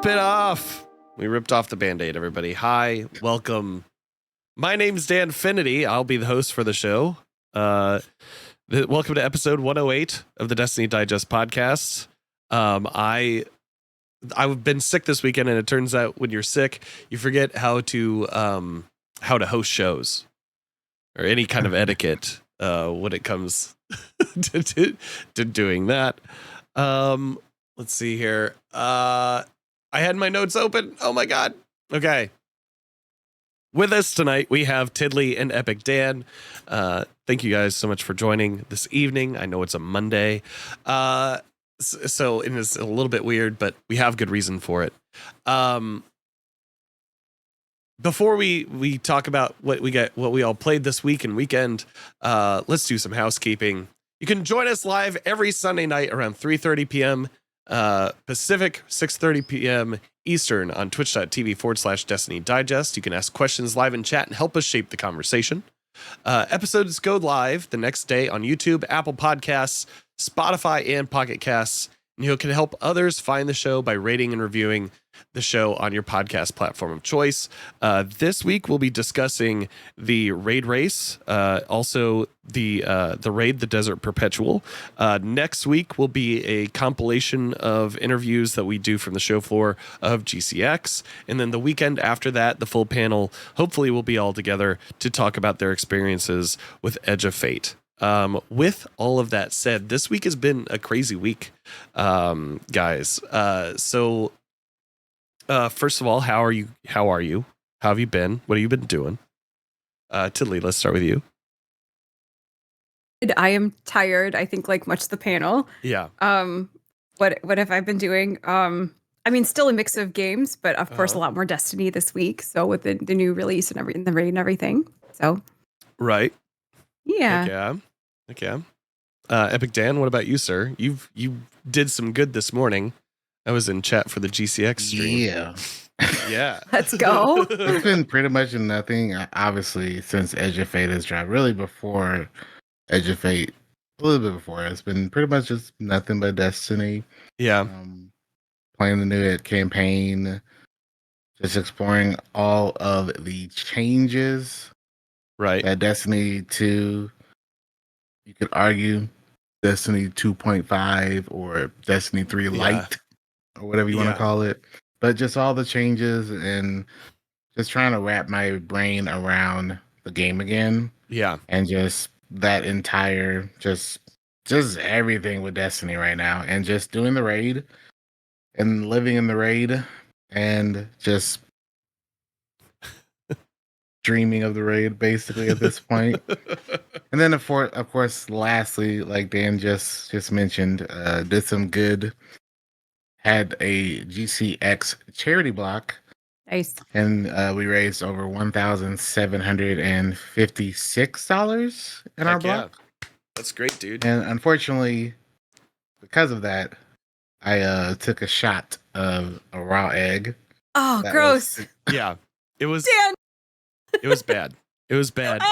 Rip it off. We ripped off the Band-Aid, everybody. Hi, welcome. My name's Dan Finity. I'll be the host for the show. Welcome to episode 108 of the Destiny Digest podcast. I've been sick this weekend, and it turns out when you're sick, you forget how to host shows or any kind of etiquette when it comes to doing that. Let's see here. I had my notes open. Oh my God. Okay. With us tonight, we have Tiddly and Epic Dan. Thank you guys so much for joining this evening. I know it's a Monday. So it is a little bit weird, but we have good reason for it. Before we talk about what we all played this week and weekend, let's do some housekeeping. You can join us live every Sunday night around 3:30 p.m. Pacific, 6:30 p.m. Eastern on twitch.tv/Destiny Digest. You can ask questions live in chat and help us shape the conversation. Episodes go live the next day on YouTube, Apple Podcasts, Spotify, and Pocket Casts. And you can help others find the show by rating and reviewing the show on your podcast platform of choice. This week we'll be discussing the raid race, also the raid, the Desert Perpetual. Next week will be a compilation of interviews that we do from the show floor of GCX, and then the weekend after that, the full panel hopefully will be all together to talk about their experiences with Edge of Fate. With all of that said, this week has been a crazy week, guys. First of all, how are you? How have you been? What have you been doing? Tiddly, let's start with you. I am tired, I think, like much of the panel. Yeah. What have I been doing? I mean, still a mix of games, but of course a lot more Destiny this week. So with the new release and the raid and everything. So right. Yeah. Okay. Epic Dan, what about you, sir? You did some good this morning. I was in chat for the GCX stream. Yeah. Let's go. It's been pretty much nothing, obviously, since Edge of Fate has dropped. Really before Edge of Fate, a little bit before. It's been pretty much just nothing but Destiny. Yeah. Playing the new campaign, just exploring all of the changes. Right. That Destiny 2, you could argue Destiny 2.5 or Destiny 3 Lite or whatever you want to call it. But just all the changes and just trying to wrap my brain around the game again. Yeah. And just that entire, just everything with Destiny right now. And just doing the raid and living in the raid and just dreaming of the raid basically at this point. And then of course lastly, like Dan just mentioned, did some good, had a GCX charity block. Nice. And we raised over $1,756 in our block. Yeah. That's great, dude. And unfortunately, because of that, I took a shot of a raw egg. Oh, gross. Yeah. It was Dan. It was bad. It was bad.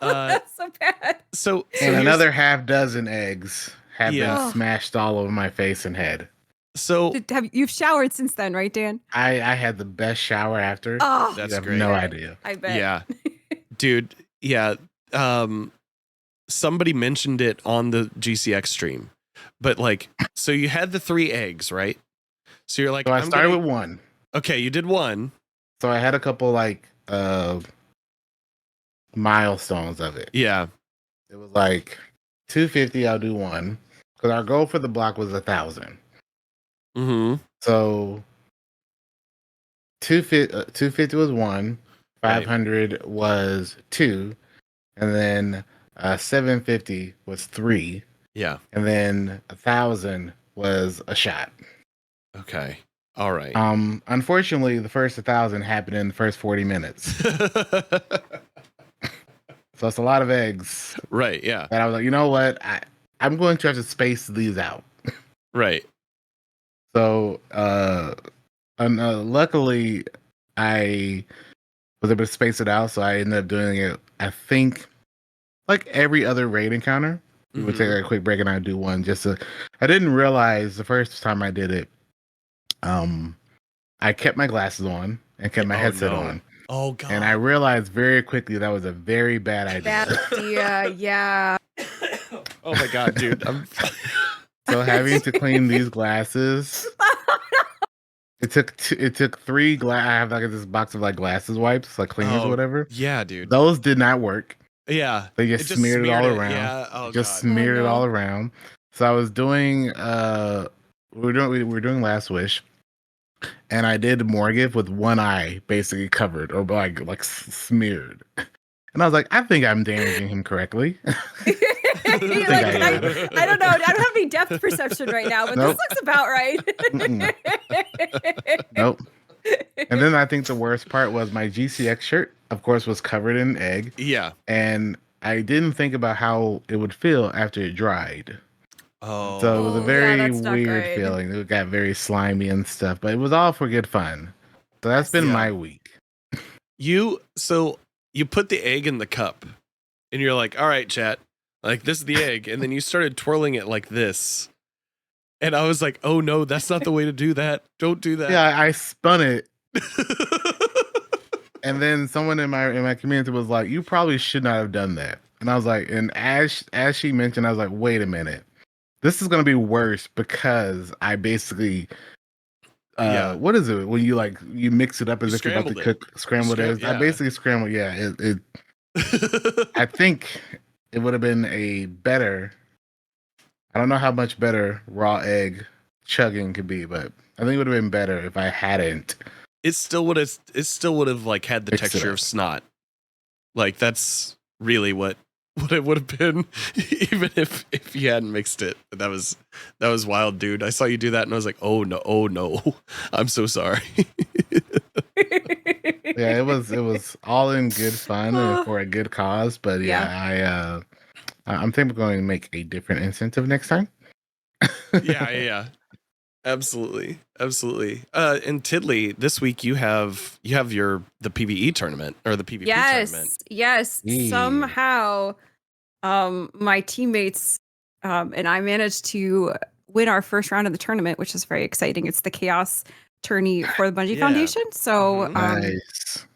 That's so bad. So and another half dozen eggs have been smashed all over my face and head. So you've showered since then, right, Dan? I had the best shower after. Oh, that's you have great. No idea. I bet. Yeah, dude. Yeah. Somebody mentioned it on the GCX stream, but like, so you had the 3 eggs, right? So you're like, so I started with one. Okay, you did one. So I had a couple like milestones of it. Yeah. It was like 250. I'll do one because our goal for the block was 1,000. So 250 was 1, 500 was 2, and then 750 was 3. Yeah. And then 1,000 was a shot. Okay. All right. Unfortunately, the first 1,000 happened in the first 40 minutes. So it's a lot of eggs. Right. Yeah. And I was like, you know what? I'm going to have to space these out. Right. So, luckily, I was able to space it out. So I ended up doing it, I think, like every other raid encounter. We would take a quick break and I'd do one I didn't realize the first time I did it. I kept my glasses on and kept my headset on. Oh god. And I realized very quickly that was a very bad idea. Bad idea. Yeah. Oh my god, dude. So having to clean these glasses, it took 3 glass. I have like this box of like glasses wipes, like cleaners or whatever. Yeah, dude. Those did not work. Yeah. They just smeared it all around. Yeah. Oh, just god. smeared it all around. So I was doing we were doing Last Wish, and I did Morgive with one eye basically covered or like smeared. And I was like, I think I'm damaging him correctly. I don't know. I don't have any depth perception right now, but this looks about right. Nope. And then I think the worst part was my GCX shirt, of course, was covered in egg. Yeah. And I didn't think about how it would feel after it dried. Oh. So it was a very weird feeling. It got very slimy and stuff, but it was all for good fun. So that's been my week. You put the egg in the cup and you're like, all right, chat, like this is the egg. And then you started twirling it like this. And I was like, oh no, that's not the way to do that. Don't do that. Yeah, I spun it. And then someone in my community was like, you probably should not have done that. And I was like, and as she mentioned, I was like, wait a minute. This is going to be worse because I basically what is it when you mix it up as if you're about to cook scrambled eggs? I basically scrambled. Yeah, it I think it would have been a better. I don't know how much better raw egg chugging could be, but I think it would have been better if I hadn't. It still would have like had the texture of snot. Like that's really what it would have been, even if you hadn't mixed it. That was wild, dude. I saw you do that and I was like, oh no, I'm so sorry. Yeah, it was all in good fun and for a good cause. But yeah. I'm thinking we're going to make a different incentive next time. Yeah. Absolutely. And Tiddly, this week you have the PvE tournament or the PvP tournament. Yes. Somehow, my teammates and I managed to win our first round of the tournament, which is very exciting. It's the Chaos Tourney for the Bungie Foundation. So, nice.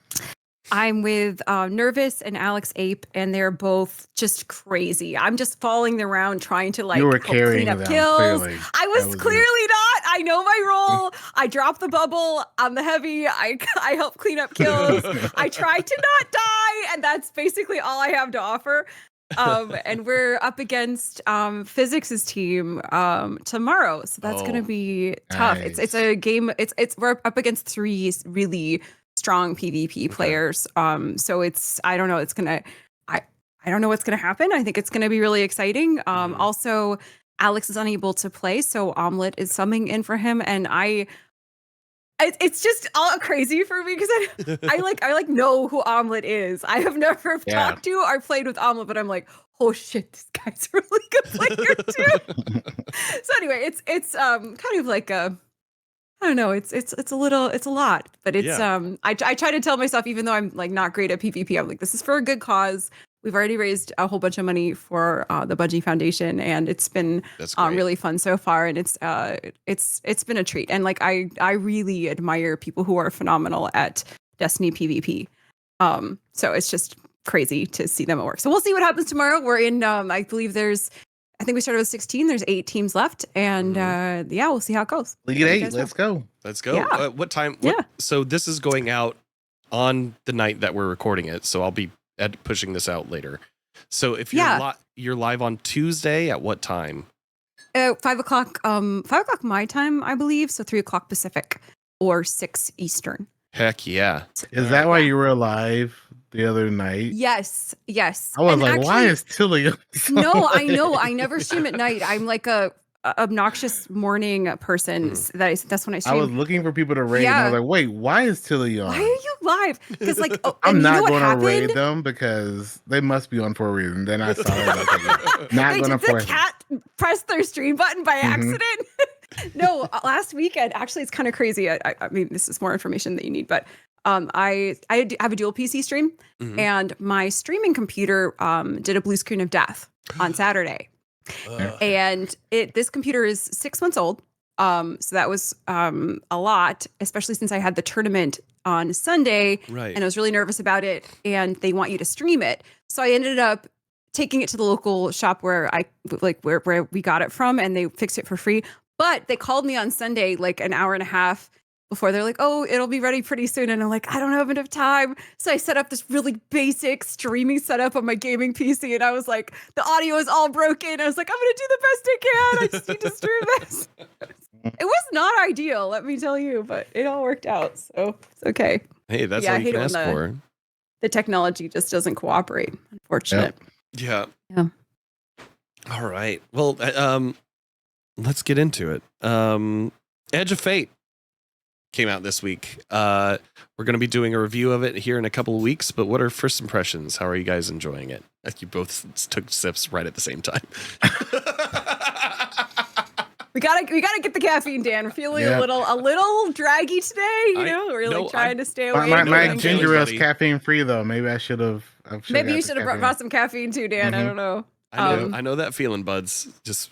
I'm with Nervous and Alex Ape, and they're both just crazy. I'm just following them around trying to clean up kills. Clearly. I was clearly not. I know my role. I dropped the bubble. I'm the heavy. I help clean up kills. I tried to not die, and that's basically all I have to offer. And we're up against Physics' team tomorrow, so that's gonna be tough. Nice. It's a game. We're up against 3 really strong PvP players. So I don't know. I don't know what's gonna happen. I think it's gonna be really exciting. Also, Alex is unable to play, so Omelet is summing in for him, and it's just all crazy for me because I know who Omelet is. I have never talked to or played with Omelet, but I'm like, oh shit, this guy's a really good player too. So anyway, it's kind of like a, I don't know, it's a lot, but it's I try to tell myself, even though I'm like not great at PvP, I'm like, this is for a good cause. We've already raised a whole bunch of money for the Bungie Foundation, and it's been really fun so far. And it's been a treat. And like I really admire people who are phenomenal at Destiny PvP. So it's just crazy to see them at work. So we'll see what happens tomorrow. We're in. I believe I think we started with 16. There's 8 teams left, and we'll see how it goes. League 8. Let's go. Yeah. What time? So this is going out on the night that we're recording it. So I'll be pushing this out later. So if you're live on Tuesday, at what time? 5 o'clock. 5 o'clock my time, I believe. So 3 o'clock Pacific or 6 Eastern. Heck yeah! Is that why you were alive the other night? Yes. I was why is Tilly? No, I know. I never stream at night. I'm like a obnoxious morning person. That's when I stream. I was looking for people to raid, and I was like, wait, why is Tilly on? Why are you live? Because like, I'm not going to raid them because they must be on for a reason. Then I saw it. Not going to force. The cat pressed their stream button by accident. No, last weekend, actually, it's kind of crazy. I mean, this is more information that you need, but I have a dual PC stream, and my streaming computer did a blue screen of death on Saturday. And this computer is 6 months old. So that was a lot, especially since I had the tournament on Sunday, Right. and I was really nervous about it. And they want you to stream it, so I ended up taking it to the local shop where where we got it from, and they fixed it for free. But they called me on Sunday, like an hour and a half before. They're like, "Oh, it'll be ready pretty soon," and I'm like, "I don't have enough time." So I set up this really basic streaming setup on my gaming PC, and I was like, the audio is all broken. I was like, I'm gonna do the best I can. I just need to stream this. It was not ideal, let me tell you, but it all worked out, so it's okay. Hey, that's Yeah, all I you hate can it ask when for. The technology just doesn't cooperate. Unfortunate. Yeah. Yeah. All right. Well, let's get into it. Edge of Fate came out this week. We're going to be doing a review of it here in a couple of weeks, but what are first impressions? How are you guys enjoying it? You both took sips right at the same time. We gotta get the caffeine, Dan. We're feeling a little draggy today. We're trying to stay away. My ginger ale is caffeine free though. Maybe I should have. Maybe you should have brought some caffeine too, Dan. I don't know. I know that feeling, buds. Just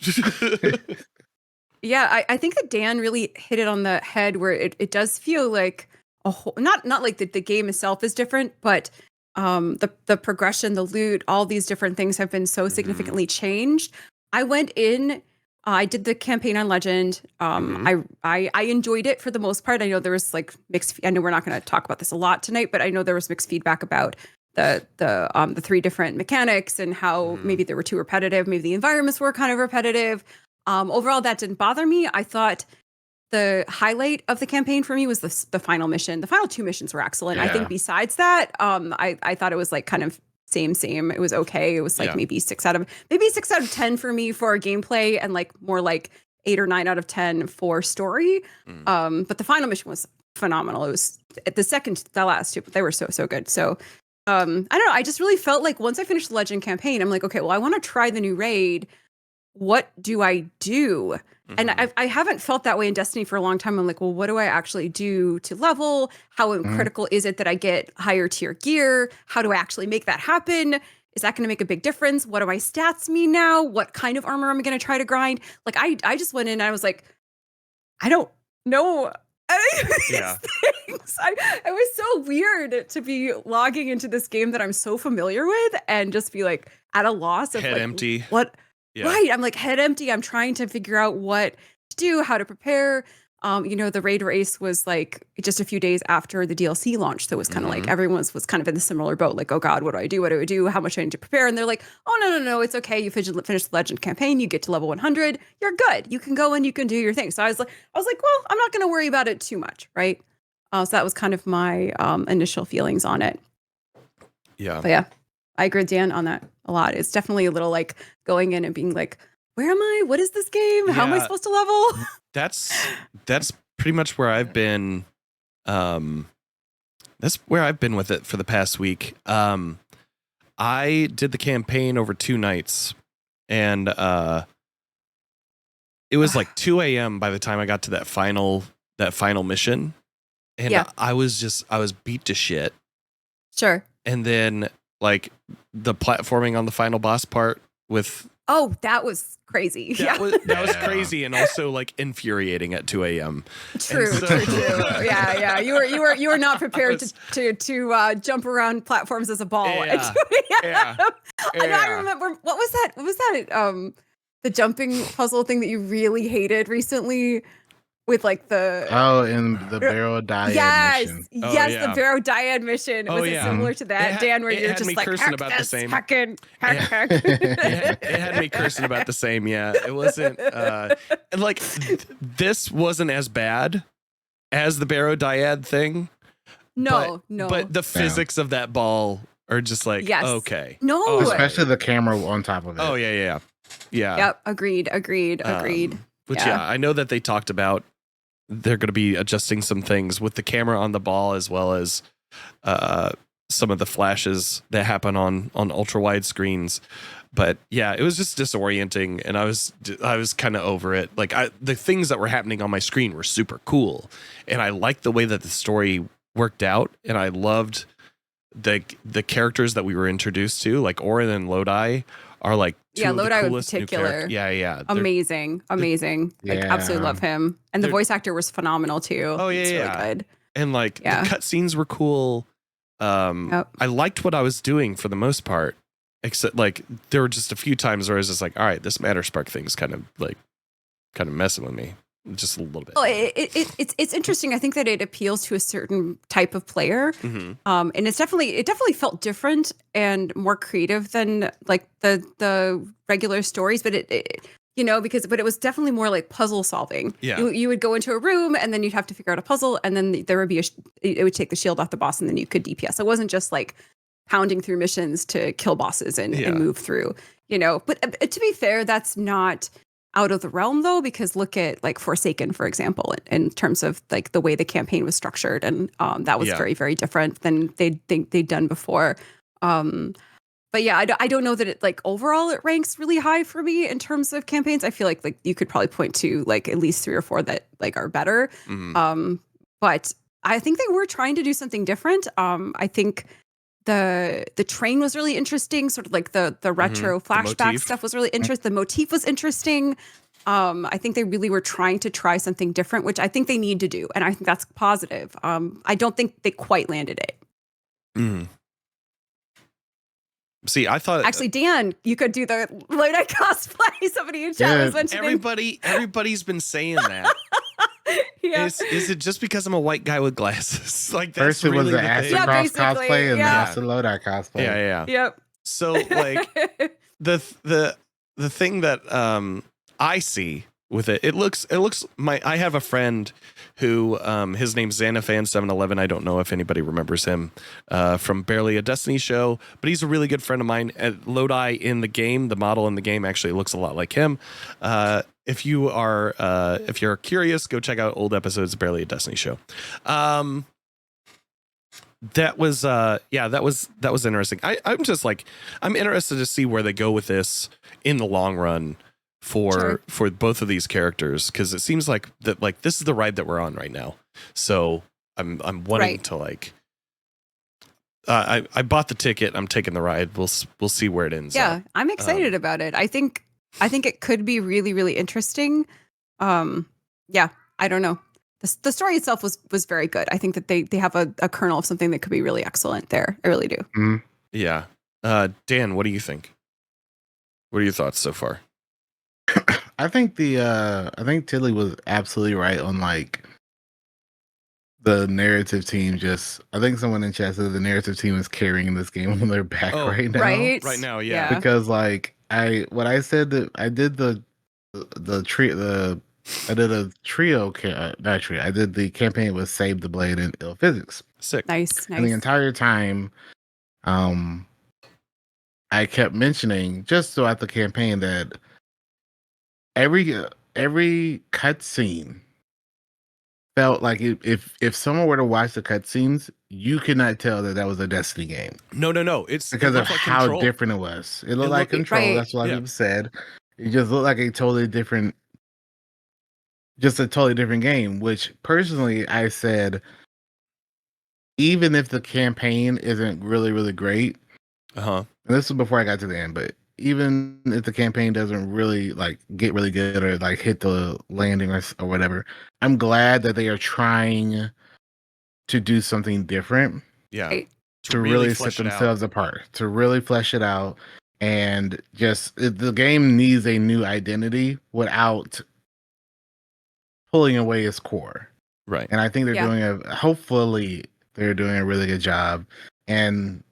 yeah, I think that Dan really hit it on the head, where it does feel like a whole, not like the game itself is different, but the progression, the loot, all these different things have been so significantly changed. I went in. I did the campaign on Legend. I enjoyed it for the most part. I know there was like mixed. I know we're not going to talk about this a lot tonight, but I know there was mixed feedback about the three different mechanics and how maybe they were too repetitive. Maybe the environments were kind of repetitive. Overall, that didn't bother me. I thought the highlight of the campaign for me was the final mission. The final two missions were excellent. Yeah. I think besides that, I thought it was like kind of same. It was okay. It was like maybe 6 out of 10 for me for gameplay, and like more like 8 or 9 out of 10 for story. But the final mission was phenomenal. It was the last two, but they were so good. So I don't know. I just really felt like once I finished the Legend campaign, I'm like, okay, well, I want to try the new raid. What do I do? And I haven't felt that way in Destiny for a long time. I'm like, well, what do I actually do to level? How critical is it that I get higher tier gear? How do I actually make that happen? Is that going to make a big difference? What do my stats mean now? What kind of armor am I going to try to grind? Like, I just went in and I was like, I don't know any of these things. It was so weird to be logging into this game that I'm so familiar with and just be like at a loss of head like, empty. What? Yeah. Right. I'm like head empty. I'm trying to figure out what to do, how to prepare. The raid race was like just a few days after the DLC launch. So it was kind of like everyone was kind of in the similar boat. Like, oh God, what do I do? What do I do? How much do I need to prepare? And they're like, oh, no. It's okay. You finish the Legend campaign. You get to level 100. You're good. You can go and you can do your thing. So I was like, well, I'm not going to worry about it too much. Right. So that was kind of my initial feelings on it. Yeah. But yeah. I agree with Dan on that a lot. It's definitely a little like going in and being like, where am I? What is this game? How am I supposed to level? That's pretty much where I've been. That's where I've been with it for the past week. I did the campaign over 2 nights, and it was like 2 a.m. by the time I got to that final mission, and I was beat to shit. Sure. And then like the platforming on the final boss part with that was crazy. That was crazy, and also like infuriating at 2 a.m. True. Yeah. You were not prepared to jump around platforms as a ball. Yeah. I remember what was that? The jumping puzzle thing that you really hated recently. With like in the Barrow Dyad mission. The Barrow Dyad mission. Was it similar to that, Dan, where you're just like cursing about the same? Heck. It had me cursing about the same. Yeah, it wasn't like this wasn't as bad as the Barrow Dyad thing. No. But the physics of that ball are just like okay. No, especially the camera on top of it. Oh yeah. Yep. Agreed. Which I know that they talked about. They're going to be adjusting some things with the camera on the ball, as well as some of the flashes that happen on ultra wide screens. But yeah, it was just disorienting, and I was kind of over it. Like the things that were happening on my screen were super cool, and I liked the way that the story worked out, and I loved the characters that we were introduced to. Like Orin and Lodi are like two of the Lodi in coolest new particular. characters. Yeah. They're- Amazing. Like absolutely love him. And the voice actor was phenomenal too. Oh, yeah, it's really yeah. good. And like the Yeah. cutscenes were cool. Yep. I liked what I was doing for the most part, except like there were just a few times where I was just like, all right, this Matter Spark thing's kind of messing with me just a little bit. Well, it's interesting. I think that it appeals to a certain type of player, Mhm. and it definitely felt different and more creative than like the regular stories. But it but it was definitely more like puzzle solving. Yeah. You would go into a room and then you'd have to figure out a puzzle, and then there would be it would take the shield off the boss, and then you could DPS. It wasn't just like pounding through missions to kill bosses and move through. But to be fair, that's not out of the realm though, because look at like Forsaken, for example, in terms of like the way the campaign was structured, and that was very, very different than they'd done before. But yeah, I don't know that it like overall it ranks really high for me in terms of campaigns. I feel like you could probably point to like at least 3 or 4 that like are better. Mhm. But I think they were trying to do something different. I think the train was really interesting, sort of like the retro flashback stuff was really interesting. The motif was interesting. I think they really were trying to try something different, which I think they need to do, and I think that's positive. I don't think they quite landed it. Mm. See, I thought actually, Dan, you could do the Lodi cosplay. Somebody in chat was mentioning. Everybody's been saying that. Yeah. Is it just because I'm a white guy with glasses? Like that's first it was really the the thing. Acid Cross cosplay, and yeah. now the Lodi cosplay. Yeah. Yep. So like the thing that I see with it looks I have a friend who his name's Xanafan711. I don't know if anybody remembers him from Barely a Destiny show, but he's a really good friend of mine. Lodi in the game, the model in the game actually looks a lot like him. If you're curious, go check out old episodes of Barely a Destiny show. That was interesting. I'm just like, I'm interested to see where they go with this in the long run for both of these characters, because it seems like that like this is the ride that we're on right now. So I'm wanting to like I bought the ticket. I'm taking the ride. We'll see where it ends. Yeah, I'm excited about it. I think it could be really, really interesting. Yeah, I don't know. The story itself was very good. I think that they have a kernel of something that could be really excellent there. I really do. Mm-hmm. Yeah. Dan, what do you think? What are your thoughts so far? I think Tiddly was absolutely right on like the narrative team. I think someone in chat said the narrative team is carrying this game on their back right now. Right now, yeah. Because like I did the campaign with Save the Blade and Ill Physics. Sick. Nice. And the entire time, I kept mentioning just throughout the campaign that every cutscene felt like if someone were to watch the cutscenes, you could not tell that was a Destiny game. No. It's because of like how Control. different it was. It looked like Control. Right. That's what people said. It just looked like a totally different game. Which personally, I said, even if the campaign isn't really, really great, and this was before I got to the end, but even if the campaign doesn't really like get really good or like hit the landing or whatever, I'm glad that they are trying to do something different. Yeah. To really set themselves apart, to really flesh it out, and just the game needs a new identity without pulling away its core. Right. And I think they're hopefully they're doing a really good job. And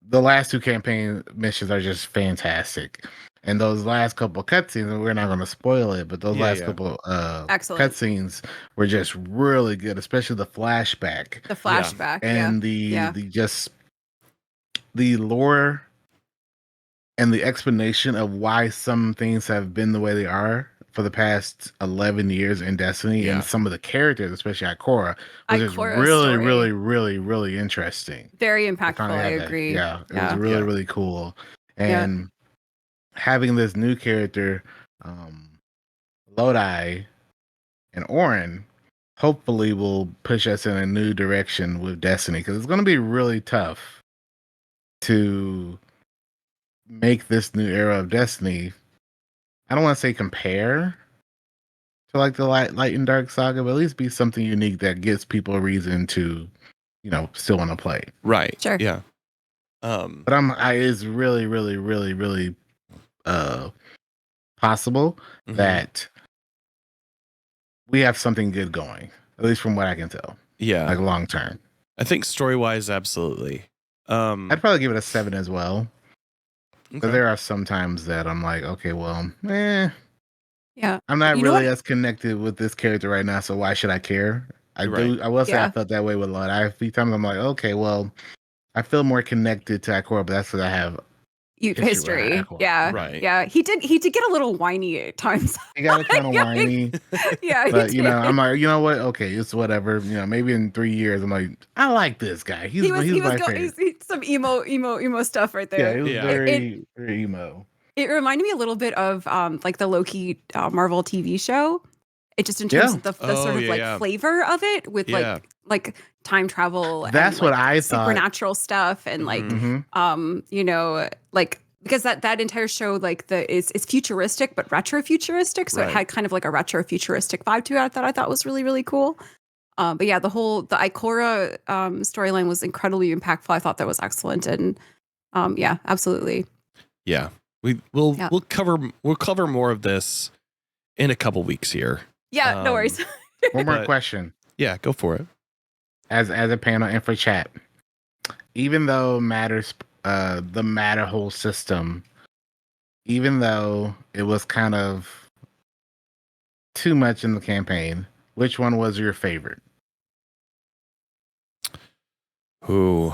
the last 2 campaign missions are just fantastic. And those last couple of cutscenes, and we're not going to spoil it, but those last couple cutscenes were just really good, especially the flashback. And the lore and the explanation of why some things have been the way they are for the past 11 years in Destiny, and some of the characters, especially Ikora, was just really, really, really, really interesting. Very impactful. I agree. Yeah, it was really, really cool. And having this new character, Lodi and Orin, hopefully will push us in a new direction with Destiny, because it's going to be really tough to make this new era of Destiny, I don't want to say compare to like the Light and Dark saga, but at least be something unique that gives people a reason to, still want to play. Right. Sure. Yeah. But it's really, really, really, really possible that we have something good going, at least from what I can tell. Yeah. Like long term. I think story-wise, absolutely. I'd probably give it a 7 as well. Okay. But there are some times that I'm like, okay, well, Yeah. I'm not really as connected with this character right now, so why should I care? I will say I felt that way with a lot. A few times I'm like, okay, well, I feel more connected to Ikora, but that's because I have history. Yeah. Right. Yeah. He did get a little whiny at times. He got kind of whiny. Yeah. But I'm like, you know what? Okay, it's whatever. Maybe in 3 years, I'm like, I like this guy. He's my favorite. He's some emo stuff right there. Yeah, it was very emo. It reminded me a little bit of like the Loki Marvel TV show. It just in terms of the sort of flavor of it with like time travel. That's and, what like, I thought. Supernatural stuff and like like because that entire show like it's futuristic but retro-futuristic, so it had kind of like a retro-futuristic vibe to it that I thought was really, really cool. But yeah, the Ikora storyline was incredibly impactful. I thought that was excellent, and yeah, absolutely. Yeah. We'll cover more of this in a couple weeks here. Yeah, no worries. One more question. Yeah, go for it. As a panel and for chat, even though the Matter whole system, even though it was kind of too much in the campaign, which one was your favorite? Ooh,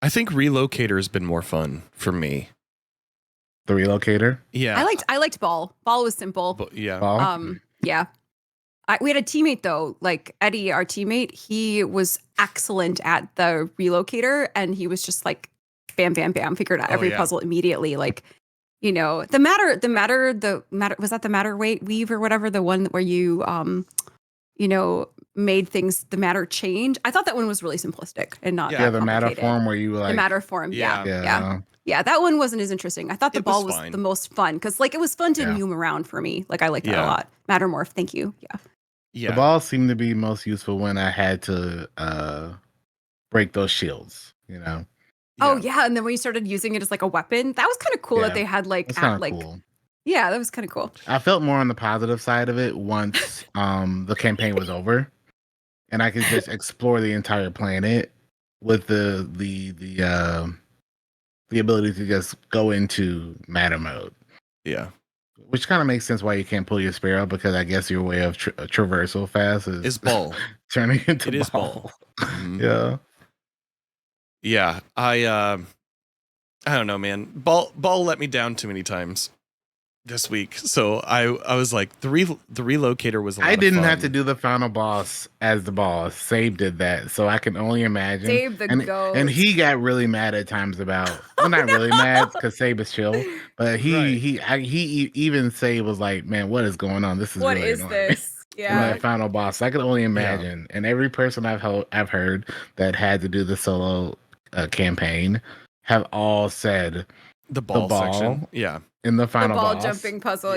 I think Relocator has been more fun for me. The Relocator? Yeah. I liked Ball. Ball was simple. Yeah. Ball? Yeah. We had a teammate though, like Eddie, our teammate. He was excellent at the Relocator, and he was just like, bam, bam, bam, figured out every puzzle immediately. Like, the matter was that the matter weave or whatever, the one where you made things the matter change. I thought that one was really simplistic and not the matter form where you like the matter form. Yeah, that one wasn't as interesting. I thought the ball was the most fun because like it was fun to move around for me. Like I liked that a lot. Mattermorph, thank you. Yeah. The ball seemed to be most useful when I had to break those shields, Oh yeah, and then when you started using it as like a weapon, that was kind of cool that they had like cool. Yeah, that was kind of cool. I felt more on the positive side of it once the campaign was over, and I could just explore the entire planet with the ability to just go into matter mode. Yeah. Which kind of makes sense why you can't pull your Sparrow, because I guess your way of traversal fast is Ball. Turning into It is ball. Mm-hmm. Yeah. Yeah. I don't know, man. Ball let me down too many times this week. So I was like, the Relocator was a lot I didn't of fun. have to do the final boss as the boss. Sabe did that, so I can only imagine. Sabe the goat. And he got really mad at times about. Well, not really mad because Sabe is chill, but he even Sabe was like, "Man, what is going on? This is what really is annoying." this? Yeah, that final boss. I can only imagine. And every person I've heard that had to do the solo campaign have all said the ball section. Yeah. In the final ball boss, jumping puzzle,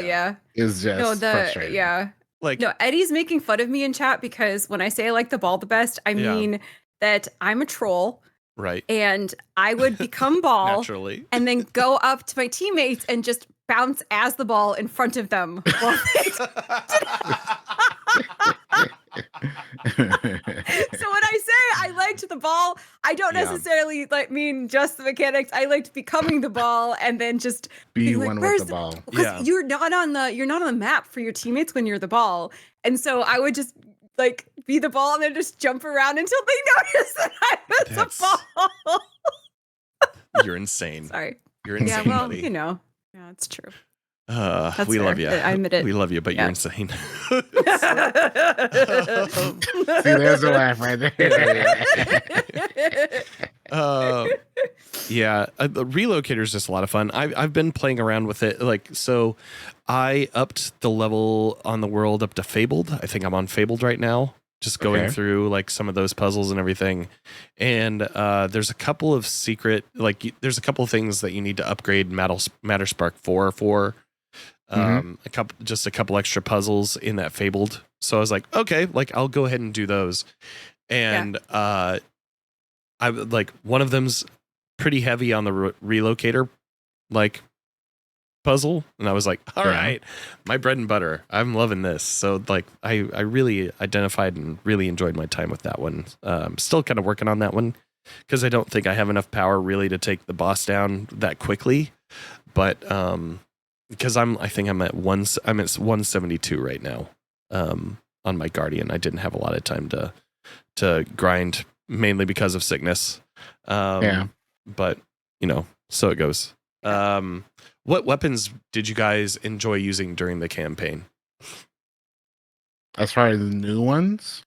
is just frustrating. Yeah. Like, no, Eddie's making fun of me in chat because when I say I like the ball the best, I mean that I'm a troll. Right. And I would become ball naturally and then go up to my teammates and just bounce as the ball in front of them. So when I say I liked the ball, I don't necessarily mean just the mechanics. I liked becoming the ball and then just be like, one with the ball. Because you're not on the map for your teammates when you're the ball. And so I would just like be the ball and then just jump around until they notice that I was a ball. You're insane. Sorry. You're insane. Yeah, well, buddy. Yeah, it's true. We love you. I admit it. We love you, but you're insane. See, there's a laugh right there. The Relocator is just a lot of fun. I've been playing around with it. Like, so I upped the level on the world up to Fabled. I think I'm on Fabled right now. just going Okay. through like some of those puzzles and everything. And there's a couple of there's a couple of things that you need to upgrade Matterspark 4 for. A couple extra puzzles in that Fabled. So I was like, okay, like I'll go ahead and do those. And I like one of them's pretty heavy on the relocator like puzzle, and I was like, all right, my bread and butter. I'm loving this. So like I really identified and really enjoyed my time with that one. Still kind of working on that one because I don't think I have enough power really to take the boss down that quickly. But because I think I'm at 172 right now on my Guardian. I didn't have a lot of time to grind, mainly because of sickness. But so it goes. What weapons did you guys enjoy using during the campaign? As far as new ones,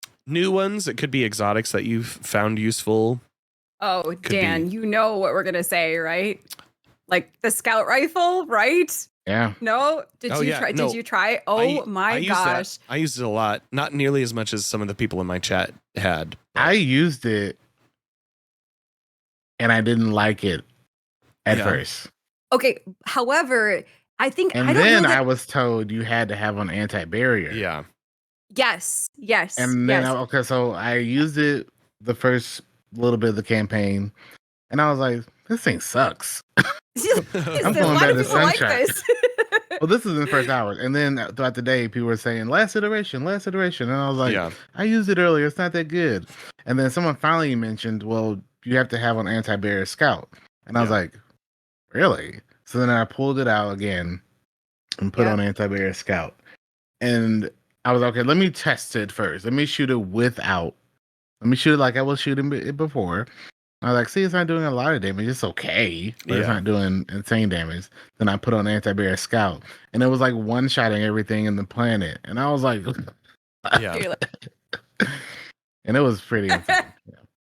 it could be exotics that you've found useful. Oh, Dan, you know what we're gonna say, right? Like the scout rifle, right? Yeah. No? Did you try? Oh my gosh. I used it a lot. Not nearly as much as some of the people in my chat had. I used it and I didn't like it at first. Okay. However, I think I was told you had to have an anti-barrier. Yeah. Yes. And then so I used it the first little bit of the campaign, and I was like, this thing sucks. I'm going back to Sunshine. Well, this is in the first hour, and then throughout the day, people were saying last iteration, and I was like, I used it earlier. It's not that good. And then someone finally mentioned, well, you have to have an anti-barrier scout, and I was like, really? So then I pulled it out again and put on anti-barrier scout, and I was okay. Let me test it first. Let me shoot it without. Let me shoot it like I was shooting it before. I was like, see, it's not doing a lot of damage. It's okay, but it's not doing insane damage. Then I put on anti-barrier scout, and it was like one-shotting everything in the planet. And I was like, and it was pretty insane.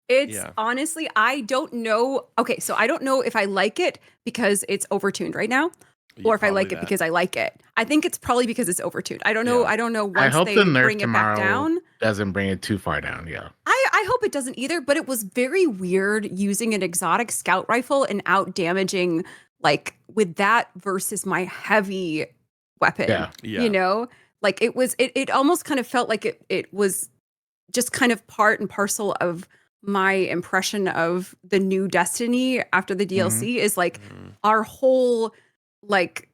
It's honestly, I don't know. Okay, so I don't know if I like it because it's overtuned right now, or if I like it because I like it. I think it's probably because it's overtuned. I don't know. I don't know. Once I hope they the nerf bring it back down, doesn't bring it too far down. Yeah. I hope it doesn't either, but it was very weird using an exotic scout rifle and out damaging like with that versus my heavy weapon. Yeah. Like it almost kind of felt like it was just kind of part and parcel of my impression of the new Destiny after the DLC is like our whole like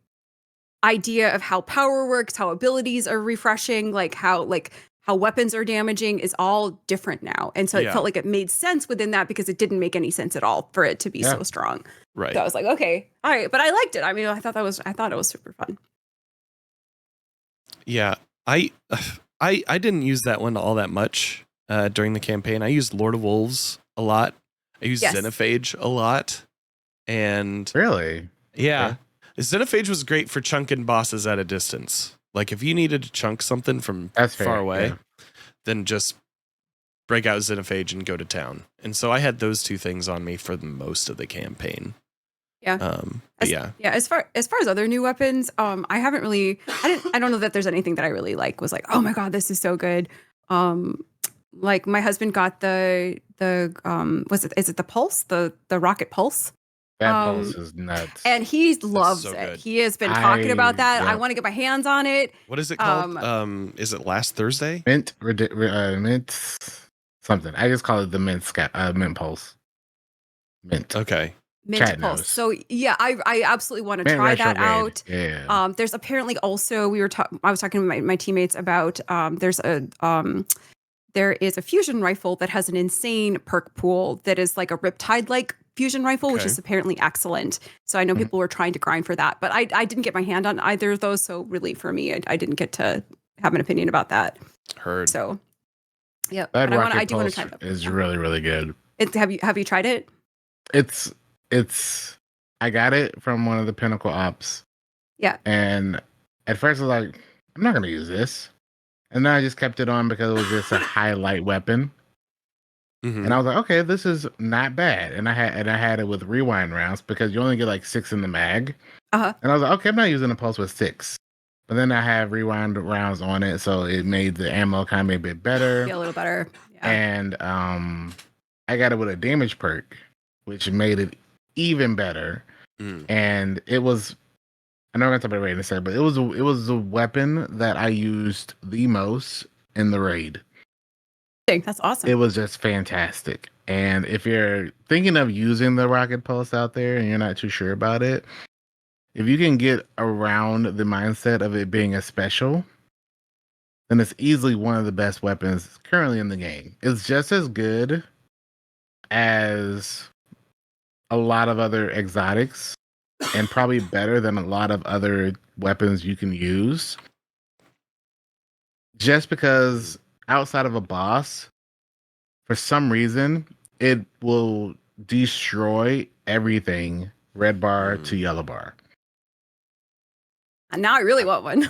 idea of how power works, how abilities are refreshing, like how weapons are damaging is all different now. And so it felt like it made sense within that because it didn't make any sense at all for it to be so strong. Right. So I was like, okay, all right. But I liked it. I mean, I thought it was super fun. Yeah. I didn't use that one all that much during the campaign. I used Lord of Wolves a lot. I used Xenophage a lot. And really? Yeah. Xenophage was great for chunking bosses at a distance. Like if you needed to chunk something from far away, then just break out Xenophage and go to town. And so I had those two things on me for the most of the campaign. Yeah. As far as other new weapons, I haven't really. I don't know that there's anything that I really was like, oh my god, this is so good. Like my husband got the is it the Pulse, the rocket Pulse? That Pulse is nuts. And he loves it. Good. He has been talking about that. I want to get my hands on it. What is it called? Is it last Thursday? Mint something. I just call it the Mint Pulse. Mint. Okay. Mint Pulse. So yeah, I absolutely want to try that out. Yeah. There's apparently also I was talking to my teammates about there is a fusion rifle that has an insane perk pool that is like a Riptide-like fusion rifle, which is apparently excellent. So I know people were trying to grind for that, but I didn't get my hand on either of those. So really for me, I didn't get to have an opinion about that. Heard. So yeah, but I do want to try that. It's really, really good. Have you tried it? It's I got it from one of the Pinnacle ops. Yeah. And at first I was like, I'm not gonna use this. And then I just kept it on because it was just a highlight weapon. And I was like, okay, this is not bad. And I had it with rewind rounds because you only get like 6 in the mag. And I was like, okay, I'm not using a pulse with 6. But then I have rewind rounds on it, so it made the ammo kind of a bit better. Feel a little better. Yeah. And I got it with a damage perk, which made it even better. And it was, I know I'm gonna talk about it in a second, but it was the weapon that I used the most in the raid. That's awesome. It was just fantastic. And if you're thinking of using the rocket pulse out there and you're not too sure about it, if you can get around the mindset of it being a special, then it's easily one of the best weapons currently in the game. It's just as good as a lot of other exotics and probably better than a lot of other weapons you can use. Just because outside of a boss, for some reason, it will destroy everything red bar to yellow bar. And now I really want one.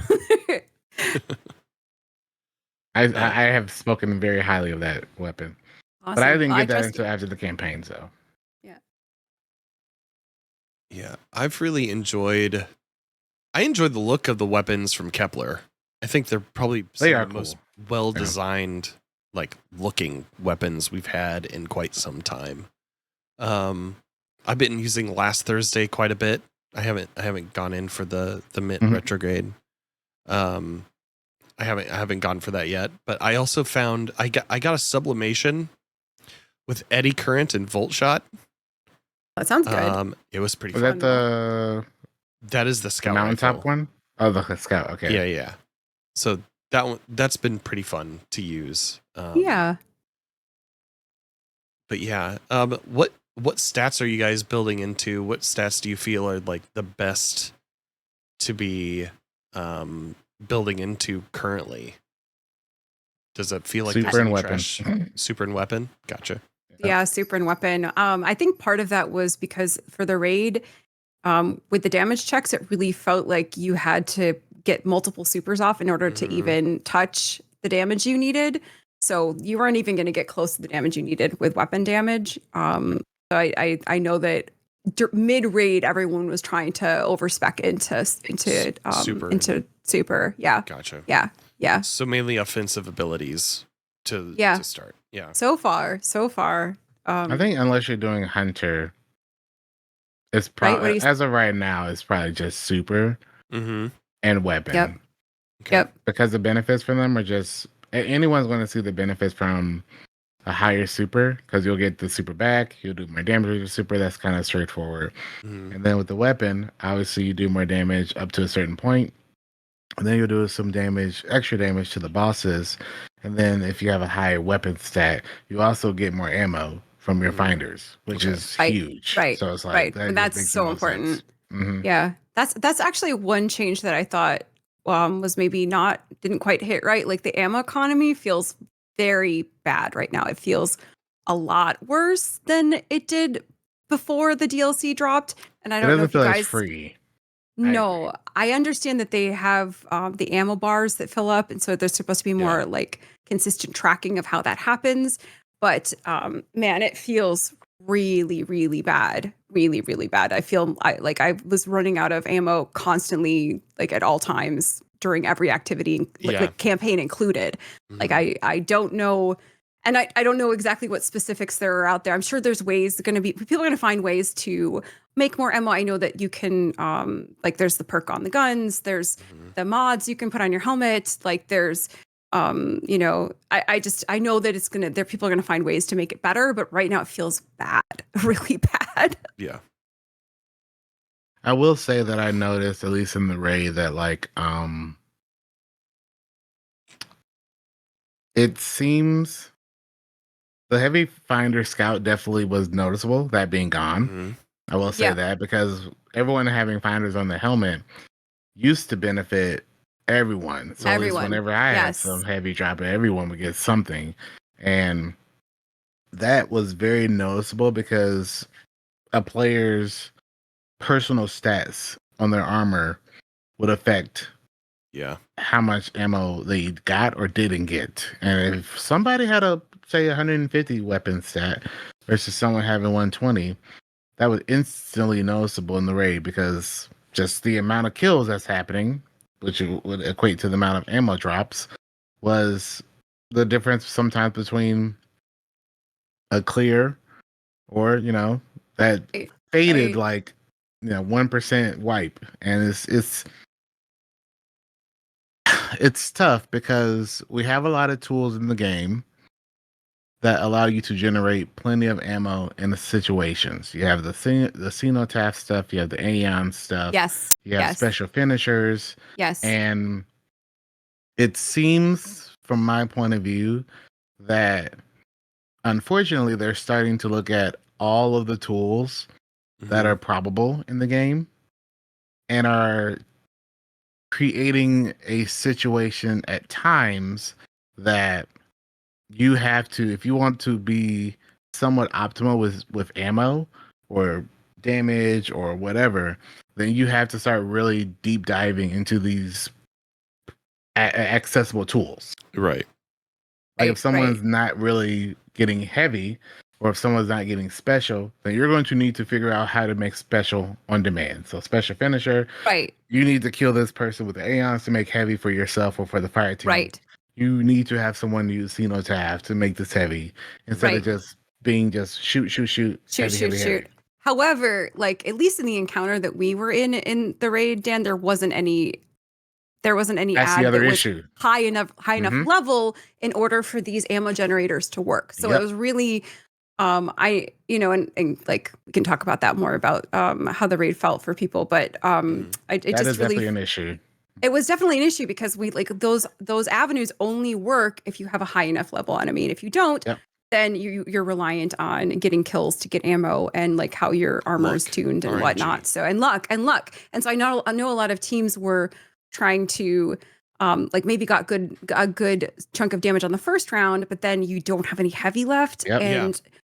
I have spoken very highly of that weapon. Awesome. But I didn't Well, get that until after the campaign, so. Yeah, I've really enjoyed the look of the weapons from Kepler. I think they're probably some of the most well-designed, like looking weapons we've had in quite some time. I've been using Last Thursday quite a bit. I haven't gone in for the Mint retrograde. I haven't gone for that yet, but I also found I got a sublimation with eddy current and volt shot. That sounds good. It was pretty fun. That is the scout mountaintop rifle one? Oh, the scout. Okay. Yeah. So that's been pretty fun to use. Yeah. But yeah, what stats are you guys building into? What stats do you feel are like the best to be building into currently? Does it feel like super and weapon? Super and weapon? Gotcha. Yeah, super and weapon. I think part of that was because for the raid, with the damage checks, it really felt like you had to get multiple supers off in order to even touch the damage you needed. So you weren't even going to get close to the damage you needed with weapon damage. So I know that mid raid, everyone was trying to overspec into super. Yeah. Gotcha. Yeah. So mainly offensive abilities to start. Yeah. So far. I think unless you're doing hunter, it's probably as of right now, it's probably just super and weapon. Yep. Okay. Yep. Because the benefits from them are just anyone's going to see the benefits from a higher super because you'll get the super back, you'll do more damage with your super. That's kind of straightforward. And then with the weapon, obviously you do more damage up to a certain point, and then you'll do some extra damage to the bosses. And then if you have a higher weapon stat, you also get more ammo from your finders, which is huge. Right. So it's like that's so important. Yeah. That's actually one change that I thought was maybe didn't quite hit right. Like the ammo economy feels very bad right now. It feels a lot worse than it did before the DLC dropped. And I don't know if you guys free. No, I understand that they have the ammo bars that fill up, and so there's supposed to be more like consistent tracking of how that happens. But man, it feels really, really bad. Really, really bad. I feel I was running out of ammo constantly, like at all times during every activity, like campaign included. Like I don't know. And I don't know exactly what specifics there are out there. I'm sure there's people are going to find ways to make more ammo. I know that you can, there's the perk on the guns. There's the mods you can put on your helmet. Like there's, I know that people are going to find ways to make it better. But right now it feels bad, really bad. Yeah. I will say that I noticed, at least in the raid, that it seems the heavy finder scout definitely was noticeable, that being gone. I will say that because everyone having finders on the helmet used to benefit everyone. So at least whenever I had some heavy drop, everyone would get something. And that was very noticeable because a player's personal stats on their armor would affect how much ammo they got or didn't get. And if somebody had say 150 weapon stat versus someone having 120, that was instantly noticeable in the raid because just the amount of kills that's happening which would equate to the amount of ammo drops, was the difference sometimes between a clear or that faded Right. like 1% wipe, and it's tough because we have a lot of tools in the game that allow you to generate plenty of ammo in the situations. You have the Cenotaph stuff, you have the Aeon stuff, Yes. you have Yes. special finishers, Yes. and it seems from my point of view that unfortunately they're starting to look at all of the tools that are probable in the game and are creating a situation at times that you have to, if you want to be somewhat optimal with ammo or damage or whatever, then you have to start really deep diving into these accessible tools. Right. Like if someone's not really getting heavy, or if someone's not getting special, then you're going to need to figure out how to make special on demand. So special finisher, Right. you need to kill this person with the Aeons to make heavy for yourself or for the fire team. Right. You need to have someone use Cenotaph to make this heavy instead of just being just shoot, heavy. However, like at least in the encounter that we were in the raid, Dan, there wasn't any That's the ad other that was issue. high enough level in order for these ammo generators to work. So it was really and like we can talk about that more about how the raid felt for people, but that just is really definitely an issue. It was definitely an issue because we like those avenues only work if you have a high enough level enemy. And if you don't, then you're reliant on getting kills to get ammo and like how your armor is tuned and whatnot. So and luck. And so I know a lot of teams were trying to like maybe got a good chunk of damage on the first round, but then you don't have any heavy left.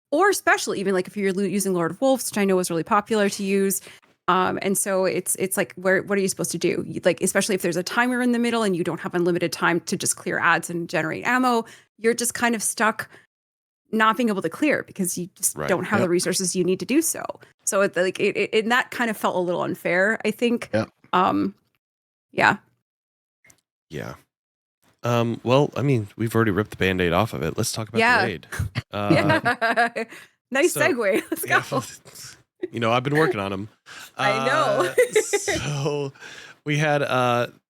Or especially even like if you're using Lord of Wolves, which I know was really popular to use. And so it's like, what are you supposed to do? Like, especially if there's a timer in the middle and you don't have unlimited time to just clear ads and generate ammo, you're just kind of stuck not being able to clear because you just don't have the resources you need to do so. So it that kind of felt a little unfair, I think. Yeah. Well, I mean, we've already ripped the Band-Aid off of it. Let's talk about the raid. Nice segue. Let's go. I've been working on them. I know. So we had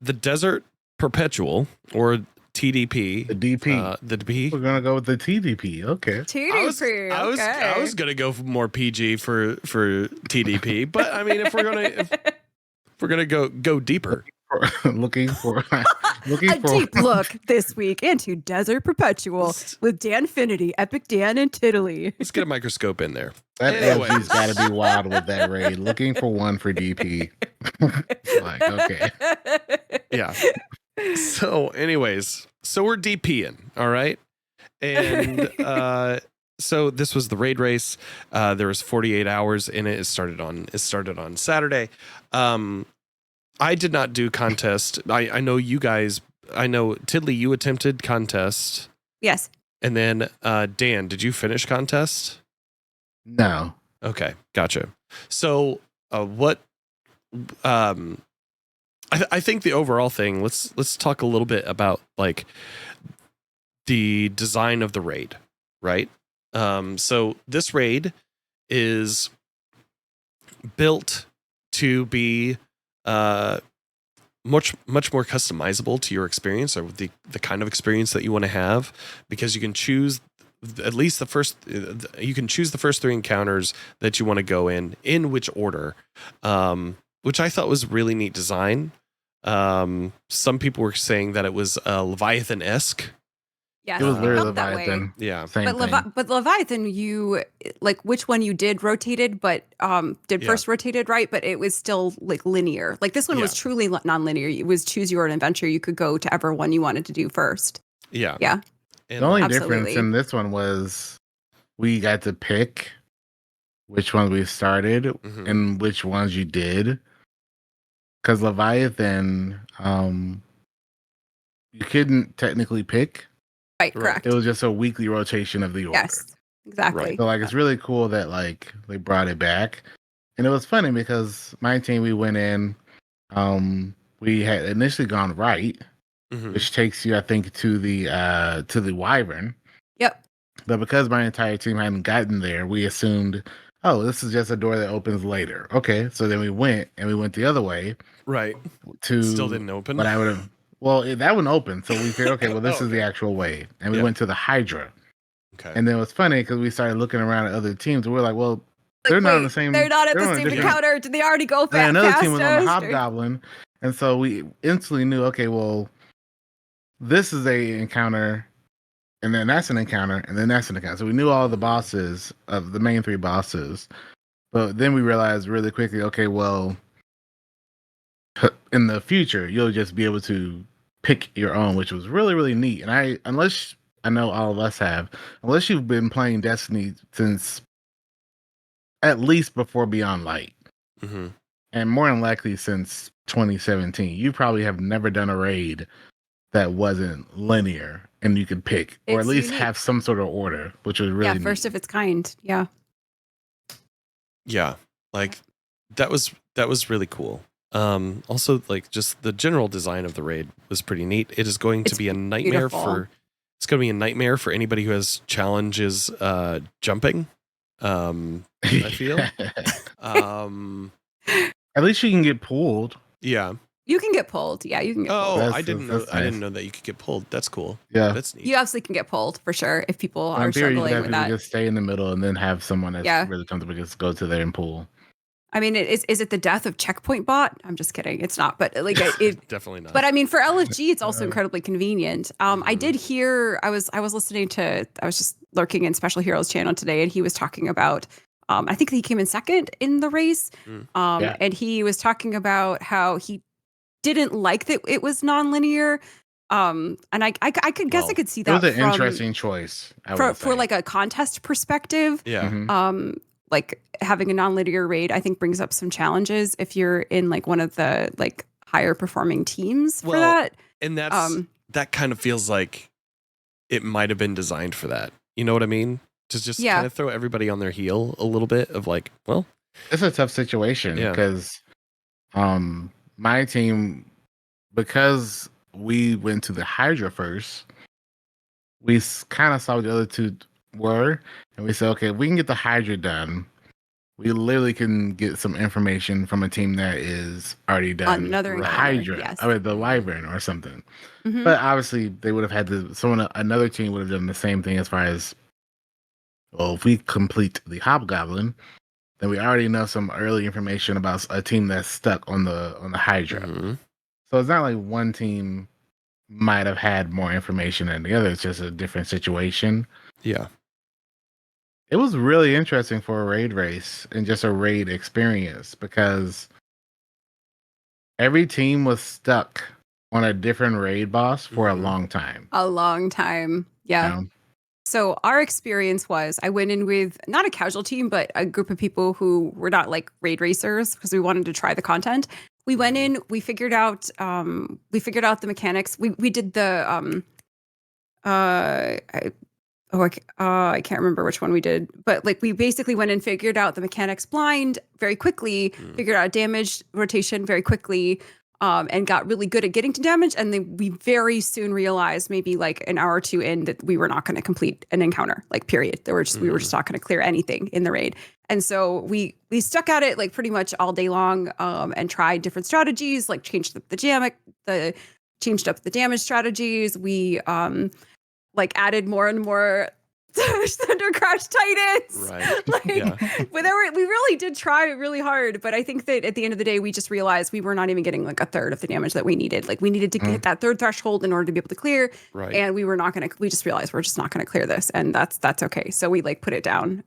the Desert Perpetual, or TDP. The DP. The DP. We're gonna go with the TDP. Okay. TDP. I was gonna go for more PG for TDP, but I mean, if we're gonna go deeper. looking for a deep look this week into Desert Perpetual with Dan Finity, Epic Dan, and Tiddly. Let's get a microscope in there. That LG's got to be wild with that raid. Looking for one for DP. Like, okay. Yeah. So, anyways, we're DPing, all right? And so this was the raid race. There was 48 hours in it. It started on Saturday. I did not do contest. I know you guys. I know Tiddly, you attempted contest. Yes. And then Dan, did you finish contest? No. Okay, gotcha. So what? I think the overall thing. Let's talk a little bit about like the design of the raid, right? So this raid is built to be much more customizable to your experience, or the kind of experience that you want to have, because you can choose at least the first 3 encounters that you want to go in which order, which I thought was really neat design. Some people were saying that it was Leviathan-esque. Yes, it was very Leviathan. Yeah, but Leviathan, you like which one you did rotated, but first rotated, right? But it was still like linear. Like this one was truly non-linear. It was choose your own adventure. You could go to ever one you wanted to do first. Yeah. And the only difference in this one was we got to pick which ones we started and which ones you did. Because Leviathan, you couldn't technically pick. Right, correct. It was just a weekly rotation of the order. Yes, exactly. Right. So like it's really cool that like they brought it back. And it was funny because my team, we went in, we had initially gone right, Mhm. which takes you, I think, to the Wyvern. Yep. But because my entire team hadn't gotten there, we assumed, oh, this is just a door that opens later. Okay, so then we went the other way Right. to Still didn't open. what I would have. Well, that one opened, so we figured, okay, well, this is the actual way, and we Yeah. went to the Hydra. Okay. And then it was funny because we started looking around at other teams, and we are like, well, they're not on the same. They're not at the on a same different- encounter. Did they already go And fast? another team was on the Or- Hobgoblin, and so we instantly knew, okay, well, this is a encounter, and then that's an encounter, and then that's an encounter. So we knew all the bosses of the main 3 bosses, but then we realized really quickly, okay, well, in the future you'll just be able to pick your own, which was really, really neat. And unless I know all of us have, unless you've been playing Destiny since at least before Beyond Light, Mhm. and more than likely since 2017, you probably have never done a raid that wasn't linear and you could pick, or at It's least unique. have some sort of order, which was really first neat. of its kind. Yeah. Yeah. Like that was really cool. Also, like, just the general design of the raid was pretty neat. It is going to It's be a nightmare beautiful. it's going to be a nightmare for anybody who has challenges jumping. I feel. At least you can get pulled. Yeah. You can get pulled. Yeah, you can get pulled. Oh, That's I nice. didn't know that you could get pulled. That's cool. Yeah. That's neat. You absolutely can get pulled for sure if people In are theory, you struggling could with that. just stay in the middle and then have someone that's Yeah. really comfortable just go to there and pull. I mean, is it the death of Checkpoint Bot? I'm just kidding. It's not, but like it. Definitely not. But I mean, for LFG, it's also incredibly convenient. I Mhm. did hear. I was listening to. I was just lurking in Special Heroes channel today, and he was talking about. I think he came in second in the race. Mm. Yeah. And he was talking about how he didn't like that it was nonlinear. And I could guess Well, I could see It was that an interesting choice. I would for say. like a contest perspective. yeah. Mhm. Like having a non-linear raid, I think brings up some challenges if you're in like one of the like higher performing teams for Well, that. And that's that kind of feels like it might have been designed for that. You know what I mean? To just Yeah. kind of throw everybody on their heel a little bit of like, well, It's a tough situation Yeah. because my team, because we went to the Hydra first, we kind of saw what the other two were, and we said, okay, if we can get the Hydra done, we literally can get some information from a team that is already done Another the encounter, Hydra, yes. or the Wyvern or something. Mhm. But obviously, they would have had to. Another team would have done the same thing as far as, well, if we complete the Hobgoblin, then we already know some early information about a team that's stuck on the Hydra. mhm. So it's not like one team might have had more information than the other. It's just a different situation. Yeah. It was really interesting for a raid race and just a raid experience because every team was stuck on a different raid boss for Mhm. a long time. A long time. Yeah. you know? So our experience was I went in with not a casual team, but a group of people who were not like raid racers because we wanted to try the content. We went in, we figured out the mechanics. We did the I can't remember which one we did, but like we basically went and figured out the mechanics blind very quickly, figured out damage rotation very quickly, and got really good at getting to damage. And then we very soon realized, maybe like an hour or two in, that we were not going to complete an encounter, like period. We were just not going to clear anything in the raid. And so we stuck at it like pretty much all day long, and tried different strategies, like changed up the damage strategies. We like added more and more Thunder Crash Titans. Right. Like, Yeah. but we really did try really hard. But I think that at the end of the day, we just realized we were not even getting like a third of the damage that we needed. Like we needed to hit that third threshold in order to be able to clear. Right. And we just realized we're just not going to clear this. And that's okay. So we like put it down.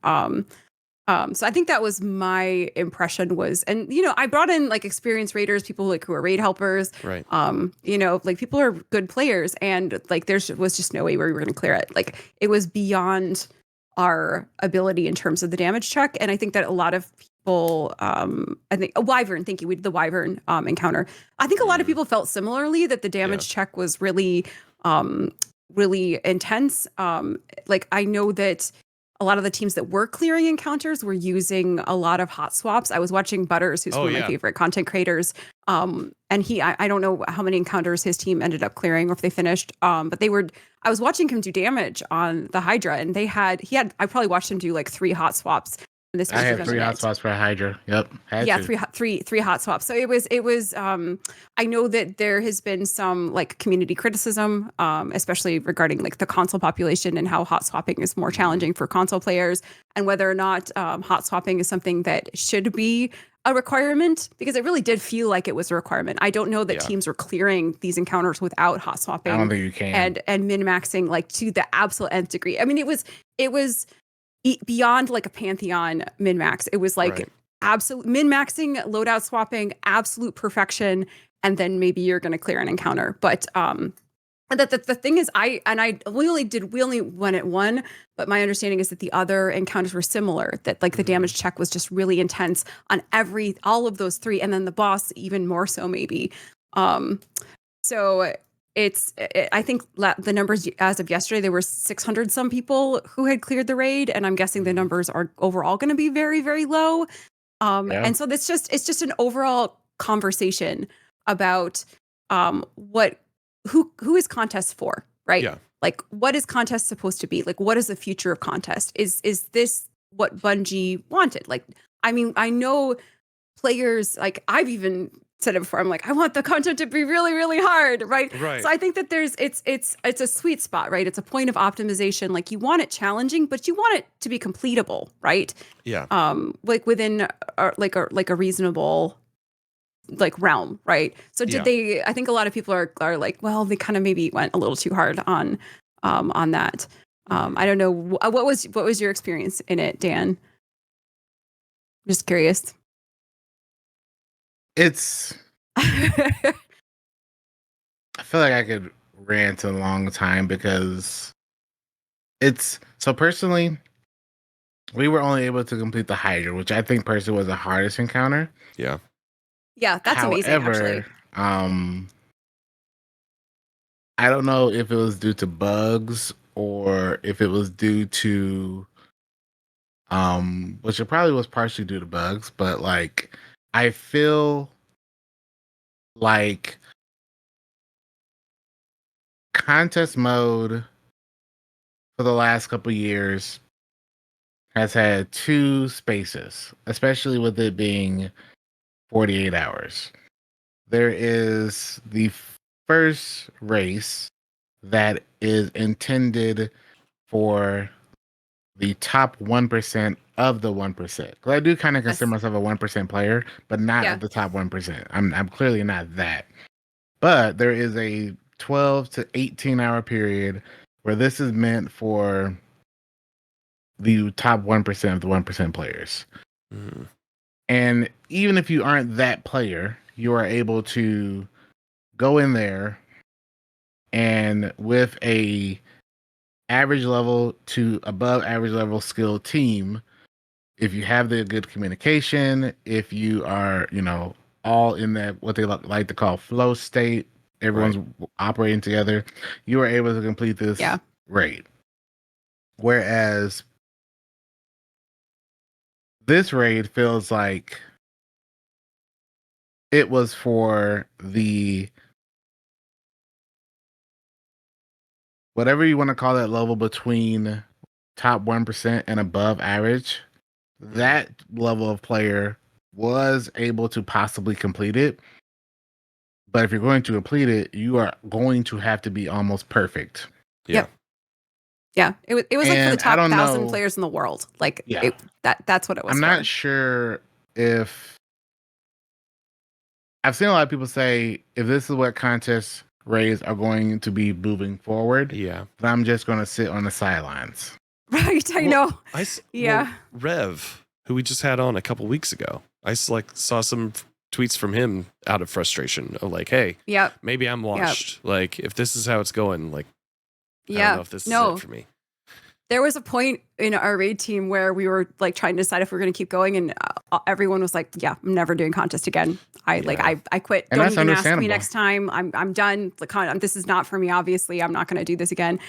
So I think that was my impression was, and you know, I brought in like experienced raiders, people like who are raid helpers. Right. You know, like people are good players, and like there was just no way we were going to clear it. Like it was beyond our ability in terms of the damage check. And I think that a lot of people, I think a Wyvern, thank you, we did the Wyvern encounter. I think a lot of people felt similarly that the damage check was really, really intense. Like I know that a lot of the teams that were clearing encounters were using a lot of hot swaps. I was watching Butters, who's one of my favorite content creators. And I don't know how many encounters his team ended up clearing or if they finished. But I was watching him do damage on the Hydra, and I probably watched him do like 3 hot swaps. I had 3 hot swaps for a Hydra. Yep. Three hot swaps. So it was I know that there has been some like community criticism, especially regarding like the console population and how hot swapping is more challenging for console players, and whether or not hot swapping is something that should be a requirement, because it really did feel like it was a requirement. I don't know that teams were clearing these encounters without hot swapping. I don't think you can. And min-maxing like to the absolute nth degree. I mean, it was beyond like a Pantheon min-max. It was like absolute min-maxing, loadout swapping, absolute perfection, and then maybe you're going to clear an encounter. But the thing is, we only went at 1, but my understanding is that the other encounters were similar. That like the damage check was just really intense on all of those 3, and then the boss even more so maybe. So. I think the numbers as of yesterday, there were 600 some people who had cleared the raid, and I'm guessing the numbers are overall going to be very, very low. And so it's just an overall conversation about who is contest for, right? Yeah. Like, what is contest supposed to be? Like, what is the future of contest? Is this what Bungie wanted? Like, I mean, I know players, like I've even said it before, I'm like, I want the content to be really, really hard, right? So I think that it's a sweet spot, right? It's a point of optimization. Like, you want it challenging, but you want it to be completable, right? Yeah. Like within like a reasonable like realm, right? So I think a lot of people are like, well, they kind of maybe went a little too hard on that. I don't know, what was your experience in it, Dan? Just curious. I feel like I could rant a long time because so personally, we were only able to complete the Hydra, which I think personally was the hardest encounter. Yeah. Yeah, that's amazing, actually. I don't know if it was due to bugs or if it was due to which it probably was partially due to bugs, but like I feel like contest mode for the last couple years has had 2 spaces, especially with it being 48 hours. There is the first race that is intended for the top 1% of the 1%. Because I do kind of consider myself a 1% player, but not of the top 1%. I'm clearly not that. But there is a 12 to 18 hour period where this is meant for the top 1% of the 1% players. Mm. And even if you aren't that player, you are able to go in there and with a average level to above average level skill team, if you have the good communication, if you are, all in that what they like to call flow state, everyone's operating together, you are able to complete this raid. Whereas this raid feels like it was for the whatever you want to call that level between top 1% and above average. That level of player was able to possibly complete it. But if you're going to complete it, you are going to have to be almost perfect. Yeah. Yeah. It was like for the top 1,000 players in the world. Like that's what it was. I'm not sure if I've seen a lot of people say if this is what contest raids are going to be moving forward, then I'm just going to sit on the sidelines. Right, I know. Rev, who we just had on a couple weeks ago, I saw some tweets from him out of frustration of like, hey, maybe I'm washed. Like, if this is how it's going, like, I don't know if this is it for me. There was a point in our raid team where we were like trying to decide if we were going to keep going, and everyone was like, "Yeah, I'm never doing contest again. I quit. And don't even ask me next time. I'm done. This is not for me. Obviously, I'm not going to do this again."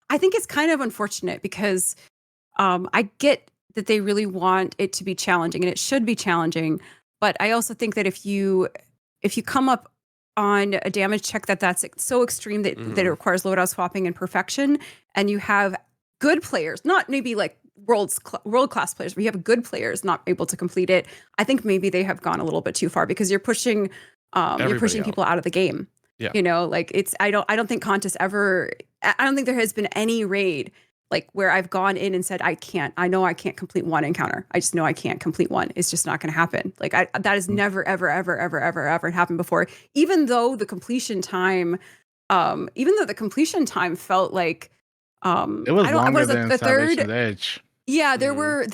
I think it's kind of unfortunate because I get that they really want it to be challenging, and it should be challenging. But I also think that if you come up on a damage check that's so extreme that it requires loadout swapping and perfection, and you have good players, not maybe like world class players, but you have good players not able to complete it, I think maybe they have gone a little bit too far, because you're pushing people out of the game. Yeah. You know, like I don't think contest ever. I don't think there has been any raid like where I've gone in and said, I know I can't complete one encounter. I just know I can't complete one. It's just not going to happen. Like that has never, ever, ever, ever, ever, ever happened before. Even though the completion time felt like, it was longer than the Salvation's third Edge. Yeah, there were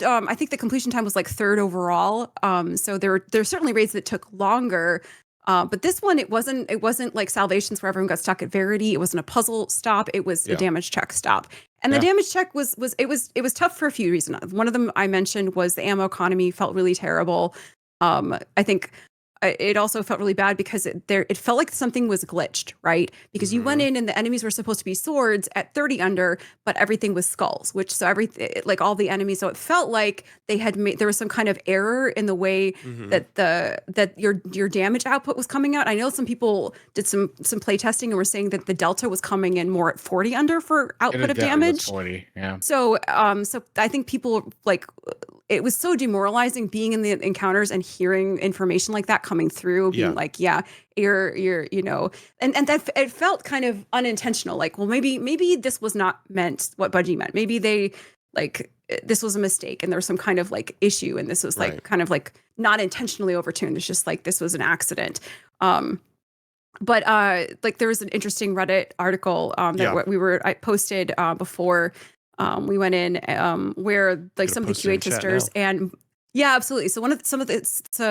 I think the completion time was like third overall. So there's certainly raids that took longer. But this one, it wasn't like Salvations where everyone got stuck at Verity. It wasn't a puzzle stop. It was a damage check stop. And the damage check was tough for a few reasons. One of them I mentioned was the ammo economy felt really terrible. I think it also felt really bad because it felt like something was glitched, right? Because you went in and the enemies were supposed to be swords at 30 under, but everything was skulls, like all the enemies. So it felt like there was some kind of error in the way that your damage output was coming out. I know some people did some play testing and were saying that the delta was coming in more at 40 under for output of damage. 40, yeah. So I think people like, it was so demoralizing being in the encounters and hearing information like that coming through, being like, you're, and that it felt kind of unintentional. Like, well, maybe this was not meant what Bungie meant. Maybe they like, this was a mistake and there was some kind of like issue. And this was like kind of like not intentionally overtuned. It's just like, this was an accident. But like there was an interesting Reddit article that I posted before we went in where like some of the QA testers and absolutely. So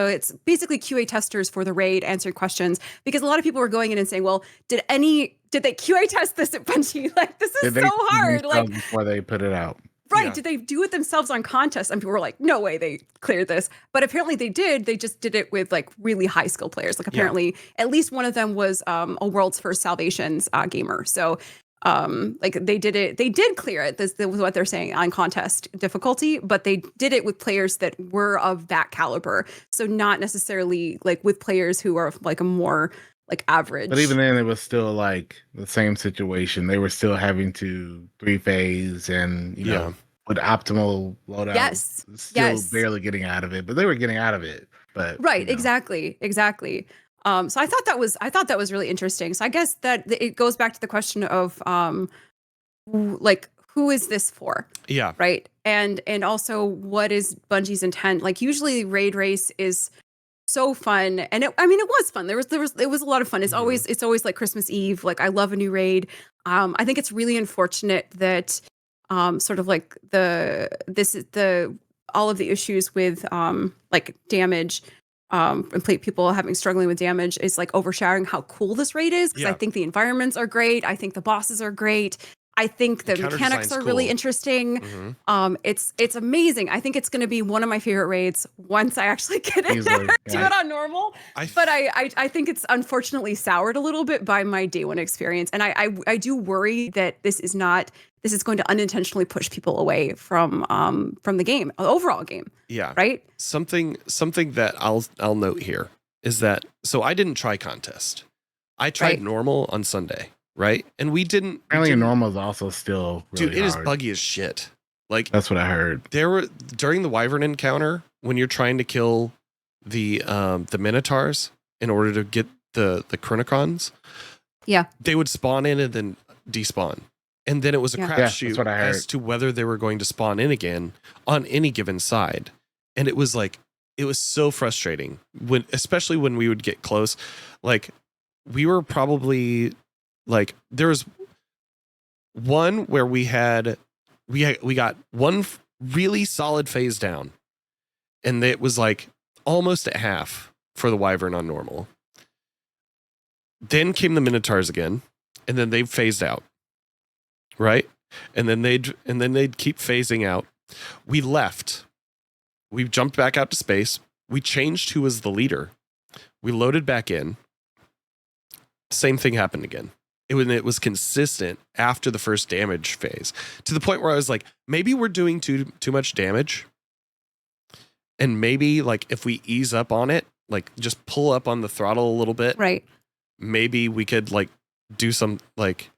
it's basically QA testers for the raid answering questions, because a lot of people were going in and saying, well, did they QA test this at Bungie? Like, this is so hard. Like before they put it out. Right. Yeah. Did they do it themselves on contest? And people were like, no way they cleared this. But apparently they did. They just did it with like really high skill players. Like apparently at least one of them was a world's first Salvations gamer. So like they did clear it. This was what they're saying on contest difficulty, but they did it with players that were of that caliber. So not necessarily like with players who are like a more like average. But even then, it was still like the same situation. They were still having to 3-phase and, you know, with optimal loadout, still barely getting out of it. But they were getting out of it. But exactly. So I thought that was really interesting. So I guess that it goes back to the question of like, who is this for? Yeah. Right. And also, what is Bungie's intent? Like, usually raid race is so fun, and it was fun. It was a lot of fun. It's always like Christmas Eve. Like, I love a new raid. I think it's really unfortunate that sort of like all of the issues with like damage and people struggling with damage is like overshadowing how cool this raid is, because I think the environments are great. I think the bosses are great. I think the mechanics are really interesting. It's amazing. I think it's going to be one of my favorite raids once I actually get in there, do it on normal. But I think it's unfortunately soured a little bit by my day one experience. And I do worry that this is going to unintentionally push people away from the game, the overall game. Yeah. Right. Something that I'll note here is that, so I didn't try contest. I tried normal on Sunday. Right. And apparently normal is also still really dude, it hard. is buggy as shit. Like, that's what I heard. There were during the Wyvern encounter, when you're trying to kill the Minotaurs in order to get the Chronicons. Yeah. They would spawn in and then despawn. And then it was a crapshoot as to whether they were going to spawn in again on any given side. And it was so frustrating especially when we would get close. Like, we were probably like, there was one where we got one really solid phase down, and it was like almost at half for the Wyvern on normal. Then came the Minotaurs again, and then they phased out. Right? And then they'd keep phasing out. We left. We jumped back out to space. We changed who was the leader. We loaded back in. Same thing happened again. when it was consistent after the first damage phase, to the point where I was like, maybe we're doing too much damage. And maybe like if we ease up on it, like just pull up on the throttle a little bit, Right. maybe we could like do some, like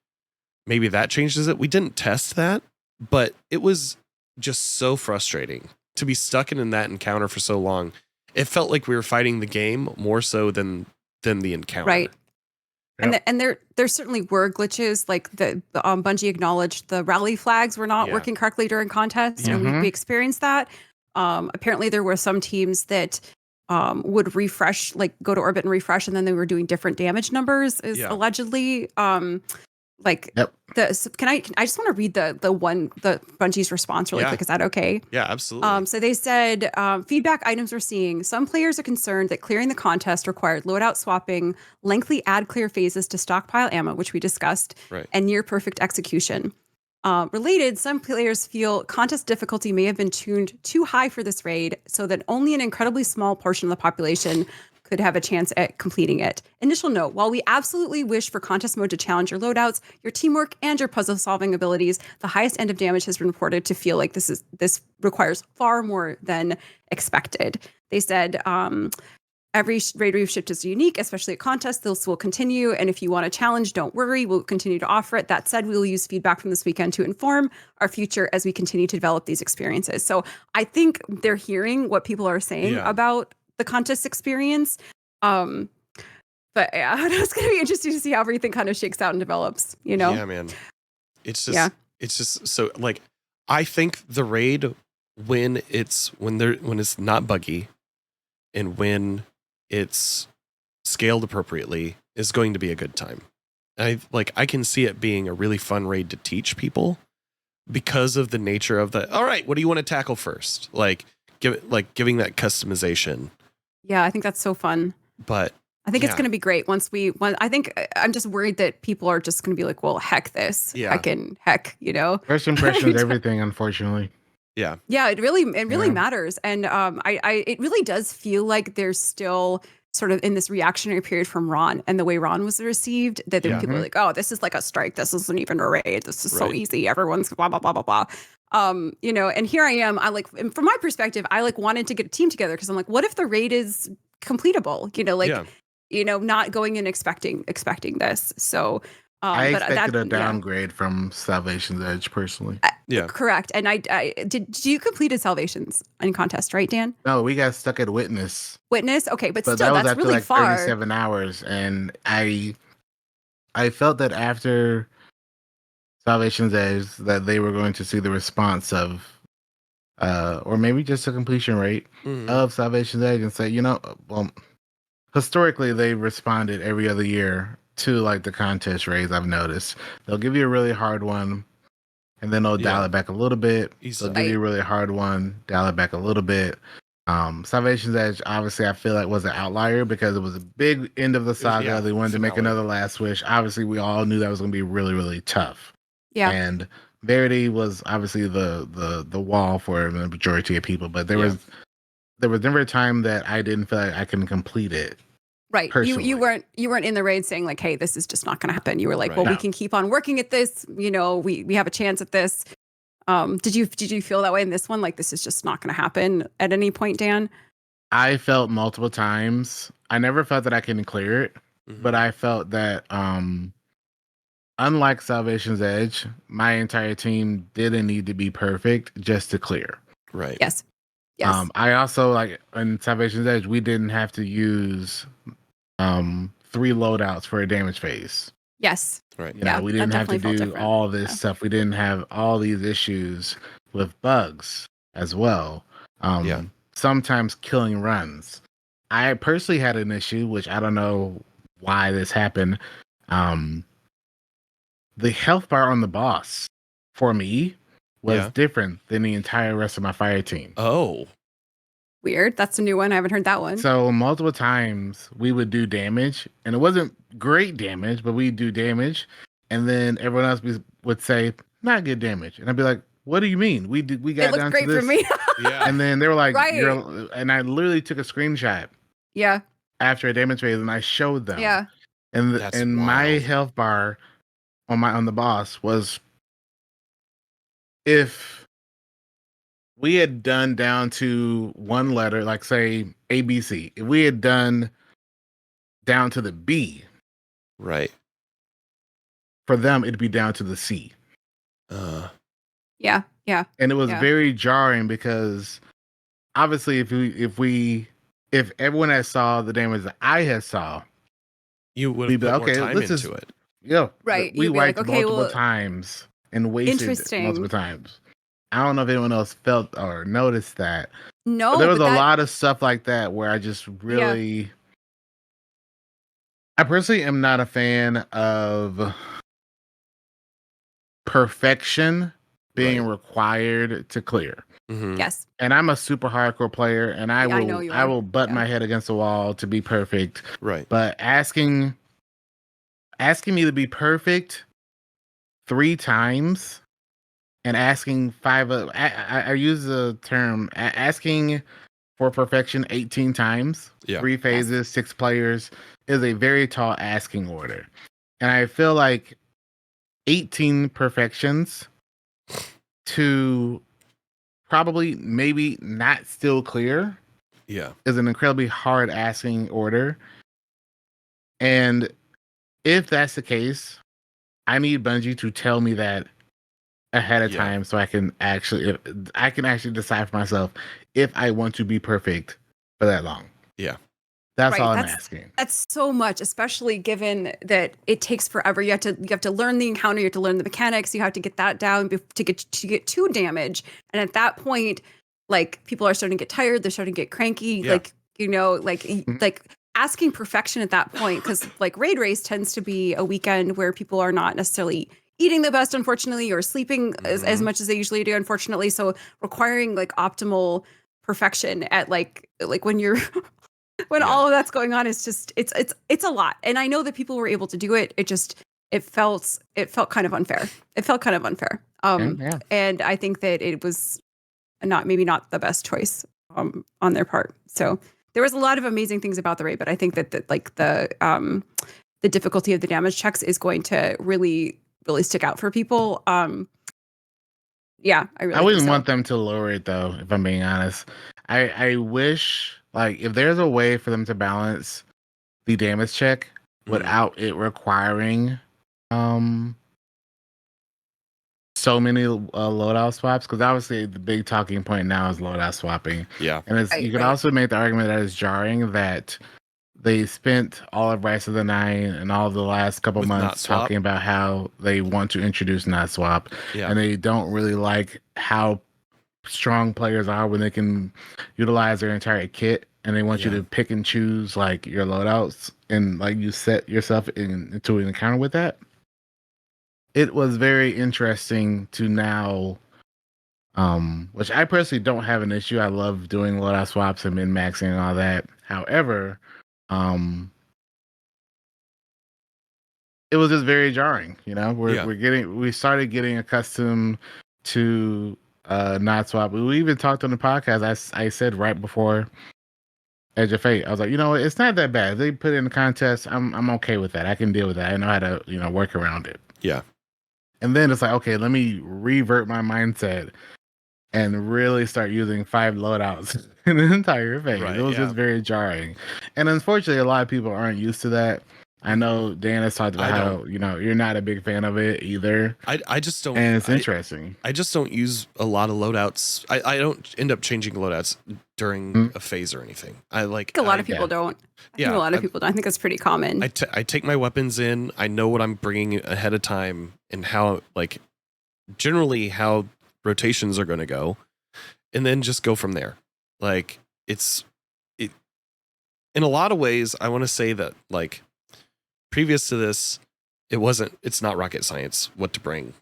maybe that changes it. We didn't test that, but it was just so frustrating to be stuck in that encounter for so long. It felt like we were fighting the game more so than the encounter. Right. Yep. And there certainly were glitches, like the Bungie acknowledged the rally flags were not working correctly during contests, and we experienced that. Apparently there were some teams that would refresh, like go to orbit and refresh, and then they were doing different damage numbers, is allegedly. Like can I just want to read the Bungie's response really quick. Is that okay? Yeah, absolutely. So they said feedback items we're seeing. Some players are concerned that clearing the contest required loadout swapping, lengthy ad clear phases to stockpile ammo, which we discussed, and near perfect execution. Related, some players feel contest difficulty may have been tuned too high for this raid, so that only an incredibly small portion of the population could have a chance at completing it. Initial note, while we absolutely wish for contest mode to challenge your loadouts, your teamwork, and your puzzle-solving abilities, the highest end of damage has been reported to feel like this requires far more than expected. They said, every raid we've shipped is unique, especially at contests. This will continue, and if you want a challenge, don't worry, we'll continue to offer it. That said, we will use feedback from this weekend to inform our future as we continue to develop these experiences. So I think they're hearing what people are saying about the contest experience. But yeah, it's going to be interesting to see how everything kind of shakes out and develops, you know? Yeah, man. It's just so, like, I think the raid, when it's not buggy and when it's scaled appropriately, is going to be a good time. I can see it being a really fun raid to teach people because of the nature of all right, what do you want to tackle first? Like giving that customization. Yeah, I think that's so fun. But I think it's going to be great I think I'm just worried that people are just going to be like, well, heck this. Heck, you know. First impression is everything, unfortunately. Yeah. Yeah, it really matters. And it really does feel like there's still sort of in this reactionary period from Ron and the way Ron was received, that people are like, oh, this is like a strike. This isn't even a raid. This is so easy. Everyone's blah, blah, blah, blah, blah. You know, and here I am. From my perspective, I wanted to get a team together because I'm like, what if the raid is completable? You know, you know, not going in expecting this. So I expected a downgrade from Salvation's Edge personally. Correct. And I did you completed Salvations in contest, right, Dan? No, we got stuck at Witness. Okay, but still, that was that's after really like far. 37 hours, and I felt that after Salvation's Edge that they were going to see the response of, or maybe just a completion rate of Salvation's Edge, and say, you know, well, historically they responded every other year to like the contest raids. I've noticed they'll give you a really hard one, and then they'll dial it back a little bit. They'll give you a really hard one, dial it back a little bit. Salvation's Edge, obviously, I feel like was an outlier because it was a big end of the saga. They wanted to make another last wish. Obviously, we all knew that was going to be really, really tough. Yeah. And Verity was obviously the wall for the majority of people, but there was never a time that I didn't feel like I couldn't complete it. Right. You weren't in the raid saying like, hey, this is just not going to happen. You were like, well, we can keep on working at this. You know, we have a chance at this. Did you feel that way in this one? Like, this is just not going to happen at any point, Dan? I felt multiple times. I never felt that I couldn't clear it, but I felt that, unlike Salvation's Edge, my entire team didn't need to be perfect just to clear. Right. Yes. I also, like, in Salvation's Edge, we didn't have to use 3 loadouts for a damage phase. Yes. Right. You know, we didn't have to do all this stuff. We didn't have all these issues with bugs as well. Sometimes killing runs. I personally had an issue, which I don't know why this happened. The health bar on the boss for me was different than the entire rest of my fire team. Oh. Weird. That's a new one. I haven't heard that one. So multiple times we would do damage, and it wasn't great damage, but we'd do damage, and then everyone else would say not good damage, and I'd be like, "What do you mean? We got down to this." For me. And then they were like, and I literally took a screenshot. Yeah. After a damage phase, and I showed them. Yeah. And my health bar on the boss was if we had done down to one letter, like say ABC, if we had done down to the B, Right. for them it'd be down to the C. Yeah. And it was Yeah. very jarring because obviously if everyone had saw the damage that I had saw, You would we'd have be put like, more okay, time let's into just it. yeah, Right. we You'd be like, wiped okay, multiple well, times and wasted interesting. multiple times. I don't know if anyone else felt or noticed that. No, But there was but a that, lot of stuff like that where I just really I personally am not a fan of perfection being Right. required to clear. Mhm. yes. And I'm a super hardcore player and Yeah, I know you I are. will butt Yeah. my head against the wall to be perfect. Right. But asking me to be perfect 3 times and asking I use the term asking for perfection 18 times, Yeah. 3 phases, 6 players is a very tall asking order. And I feel like 18 perfections to probably maybe not still clear Yeah. is an incredibly hard asking order. And if that's the case, I need Bungie to tell me that ahead of Yeah. time so I can actually decide for myself if I want to be perfect for that long. Yeah. That's Right, all I'm asking. That's so much, especially given that it takes forever. You have to learn the encounter, you have to learn the mechanics, you have to get that down to get to damage. And at that point, like people are starting to get tired, they're starting to get cranky, Yeah. like like asking perfection at that point, because like raid race tends to be a weekend where people are not necessarily eating the best, unfortunately, or sleeping as much as they usually do, unfortunately. So requiring like optimal perfection at like when you're when all of that's going on is just it's a lot. And I know that people were able to do it. It felt kind of unfair. It felt kind of unfair. Yeah. And I think that it was maybe not the best choice on their part. So there was a lot of amazing things about the raid, but I think that like the difficulty of the damage checks is going to really stick out for people. Yeah, I really I wouldn't think so. want them to lower it though, if I'm being honest. I wish like if there's a way for them to balance the damage check without it requiring so many loadout swaps, because obviously the big talking point now is loadout swapping. Yeah. And it's, you could also make the argument that it's jarring that they spent all of Rise of the Nine and all of the last couple With not months swap? talking about how they want to introduce not swap, Yeah. and they don't really like how strong players are when they can utilize their entire kit, and they want you Yeah. to pick and choose like your loadouts and like you set yourself into an encounter with that. It was very interesting to now, which I personally don't have an issue. I love doing loadout swaps and min maxing and all that. However, it was just very jarring. You know, we started getting accustomed to not swap. We even talked on the podcast. I said right before Edge of Fate, I was like, you know, it's not that bad. If they put it in the contest, I'm okay with that. I can deal with that. I know how to work around it. Yeah. And then it's like, okay, let me revert my mindset and really start using 5 loadouts in the entire phase. Right, It was just very jarring. And unfortunately, a lot of people aren't used to that. I know Dan has talked about how, you're not a big fan of it either. I just don't. And it's interesting. I just don't use a lot of loadouts. I don't end up changing loadouts during a phase or anything. I think a lot of people don't. I think a lot of people don't. I think that's pretty common. I take my weapons in. I know what I'm bringing ahead of time and how, like, generally how rotations are going to go, and then just go from there. Like, it in a lot of ways, I want to say that, like, previous to this, it's not rocket science what to bring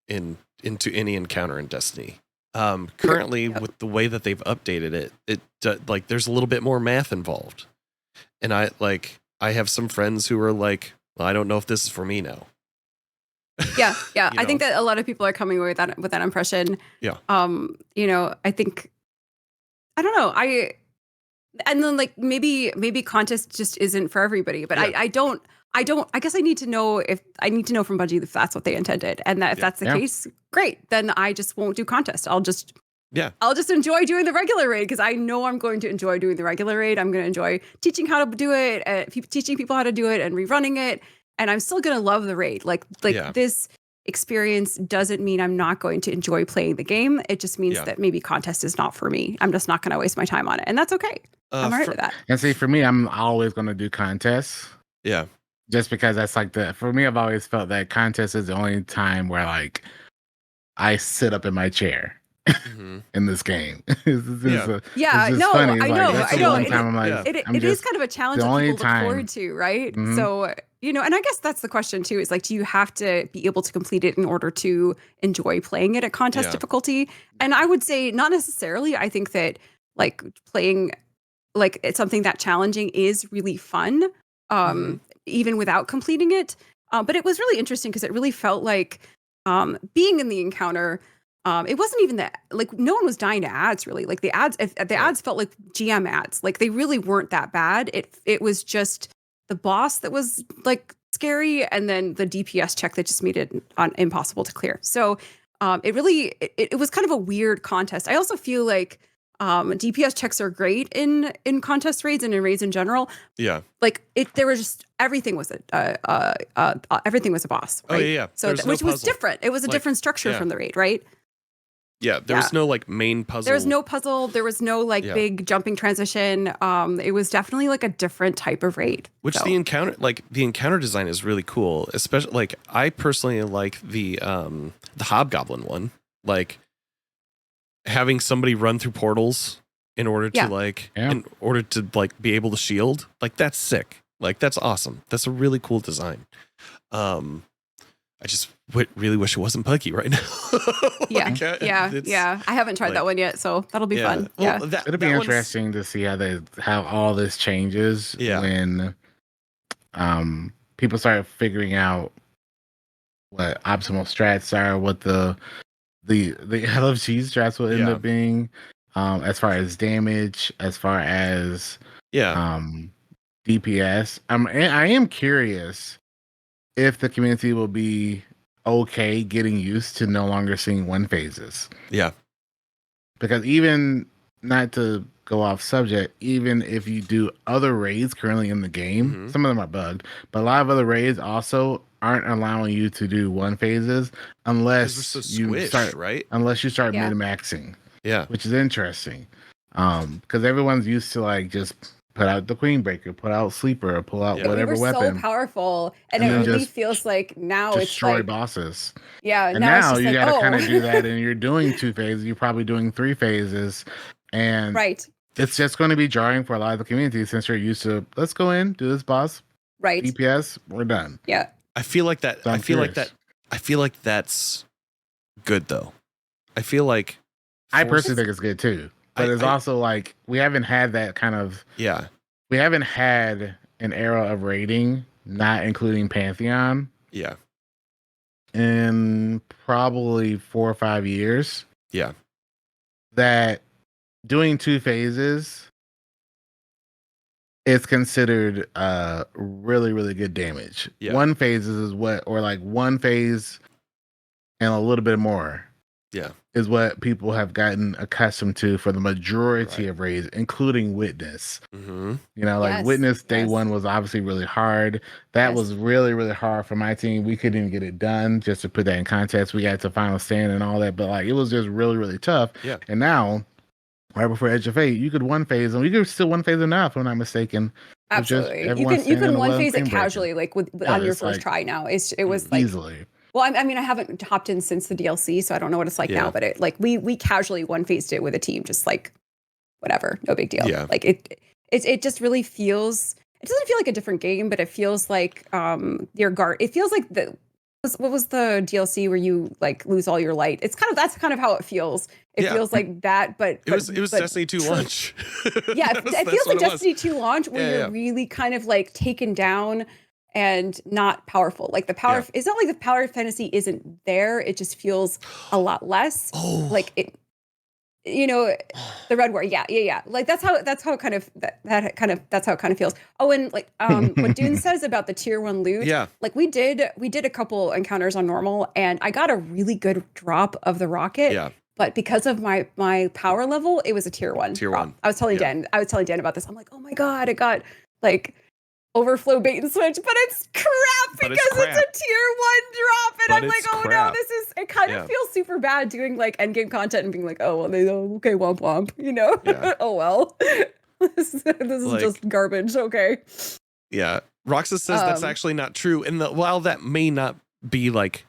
into any encounter in Destiny. Currently, with the way that they've updated it like there's a little bit more math involved, and I have some friends who are like, well, I don't know if this is for me now. Yeah. I think that a lot of people are coming away with that impression. Yeah. I think, I don't know. And then like maybe contest just isn't for everybody, but I don't I guess I need to know from Bungie if that's what they intended, and that if that's the case, great. Then I just won't do contest. I'll just enjoy doing the regular raid because I know I'm going to enjoy doing the regular raid. I'm going to enjoy teaching how to do it, teaching people how to do it, and rerunning it. And I'm still going to love the raid. Like this experience doesn't mean I'm not going to enjoy playing the game. It just means that maybe contest is not for me. I'm just not going to waste my time on it, and that's okay. I'm all right with that. And see, for me, I'm always going to do contests. Yeah. Just because that's like for me, I've always felt that contest is the only time where like I sit up in my chair in this game. It's funny. I know. It is kind of a challenge that people look forward to, right? Mm-hmm. So, and I guess that's the question too, is like, do you have to be able to complete it in order to enjoy playing it at contest difficulty? And I would say not necessarily. I think that like playing like it's something that challenging is really fun. Even without completing it. But it was really interesting because it really felt like being in the encounter, it wasn't even that, like, no one was dying to ads, really. Like, the ads felt like GM ads. Like, they really weren't that bad. It was just the boss that was, like, scary, and then the DPS check that just made it impossible to clear. So it was kind of a weird contest. I also feel like DPS checks are great in contest raids and in raids in general. Yeah. Like there was just everything was everything was a boss. Right? Oh yeah. So which was different. It was a different structure from the raid, right? Yeah. There was no like main puzzle. There was no puzzle. There was no like big jumping transition. It was definitely like a different type of raid. Which the encounter design is really cool. Especially like I personally like the Hobgoblin one. Like having somebody run through portals in order to be able to shield, like that's sick. Like that's awesome. That's a really cool design. I just really wish it wasn't buggy right now. I haven't tried that one yet, so that'll be fun. Well, it'll be interesting to see how all this changes when people start figuring out what optimal strats are, what the LFG strats will end up being, as far as damage, as far as DPS. I am curious if the community will be okay getting used to no longer seeing one phases. Yeah. Because even, not to go off subject, even if you do other raids currently in the game, some of them are bugged, but a lot of other raids also aren't allowing you to do one phases unless you start min-maxing. Yeah. Which is interesting. Because everyone's used to like just put out the Queen Breaker, put out Sleeper, or pull out whatever weapon. We were so powerful, and it really feels like now it's destroy like bosses. Yeah, and now you got to kind of do that, and you're doing 2 phases. You're probably doing 3 phases, and it's just going to be jarring for a lot of the community since you're used to let's go in, do this boss, DPS, we're done. Yeah, I feel like that. I feel like that's good though. I feel like I personally think it's good too. But it's also like we haven't had that kind of we haven't had an era of raiding, not including Pantheon. Yeah. In probably 4 or 5 years. Yeah. That doing 2 phases is considered really, really good damage. Yeah. 1 phase is what, or like 1 phase and a little bit more. Yeah. Is what people have gotten accustomed to for the majority of raids, including Witness. Mm-hmm. You know, like Witness day 1 was obviously really hard. That was really, really hard for my team. We couldn't even get it done. Just to put that in context, we got to final stand and all that, but like it was just really, really tough. Yeah. And now, right before Edge of Fate, you could 1 phase, and you could still 1 phase enough, if I'm not mistaken. Absolutely, you can 1 phase it casually, like on your first try. Now it was like easily. Well, I mean, I haven't hopped in since the DLC, so I don't know what it's like now. But it like we casually 1 phased it with a team, just like whatever, no big deal. Yeah. Like it just really feels. It doesn't feel like a different game, but it feels like your guard. It feels like what was the DLC where you like lose all your light? That's kind of how it feels. It feels like that, but it was Destiny 2 launch. Yeah, it feels like Destiny 2 launch where you're really kind of like taken down and not powerful. Like the power, it's not like the power fantasy isn't there. It just feels a lot less. Oh, like it. you know, the Red War. Yeah. Like that's how it kind of that's how it kind of feels. Oh, and like what Dune says about the tier 1 loot. Yeah. Like we did a couple encounters on normal, and I got a really good drop of the rocket. Yeah. But because of my power level, it was a tier 1 Tier drop. 1. I was telling Dan about this. I'm like, oh my god, it got like overflow bait and switch, but it's crap because it's a tier 1 drop, and I'm like, oh no, this is. It kind of feels super bad doing like endgame content and being like, oh well, okay, womp womp, you know. Yeah. Oh well, this is like, just garbage. Okay. Yeah, Roxas says that's actually not true, and while that may not be like,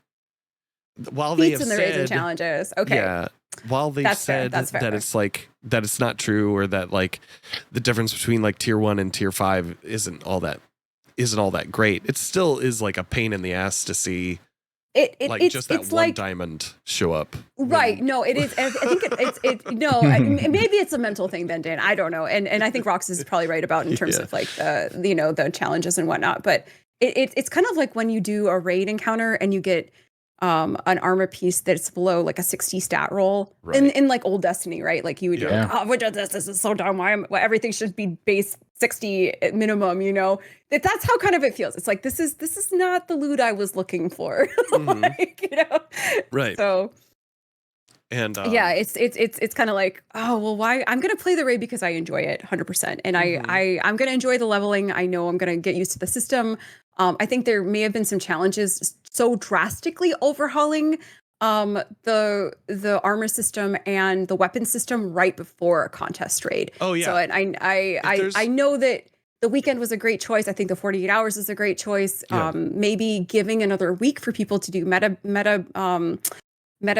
while they have in the said raids and challenges, okay, yeah, while they've said that it's like that it's not true, or that like the difference between like tier 1 and tier 5 isn't all that great, it still is like a pain in the ass to see it's just that one like, diamond show up. Right. No, it is. I think maybe it's a mental thing then, Dan. I don't know. And I think Roxas is probably right about in terms of like the challenges and whatnot. But it's kind of like when you do a raid encounter and you get an armor piece that's below like a 60 stat roll in like old Destiny, right? Like you would be like, oh, we did this. This is so dumb. Everything should be base 60 at minimum, you know? That's how kind of it feels. It's like, this is not the loot I was looking for. Like, you know? Right. So and yeah, it's kind of like, oh well, why? I'm gonna play the raid because I enjoy it 100%, and I'm gonna enjoy the leveling. I know I'm gonna get used to the system. I think there may have been some challenges so drastically overhauling the armor system and the weapon system right before a contest raid. Oh yeah. So and I know that the weekend was a great choice. I think the 48 hours is a great choice. Yeah. Maybe giving another week for people to do meta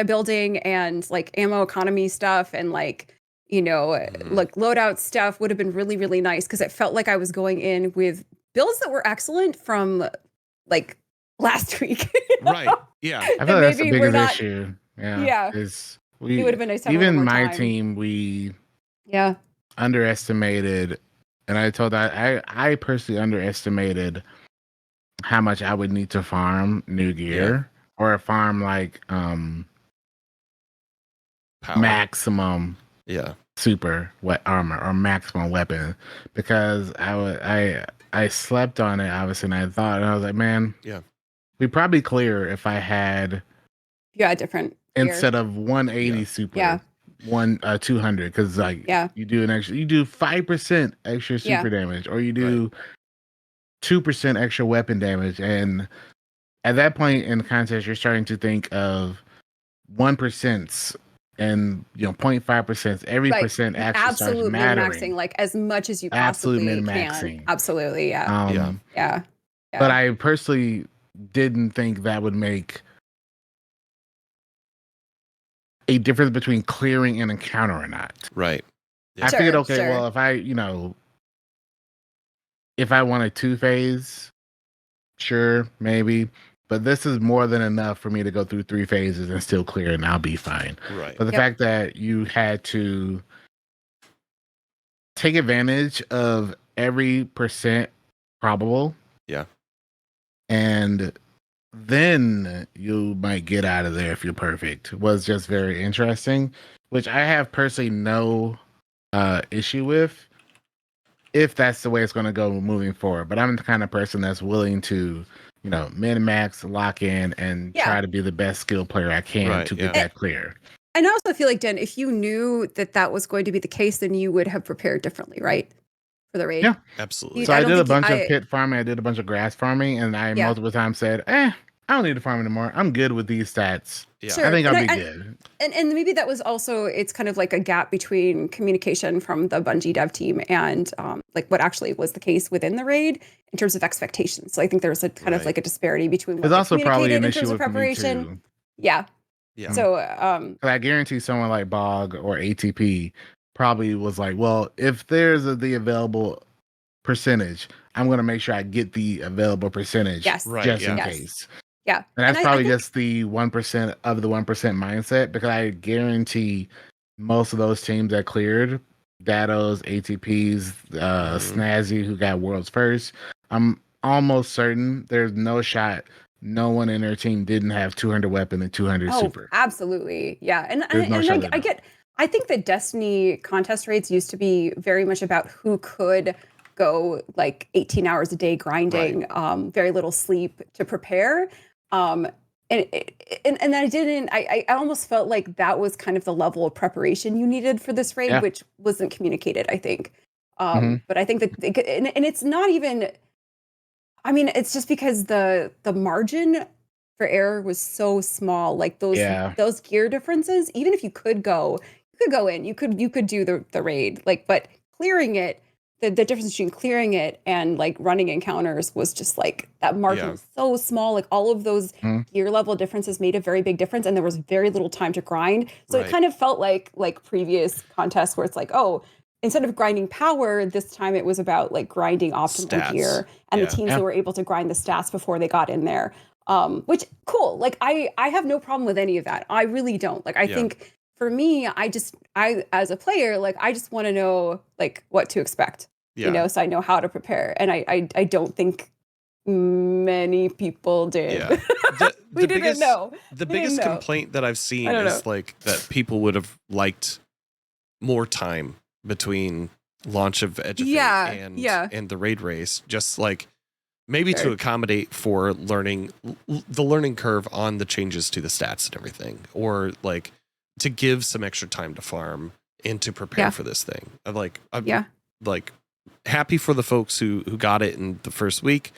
building and like ammo economy stuff and like, you know, like loadout stuff would have been really, really nice, because it felt like I was going in with builds that were excellent from like last week. Right. Yeah. I feel like that's the biggest issue. Yeah. It would have been nice to have even more my time. team, we Yeah. underestimated, and I told that I personally underestimated how much I would need to farm new gear or farm like Power. maximum super armor or maximum weapon, because I slept on it obviously, and I thought, and I was like, man, we'd probably clear if I had different instead of 180 super 200, because like you do 5% extra super damage, or you do 2% extra weapon damage, and at that point in the contest you're starting to think of 1% and 0.5%, every percent actually starts mattering. Absolutely min-maxing like as much as you possibly can. Absolutely, yeah. But I personally didn't think that would make a difference between clearing an encounter or not. Right. I figured, okay, well, if I want a 2-phase, sure, maybe. But this is more than enough for me to go through 3 phases and still clear, and I'll be fine. Right. But the fact that you had to take advantage of every percent probable. Yeah. And then you might get out of there if you're perfect was just very interesting, which I have personally no issue with if that's the way it's going to go moving forward. But I'm the kind of person that's willing to, min-max, lock in, and try to be the best skill player I can to get that clear. And I also feel like, Dan, if you knew that was going to be the case, then you would have prepared differently, right? For the raid. Yeah, absolutely. So I did a bunch of pit farming. I did a bunch of grass farming, and I multiple times said, I don't need to farm anymore. I'm good with these stats. Yeah. Sure. I think I'll be good. And maybe that was also, it's kind of like a gap between communication from the Bungie dev team and like what actually was the case within the raid in terms of expectations. So I think there's a kind of like a disparity between what there's also probably an in issue terms of with preparation. Me too. Yeah. So I guarantee someone like Bog or ATP probably was like, well, if there's the available percentage, I'm going to make sure I get the available percentage just in case. Yeah. And that's probably just the 1% of the 1% mindset, because I guarantee most of those teams that cleared, Dados, ATPs, Snazzy, who got worlds first, I'm almost certain there's no shot no one in their team didn't have 200 weapon and 200 super. Absolutely. Yeah. And I think the Destiny contest rates used to be very much about who could go like 18 hours a day grinding, very little sleep to prepare. Um, and I didn't, I almost felt like that was kind of the level of preparation you needed for this raid, Yeah. which wasn't communicated, I think. Mhm. But I think that, and it's not even, I mean, it's just because the margin for error was so small. Like Yeah. those gear differences, even if you could go in, you could do the raid. Like, but clearing it, the difference between clearing it and like running encounters was just like that margin was so small. Like all of those Mhm. gear level differences made a very big difference, and there was very little time to grind. So it kind of felt like previous contests where it's like, oh, instead of grinding power, this time it was about like grinding optimal Stats. gear and the teams who were able to grind the stats before they got in there. Which cool. Like I have no problem with any of that. I really don't. Like I think for me, I as a player, like I just want to know like what to expect. You know, so I know how to prepare. And I don't think many people did. Yeah. We didn't know. The biggest complaint that I've seen is like that people would have liked more time between launch of Edge of Fate and the raid race, just like maybe to accommodate for the learning curve on the changes to the stats and everything, or like to give some extra time to farm and to prepare for this thing. I'm like happy for the folks who got it in the first week.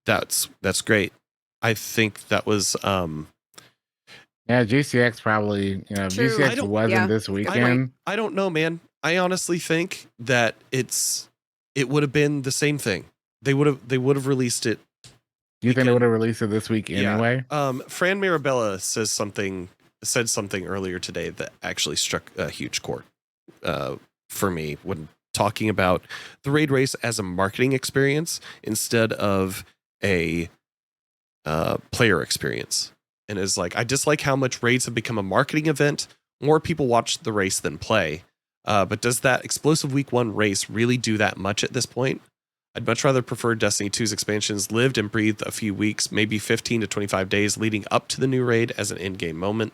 That's great. I think that was yeah, GCX probably, if GCX wasn't this weekend. I don't know, man. I honestly think that it would have been the same thing. They would have released it. You think they would have released it this week anyway? Fran Mirabella said something earlier today that actually struck a huge chord for me when talking about the raid race as a marketing experience instead of a player experience. And is like, I dislike how much raids have become a marketing event. More people watch the race than play. But does that explosive week 1 race really do that much at this point? I'd much rather prefer Destiny 2's expansions lived and breathed a few weeks, maybe 15 to 25 days leading up to the new raid as an in-game moment.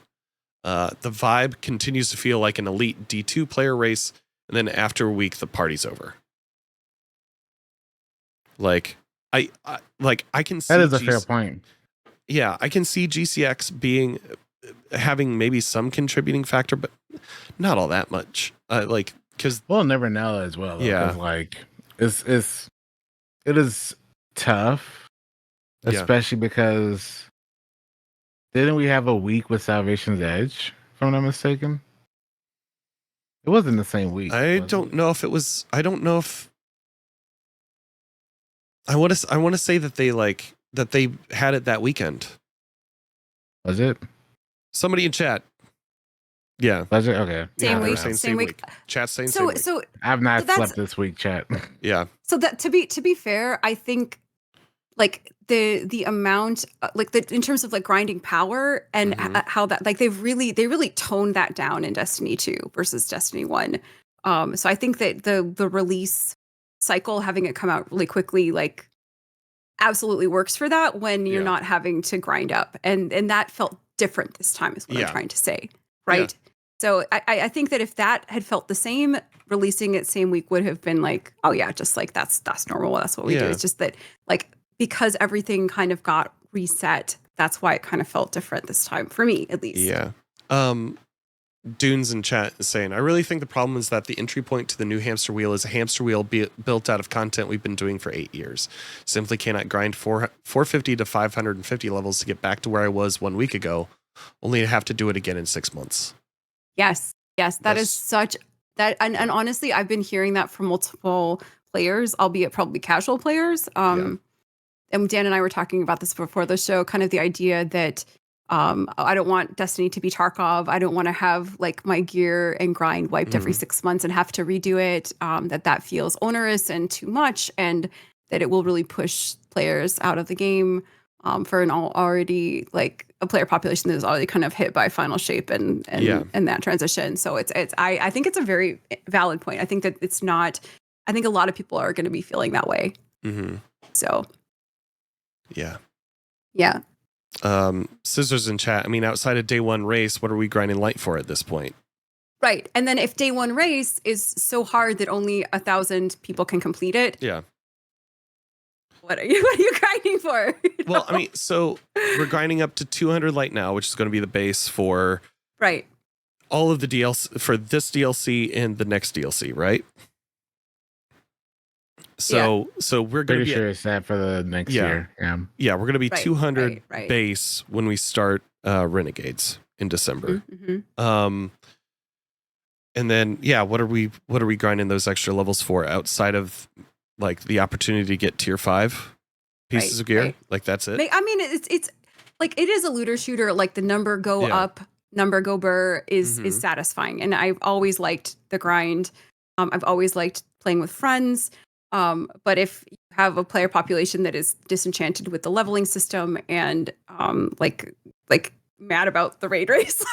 The vibe continues to feel like an elite D2 player race, and then after a week, the party's over. Like, I can see that is a fair point. Yeah, I can see GCX having maybe some contributing factor, but not all that much. Because we'll never know as well. Though, yeah, like it is tough, especially because didn't we have a week with Salvation's Edge? If I'm not mistaken, it wasn't the same week. I don't know if it was. I don't know if I want to say that they had it that weekend. Was it? Somebody in chat. Yeah. Was it? Okay. Same week. Chat saying same week. So I've not slept this week, chat. Yeah. So that to be fair, I think like the amount in terms of like grinding power and how that like they really toned that down in Destiny 2 versus Destiny 1. So I think that the release cycle, having it come out really quickly, like absolutely works for that when you're not having to grind up, and that felt different this time is what I'm trying to say, right? So I think that if that had felt the same, releasing it same week would have been like, oh yeah, just like that's normal, that's what we do. It's just that like because everything kind of got reset, that's why it kind of felt different this time for me, at least. Yeah. Dunes in chat is saying, I really think the problem is that the entry point to the new hamster wheel is a hamster wheel built out of content we've been doing for 8 years. Simply cannot grind 450 to 550 levels to get back to where I was 1 week ago, only to have to do it again in 6 months. Yes, that is such that, and honestly, I've been hearing that from multiple players, albeit probably casual players. And Dan and I were talking about this before the show, kind of the idea that I don't want Destiny to be Tarkov. I don't want to have like my gear and grind wiped every 6 months and have to redo it. That feels onerous and too much, and that it will really push players out of the game for an already like a player population that is already kind of hit by Final Shape and that transition. So I think it's a very valid point. I think that it's not. I think a lot of people are going to be feeling that way. Mm-hmm. So. Yeah. Scissors in chat. I mean, outside of day 1 race, what are we grinding light for at this point? Right. And then if day one race is so hard that only 1,000 people can complete it, Yeah. what are you grinding for? Well, I mean, so we're grinding up to 200 light now, which is going to be the base for Right. all of the DLC for this DLC and the next DLC, right? So we're going to Pretty be sure it's that for the next year. Yeah. Yeah, we're going to be Right, 200 right. base when we start Renegades in December. Mm-hmm. And then what are we grinding those extra levels for outside of like the opportunity to get tier 5 pieces of gear? Right. Like that's it. I mean, it's like it is a looter shooter. Like the number go up, number go burr is satisfying, and I've always liked the grind. I've always liked playing with friends. But if you have a player population that is disenchanted with the leveling system and like mad about the raid race,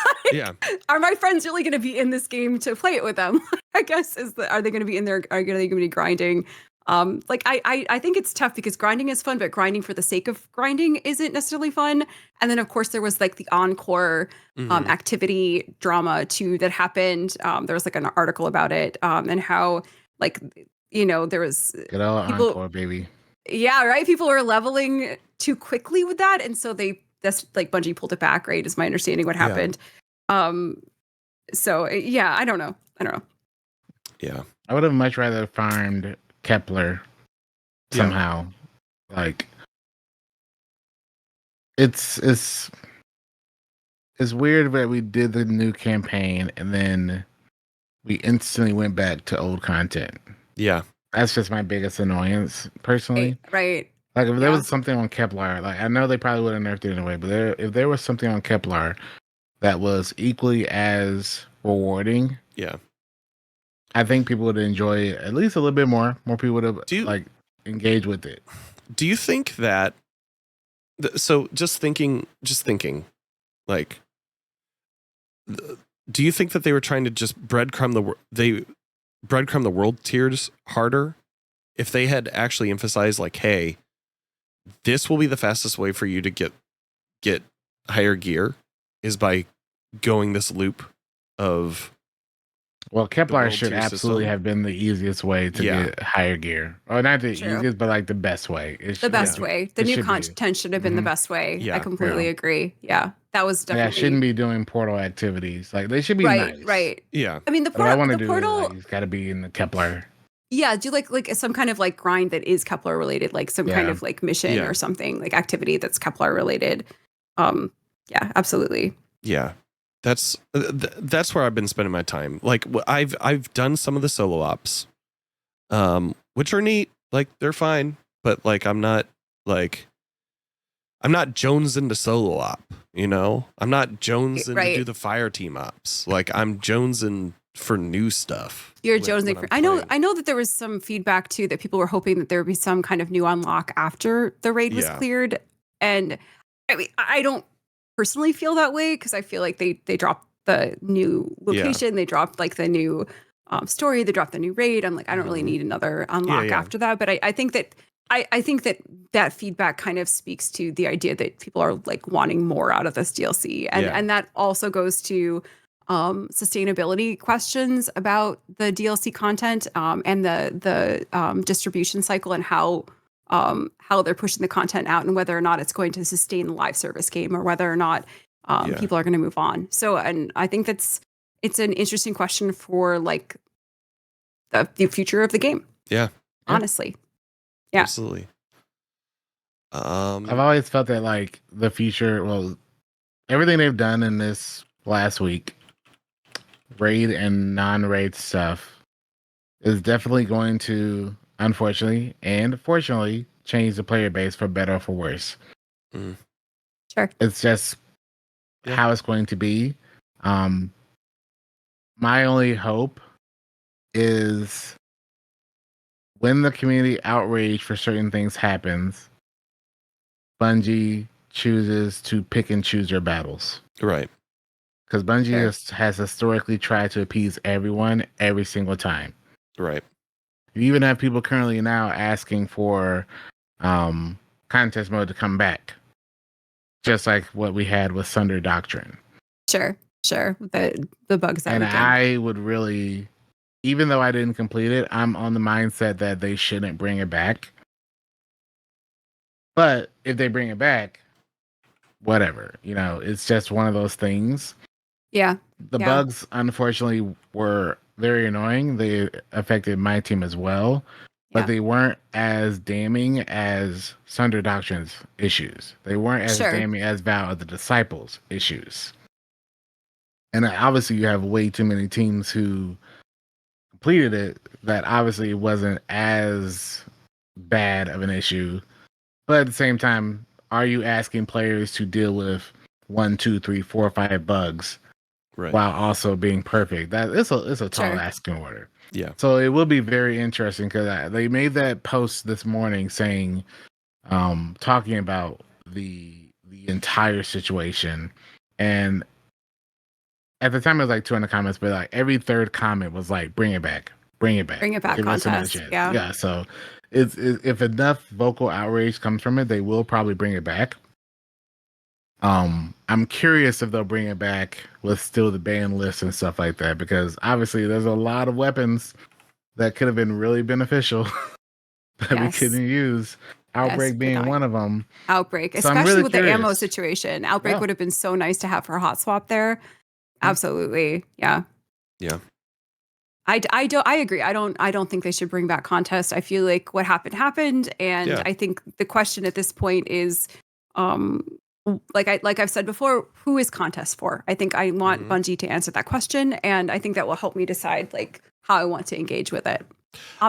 are my friends really going to be in this game to play it with them? I guess are they going to be in there? Are they going to be grinding? I think it's tough because grinding is fun, but grinding for the sake of grinding isn't necessarily fun. And then of course there was like the encore activity drama too that happened. There was like an article about it and how like there was good old encore, baby. Yeah, right. People were leveling too quickly with that, and so that's like Bungie pulled it back. Right, is my understanding what happened. So yeah, I don't know. Yeah, I would have much rather farmed Kepler somehow. Like it's weird that we did the new campaign and then we instantly went back to old content. Yeah. That's just my biggest annoyance, personally. Right. Like, if there was something on Kepler, like, I know they probably would have nerfed it anyway, but if there was something on Kepler that was equally as rewarding, I think people would enjoy it at least a little bit more. More people would have, engaged with it. Do you think that, so just thinking, like, do you think that they were trying to just breadcrumb the world tiers harder? If they had actually emphasized like, hey, this will be the fastest way for you to get higher gear is by going this loop of. Well, Kepler should absolutely have been the easiest way to get higher gear. Or not the easiest, but like the best way. The best way. The new content should have been the best way. Yeah, I completely agree. Yeah. That was definitely. Yeah, shouldn't be doing portal activities. Like, they should be nice. Right. Yeah. I mean, the portal. It's got to be in the Kepler. Yeah, do like some kind of like grind that is Kepler related, like some kind of like mission or something, like activity that's Kepler related. Yeah, absolutely. Yeah. That's where I've been spending my time. Like, I've done some of the solo ops, which are neat. Like, they're fine, but like I'm not jonesing to solo op. I'm not jonesing to do the fire team ops. Like, I'm jonesing for new stuff. You're jonesing for. I know that there was some feedback too that people were hoping that there would be some kind of new unlock after the raid was cleared, and I mean, I don't personally feel that way because I feel like they dropped the new location, they dropped like the new story, they dropped the new raid. I'm like, I don't really need another unlock after that. But I think that I think that feedback kind of speaks to the idea that people are like wanting more out of this DLC, and that also goes to sustainability questions about the DLC content and the distribution cycle and how they're pushing the content out and whether or not it's going to sustain the live service game or whether or not people are going to move on. So, and I think it's an interesting question for like the future of the game. Yeah. Honestly. Yeah. Absolutely. I've always felt that like the future, well, everything they've done in this last week, raid and non-raid stuff, is definitely going to, unfortunately and fortunately, change the player base for better or for worse. Sure. It's just how it's going to be. My only hope is when the community outrage for certain things happens, Bungie chooses to pick and choose their battles. Right. Because Bungie has historically tried to appease everyone every single time. Right. You even have people currently now asking for contest mode to come back. Just like what we had with Sunder Doctrine. Sure. Sure. The bugs that And weekend. I would really, even though I didn't complete it, I'm on the mindset that they shouldn't bring it back. But if they bring it back, whatever. It's just one of those things. Yeah. The bugs, unfortunately, were very annoying. They affected my team as well, but they weren't as damning as Sunder Doctrine's issues. They weren't as damning as Vow of the Disciples' issues. And obviously, you have way too many teams who completed it that obviously wasn't as bad of an issue. But at the same time, are you asking players to deal with 1, 2, 3, 4, 5 bugs while also being perfect? That it's a tall asking order. Yeah. So it will be very interesting because they made that post this morning saying, talking about the entire situation, and at the time it was like 200 comments, but like every third comment was like, "Bring it back, bring it back, bring it back." Give us another Contest. chance. Yeah. So it's if enough vocal outrage comes from it, they will probably bring it back. I'm curious if they'll bring it back with still the ban list and stuff like that, because obviously there's a lot of weapons that could have been really beneficial that we couldn't use. Outbreak being one of them. Outbreak, so especially really with curious. the ammo situation. Outbreak would have been so nice to have for hot swap there. Absolutely. Yeah. Yeah. I agree. I don't think they should bring back contest. I feel like what happened, and I think the question at this point is, like I've said before, who is contest for? I think I want Bungie to answer that question, and I think that will help me decide like how I want to engage with it.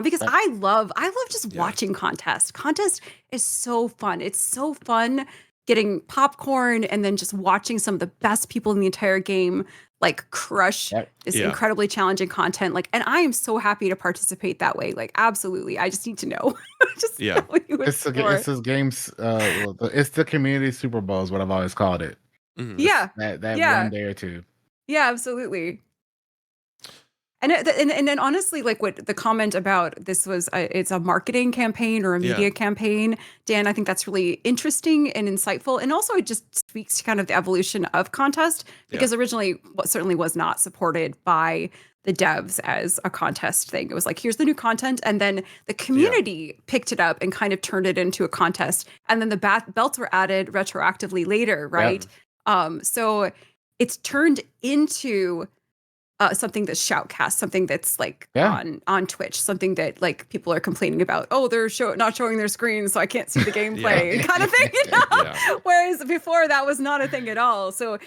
Because I love just watching contest. Contest is so fun. It's so fun getting popcorn and then just watching some of the best people in the entire game like crush this incredibly challenging content. Like, and I am so happy to participate that way. Like, absolutely. I just need to know. Know it's this game's it's the community Super Bowl is what I've always called it. That 1 day or two. Yeah, absolutely. And then honestly, like what the comment about this was, it's a marketing campaign or a media campaign. Dan, I think that's really interesting and insightful. And also it just speaks to kind of the evolution of contest, because originally what certainly was not supported by the devs as a contest thing. It was like, here's the new content. And then the community picked it up and kind of turned it into a contest. And then the belts were added retroactively later, right? So it's turned into something that's shoutcast, something that's like on Twitch, something that like people are complaining about. Oh, they're not showing their screens, so I can't see the gameplay, kind of thing. You know? Whereas before that was not a thing at all. So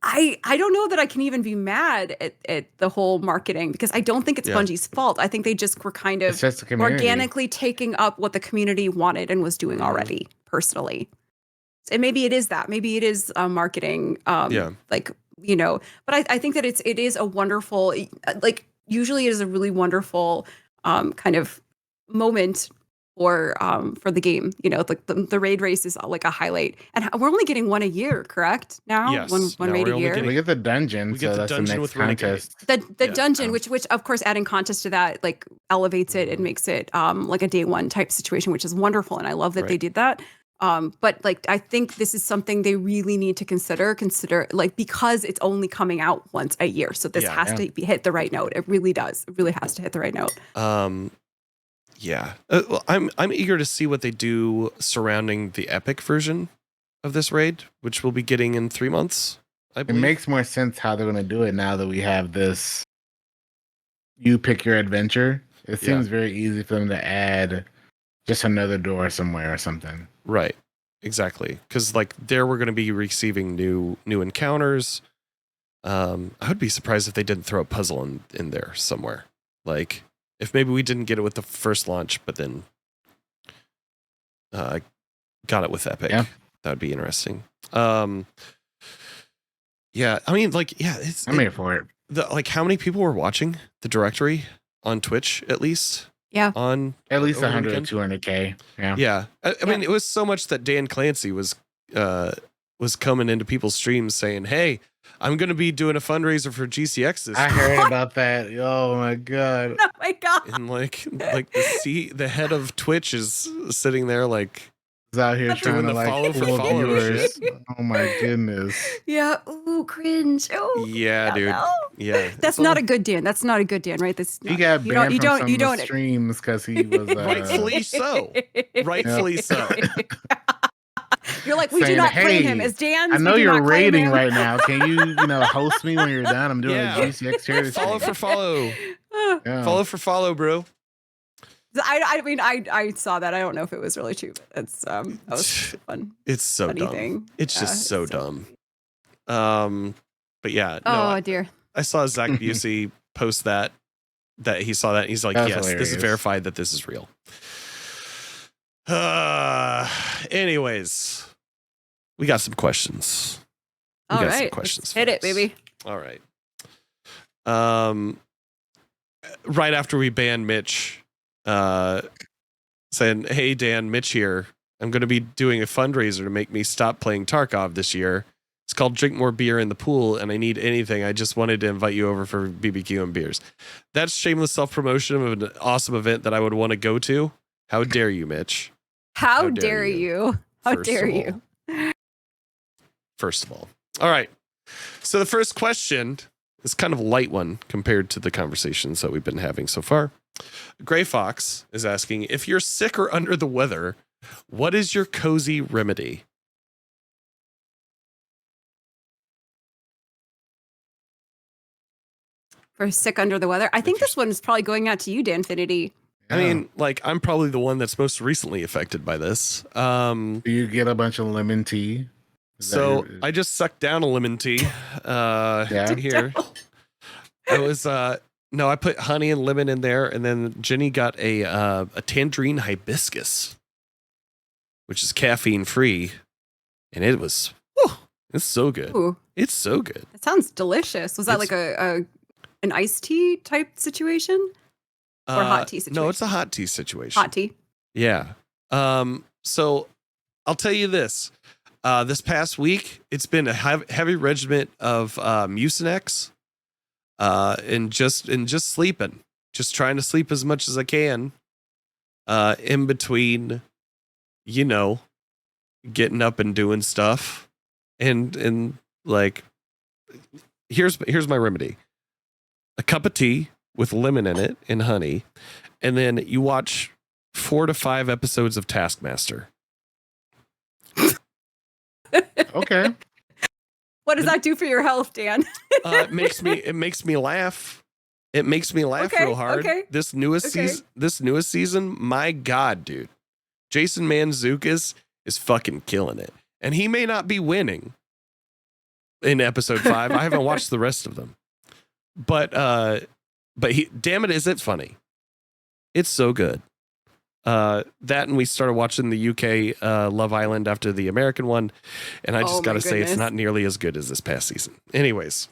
I don't know that I can even be mad at the whole marketing, because I don't think it's Bungie's fault. I think they just were kind of organically taking up what the community wanted and was doing already. Personally, and maybe it is that. Maybe it is marketing. Like. But I think that it is a wonderful, like usually it is a really wonderful kind of moment for the game. Like the raid race is like a highlight, and we're only getting one a year, correct? Now, yes, one raid a year. We get the dungeon. We get the dungeon with contest. The dungeon, which of course adding contest to that like elevates it and makes it like a day one type situation, which is wonderful, and I love that they did that. But like, I think this is something they really need to consider like, because it's only coming out once a year. So this has to hit the right note. It really does. It really has to hit the right note. Well, I'm eager to see what they do surrounding the epic version of this raid, which we'll be getting in 3 months. I believe. It makes more sense how they're going to do it now that we have this. You pick your adventure. It seems very easy for them to add just another door somewhere or something. Right. Exactly. Because like there we're going to be receiving new encounters. I would be surprised if they didn't throw a puzzle in there somewhere. Like if maybe we didn't get it with the first launch, but then got it with Epic. Yeah. That would be interesting. I mean, like, I'm here for it. Like how many people were watching the directory on Twitch at least? Yeah. On at least 100 or 200K. Yeah. Yeah. I mean, it was so much that Dan Clancy was coming into people's streams saying, "Hey, I'm going to be doing a fundraiser for GCX this I heard about that. Oh my god. Oh my god. And like the head of Twitch is sitting there like is out here That's trying doing to the like follow for fool follow viewers. shit. Oh my goodness. Yeah. Ooh, cringe. Oh, Yeah, dude. no. Yeah. That's not a good Dan. That's not a good Dan, right? This He got banned from some you of the don't streams because he was Rightfully so. Rightfully so. You're like, we do saying, not claim him "Hey, as Dan's. I know we do you're not claim rating him. right now. Can you host me when you're done? I'm doing Yeah. a GCX charity Follow stream." for follow. Yeah. Follow for follow, bro. I mean, I saw that. I don't know if it was really true, but that's that was just a fun. It's so funny dumb. thing. It's Yeah, just so it's so dumb. funny. But yeah, Oh no, dear. I saw Zach Busey post that he saw that and he's like, That's yes, this is hilarious. verified that this is real. Anyways, we got some questions. We All got some right, questions. hit it, folks. baby. All right. Right after we banned Mitch, saying, "Hey Dan, Mitch here. I'm going to be doing a fundraiser to make me stop playing Tarkov this year. It's called Drink More Beer in the Pool, and I need anything. I just wanted to invite you over for BBQ and beers." That's shameless self-promotion of an awesome event that I would want to go to. How dare you, Mitch? How dare you? How First dare of you? First of all. All right. So the first question is kind of a light one compared to the conversations that we've been having so far. Gray Fox is asking, if you're sick or under the weather, what is your cozy remedy? For sick under the weather. I think this one is probably going out to you, Danfinity. I mean, like, I'm probably the one that's most recently affected by this. Do you get a bunch of lemon tea? So I just sucked down a lemon tea. Here. I was no, I put honey and lemon in there, and then Jenny got a tangerine hibiscus, which is caffeine free, and it was it's so good. Ooh, It's so good. it sounds delicious. Was that It's- like an iced tea type situation? Or hot tea situation? No, it's a hot tea situation. Hot tea. Yeah. So I'll tell you this. This past week, it's been a heavy regiment of Mucinex, and just sleeping, just trying to sleep as much as I can, in between, getting up and doing stuff, and like, here's my remedy: a cup of tea with lemon in it and honey, and then you watch 4 to 5 episodes of Taskmaster. Okay. What does that do for your health, Dan? It makes me laugh. It makes me laugh Okay, real hard. okay, This newest season, my God, dude, Jason Mantzoukas is fucking killing it, and he may not be winning in episode 5. I haven't watched the rest of them, but damn it, is it funny? It's so good. That, and we started watching the UK Love Island after the American one, and I just Oh, got to my say it's goodness. not nearly as good as this past season. Anyways,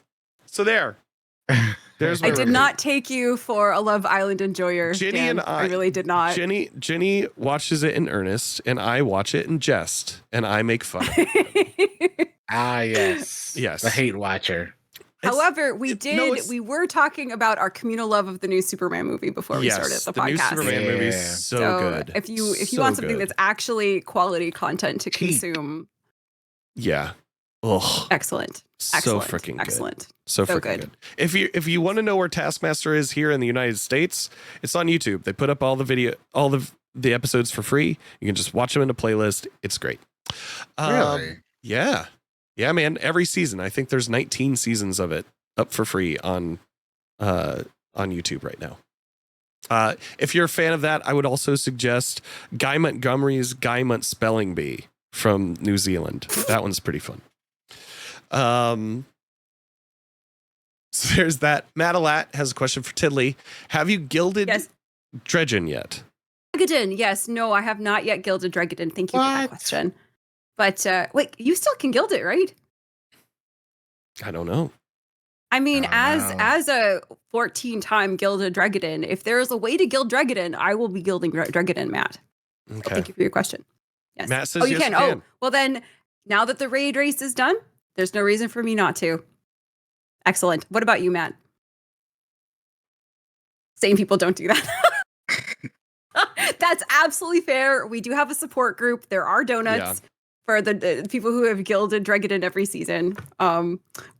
so there's my I did remedy. not take you for a Love Island enjoyer. Jenny Dan. and I really did not. Jenny watches it in earnest, and I watch it in jest, and I make fun of it. Yes. Yes. The hate watcher. However, no, we were talking about our communal love of the new Superman movie before we started the new podcast. Superman movie Yeah. is so good. If you So want something good. that's actually quality content to Cheap. consume, yeah, ugh, excellent. so Excellent. freaking good. Excellent. So So freaking good. good. If you want to know where Taskmaster is here in the United States, it's on YouTube. They put up all the episodes for free. You can just watch them in a playlist. It's great. Really? Yeah. Yeah, man. Every season. I think there's 19 seasons of it up for free on YouTube right now. If you're a fan of that, I would also suggest Guy Montgomery's Guy Mont Spelling Bee from New Zealand. That one's pretty fun. So there's that. Matalat has a question for Tiddly. Have you gilded Yes. Dredgen yet? Dregadin. Yes. No, I have not yet gilded Dregadin. Thank you for that What? question. But wait, you still can gild it, right? I don't know. I mean, Oh, as a 14-time gilded Dregadin, if there is a way to gild Dregadin, I will be gilding Dregadin, Matt. So Okay. thank you for your question. Yes. Matt says oh, you yes, can. you Oh, can. well then, now that the raid race is done, there's no reason for me not to. Excellent. What about you, Matt? Same people don't do that. That's absolutely fair. We do have a support group. There are donuts for the people who have gilded Dregadin every season.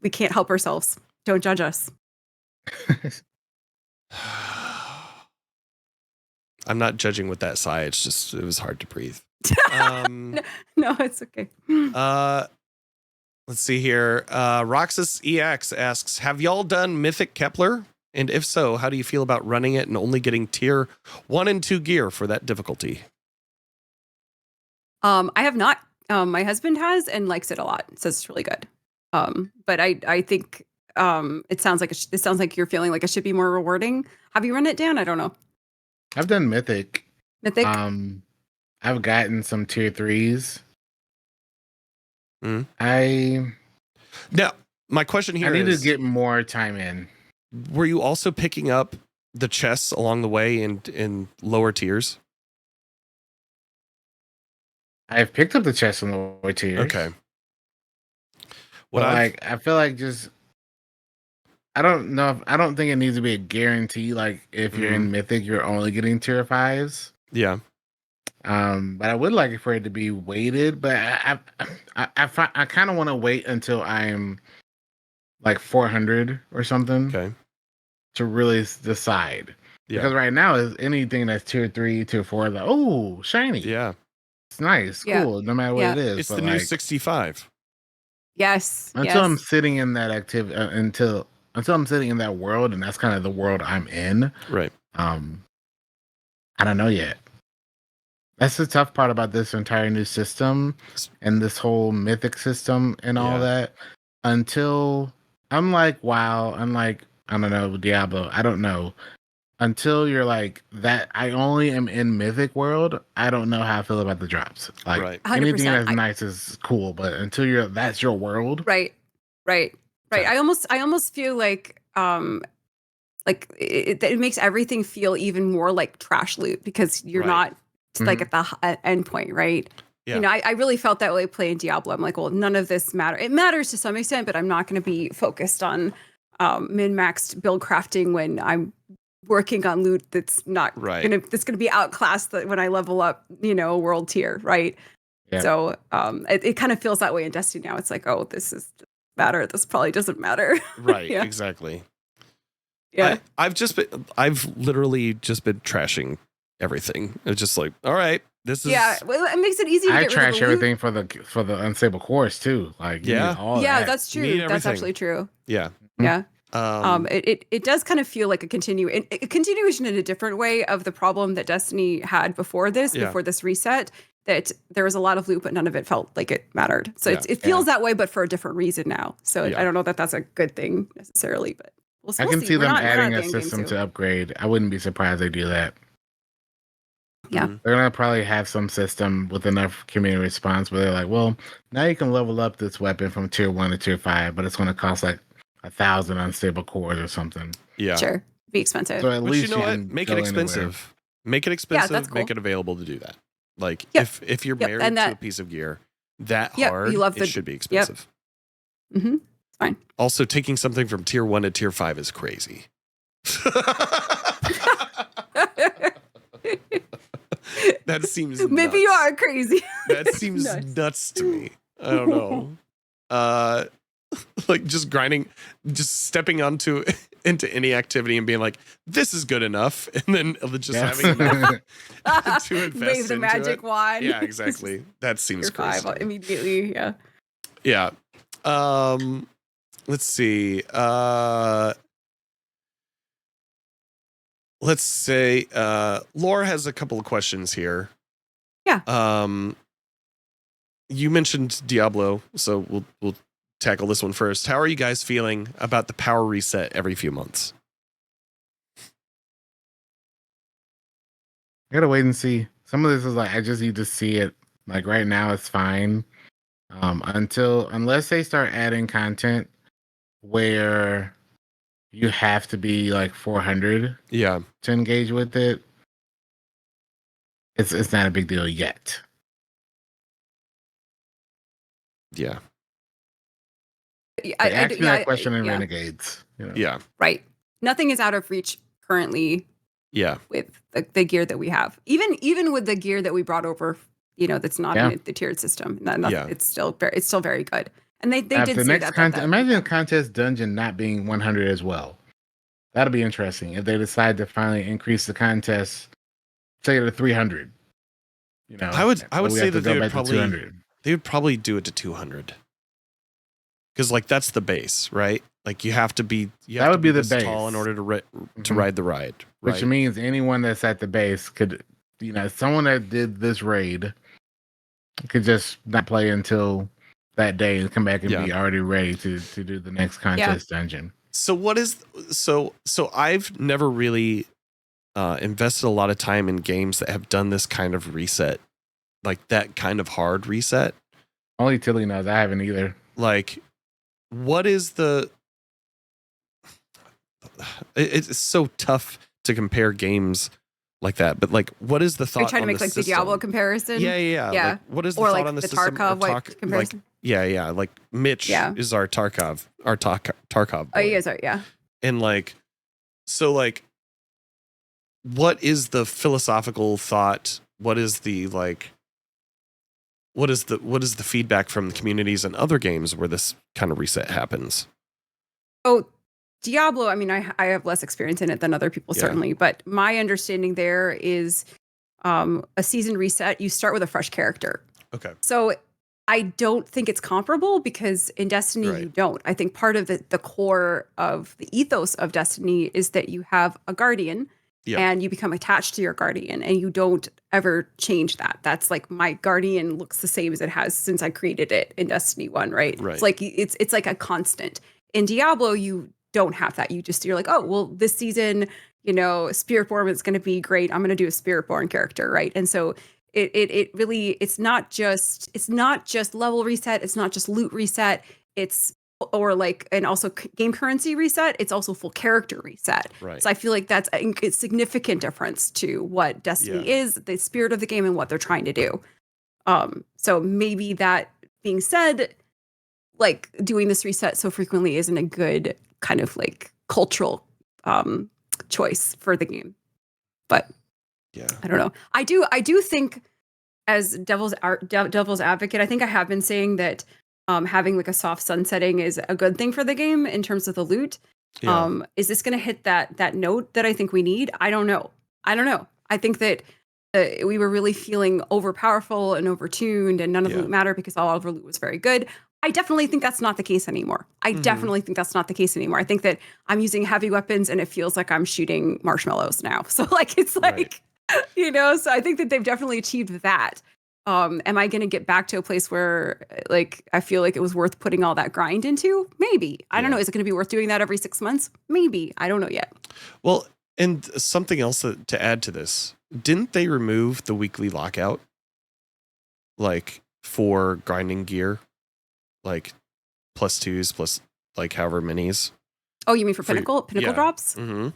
We can't help ourselves. Don't judge us. I'm not judging with that sigh. It's just it was hard to breathe. No, it's okay. Let's see here. Roxas EX asks, have y'all done Mythic Kepler? And if so, how do you feel about running it and only getting tier 1 and 2 gear for that difficulty? I have not. My husband has and likes it a lot. Says it's really good. But I think it sounds like you're feeling like it should be more rewarding. Have you run it, Dan? I don't know. I've done Mythic. Mythic. I've gotten some tier 3s. Now, my question here I need to get more time in. Were you also picking up the chests along the way in lower tiers? I've picked up the chests in lower tiers. Okay. I feel like just I don't know. I don't think it needs to be a guarantee. Like if you're in Mythic, you're only getting tier 5s. Yeah. But I would like for it to be weighted. But I kind of want to wait until I'm like 400 or something. Okay. To really decide. Yeah. Because right now is anything that's tier 3, tier 4, like shiny. Yeah. It's nice, cool, no matter what it is. It's the new 65. Yes. Until I'm sitting in that activity, until I'm sitting in that world, and that's kind of the world I'm in. Right. I don't know yet. That's the tough part about this entire new system and this whole Mythic system and all that. Until I'm like, wow, I'm like, I don't know, Diablo, I don't know. Until you're like that, I only am in Mythic world. I don't know how I feel about the drops. Like anything that's nice is cool, but until that's your world. Right. I almost feel like it makes everything feel even more like trash loot because you're not like at the end point, right? Yeah. You know, I really felt that way playing Diablo. I'm like, well, none of this matters. It matters to some extent, but I'm not going to be focused on min-maxed build crafting when I'm working on loot that's not gonna be outclassed when I level up, world tier, right? Yeah. So it kind of feels that way in Destiny now. It's like, oh, this is matter. This probably doesn't matter. Right. Exactly. Yeah. I've literally just been trashing everything. It's just like, all right, this is well, it makes it easy to get trash everything for the unstable cores too. Like that's true. That's actually true. Yeah. Yeah. It does kind of feel like a continuation in a different way of the problem that Destiny had before this reset, that there was a lot of loot, but none of it felt like it mattered. So it feels that way, but for a different reason now. So I don't know that that's a good thing necessarily, but I can see them adding a system to upgrade. I wouldn't be surprised they do that. Yeah. They're going to probably have some system with enough community response where they're like, well, now you can level up this weapon from tier 1 to tier 5, but it's going to cost like 1,000 unstable cores or something. Yeah. Sure. Be expensive. So at least you know what? Make it expensive. Anywhere. Make it expensive. Yeah, that's cool. Make it available to do that. Like if you're married to a piece of gear that hard, it should be expensive. Yep. Mm-hmm. It's fine. Also, taking something from tier 1 to tier 5 is crazy. That seems maybe nuts. You are crazy. That seems nuts to me. I don't know. Like just grinding, just stepping into any activity and being like, this is good enough, and then just having enough to invest wave the into magic wand. Yeah, exactly. That seems crazy. 5 immediately. Yeah. Let's see. Let's say Laura has a couple of questions here. Yeah. You mentioned Diablo, so we'll tackle this one first. How are you guys feeling about the power reset every few months? I gotta wait and see. Some of this is like I just need to see it. Like right now, it's fine. Unless they start adding content where you have to be like 400 to engage with it. It's not a big deal yet. Yeah. Ask me that question in Renegades. Yeah. Right. Nothing is out of reach currently Yeah. with the gear that we have. Even with the gear that we brought over, that's not in the tiered system. It's still very good. And they did the say next that. contest. Imagine a contest dungeon not being 100 as well. That'll be interesting if they decide to finally increase the contest, say to 300. I would say that they would probably do it to 200. Because like that's the base, right? Like you have to be the base tall in order to ride the ride, right? Which means anyone that's at the base could, someone that did this raid could just not play until that day and come back and be already ready to do the next contest dungeon. So what is so I've never really invested a lot of time in games that have done this kind of reset, like that kind of hard reset. Only Tiddly knows. I haven't either. Like, what is it's so tough to compare games like that, but like, what is the thought? You're trying to make like the Diablo comparison. Yeah. Like, what is the thought on the system? Tarkov comparison? Yeah. Like Mitch is our Tarkov. Boy. Oh, you guys are, yeah. And like, so like, what is the philosophical thought? What is the like? What is the feedback from the communities and other games where this kind of reset happens? Oh, Diablo, I mean, I have less experience in it than other people, certainly, but my understanding there is a season reset, you start with a fresh character. Okay. So I don't think it's comparable because in Destiny, you don't. I think part of the core of the ethos of Destiny is that you have a guardian and you become attached to your guardian and you don't ever change that. That's like my guardian looks the same as it has since I created it in Destiny 1, right? It's like it's like a constant. In Diablo, you don't have that. You're like, oh, well, this season, Spiritborn is going to be great. I'm going to do a Spiritborn character, right? And so it really, it's not just level reset. It's not just loot reset. And also game currency reset. It's also full character reset. Right. So I feel like that's a significant difference to what Destiny is, the spirit of the game, and what they're trying to do. So maybe that being said, like doing this reset so frequently isn't a good kind of like cultural choice for the game. But I don't know. I do think as devil's advocate, I think I have been saying that having like a soft sunsetting is a good thing for the game in terms of the loot. Is this going to hit that note that I think we need? I don't know. I think that we were really feeling overpowerful and overtuned and none of the loot mattered because all of our loot was very good. I definitely think that's not the case anymore. I think that I'm using heavy weapons and it feels like I'm shooting marshmallows now. So like, it's like, so I think that they've definitely achieved that. Am I going to get back to a place where like, I feel like it was worth putting all that grind into? Maybe. I don't know. Is it going to be worth doing that every 6 months? Maybe. I don't know yet. Well, and something else to add to this, didn't they remove the weekly lockout? Like for grinding gear? Like +2s plus like however many's. Oh, you mean for pinnacle drops? Mm-hmm.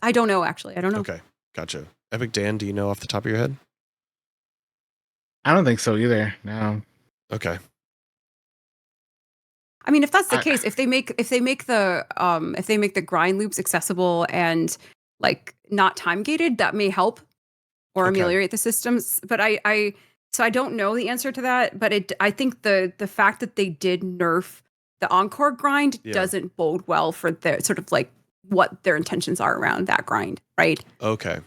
I don't know actually. I don't know. Okay, gotcha. Epic Dan, do you know off the top of your head? I don't think so either. No. Okay. I mean, if that's the case, if they make the grind loops accessible and like not time gated, that may help or ameliorate the systems. But so I don't know the answer to that, but I think the fact that they did nerf the encore grind doesn't bode well for the sort of like what their intentions are around that grind, right? Okay.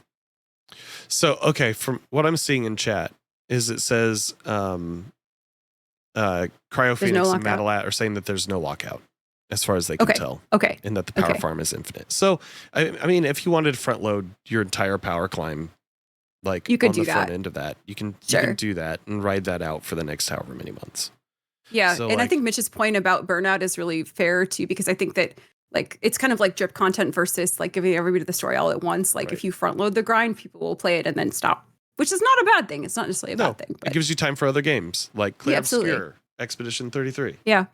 So, from what I'm seeing in chat is it says Cryo Phoenix and Matalat are saying that there's no lockout as far as they can tell. Okay. And that the power farm is infinite. So, I mean, if you wanted to front load your entire power climb, like you could on do the front that. end of that, you can do that and ride that out for the next however many months. Yeah. So, and I think Mitch's point about burnout is really fair too, because I think that like it's kind of like drip content versus like giving everybody the story all at once. Like if you front load the grind, people will play it and then stop, which is not a bad thing. It's not necessarily a bad thing. But it gives you time for other games like Clear Obscure, Expedition 33. Yeah.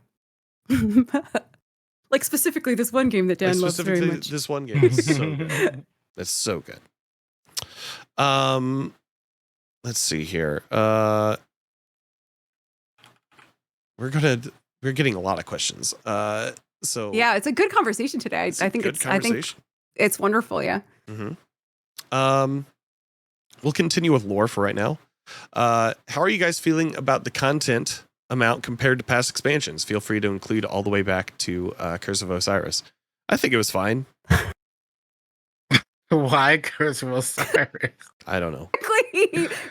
Like specifically this one game that Dan loves very much. This one game is so good. It's so good. Let's see here. We're getting a lot of questions. So yeah, it's a good conversation today. I think it's wonderful. Yeah. We'll continue with lore for right now. How are you guys feeling about the content amount compared to past expansions? Feel free to include all the way back to Curse of Osiris. I think it was fine. Why Curse of Osiris? I don't know.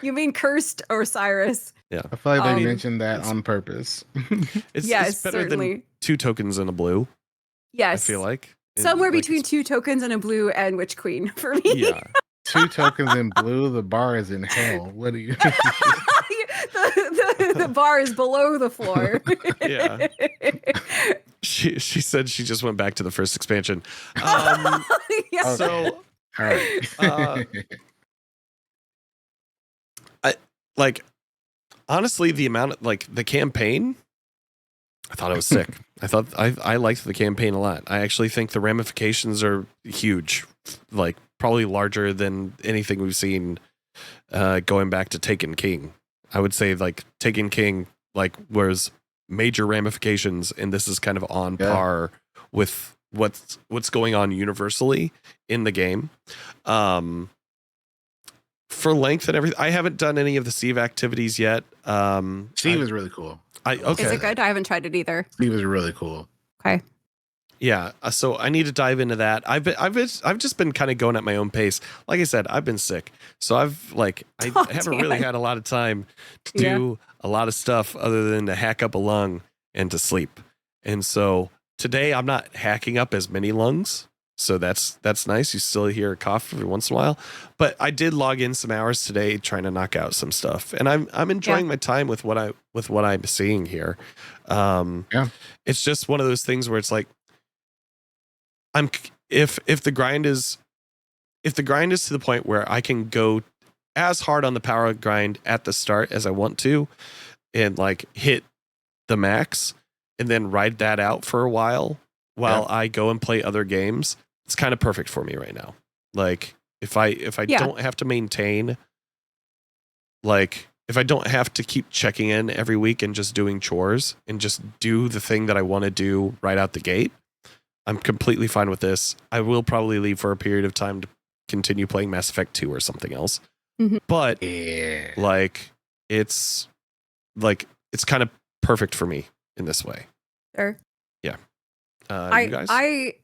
You mean Cursed Osiris? Yeah. I feel like they mentioned that on purpose. It's better certainly. than 2 tokens and a blue. Yes. I feel like. Somewhere between 2 tokens and a blue and Witch Queen for me. Yeah. 2 tokens in blue, the bar is in hell. What do you the bar is below the floor. Yeah. She said she just went back to the first expansion. Yeah. Okay. So all right. Honestly, the amount of, the campaign, I thought it was sick. I liked the campaign a lot. I actually think the ramifications are huge, probably larger than anything we've seen going back to Taken King. I would say Taken King was major ramifications, and this is kind of on par with what's going on universally in the game. For length and everything, I haven't done any of the Steve activities yet. Steve is really cool. Okay. Is it good? I haven't tried it either. Steve is really cool. Okay. Yeah, so I need to dive into that. I've just been kind of going at my own pace. Like I said, I've been sick, so I haven't really had a lot of time to do a lot of stuff other than to hack up a lung and to sleep. And so today I'm not hacking up as many lungs, so that's nice. You still hear a cough every once in a while, but I did log in some hours today trying to knock out some stuff, and I'm enjoying my time with what I'm seeing here. It's just one of those things where it's like, if the grind is to the point where I can go as hard on the power grind at the start as I want to, and hit the max, and then ride that out for a while I go and play other games, it's kind of perfect for me right now. If I don't have to maintain, if I don't have to keep checking in every week and just doing chores and just do the thing that I want to do right out the gate, I'm completely fine with this. I will probably leave for a period of time to continue playing Mass Effect 2 or something else. Mm-hmm. But it's kind of perfect for me in this way. Sure. Yeah. You guys? I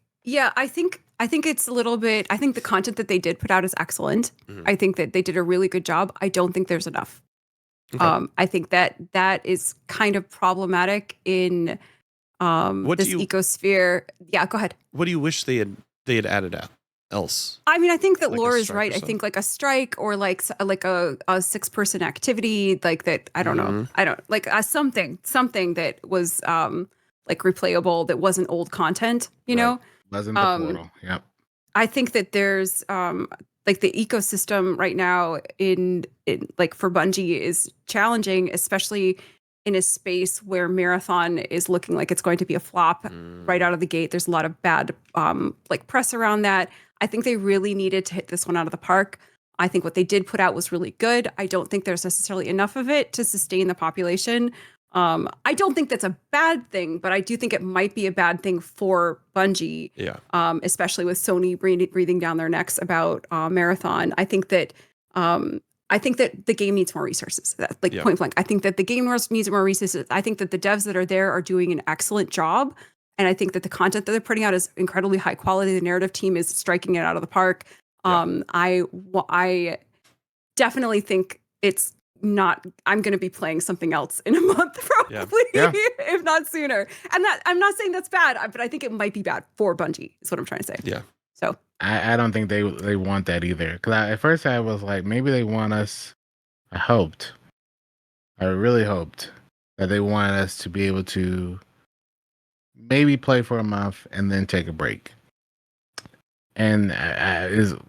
think it's a little bit, I think the content that they did put out is excellent. Mm-hmm. I think that they did a really good job. I don't think there's enough. Okay. I think that is kind of problematic in this ecosphere. Yeah, go ahead. What do you wish they had added else? I mean, I think that Laura is right. I think a strike or a 6-person activity that. I don't know. I don't something that was replayable, that wasn't old content. You know, wasn't the portal. Yep. I think that there's the ecosystem right now in for Bungie is challenging, especially in a space where Marathon is looking like it's going to be a flop right out of the gate. There's a lot of bad press around that. I think they really needed to hit this one out of the park. I think what they did put out was really good. I don't think there's necessarily enough of it to sustain the population. I don't think that's a bad thing, but I do think it might be a bad thing for Bungie. Yeah. Especially with Sony breathing down their necks about Marathon. I think that the game needs more resources. Point blank. I think that the game needs more resources. I think that the devs that are there are doing an excellent job. And I think that the content that they're putting out is incredibly high quality. The narrative team is striking it out of the park. I definitely think it's not, I'm going to be playing something else in a month probably, if not sooner. And that, I'm not saying that's bad, but I think it might be bad for Bungie is what I'm trying to say. Yeah. So I don't think they want that either. Because at first I was like, maybe they want us. I really hoped that they want us to be able to maybe play for a month and then take a break. And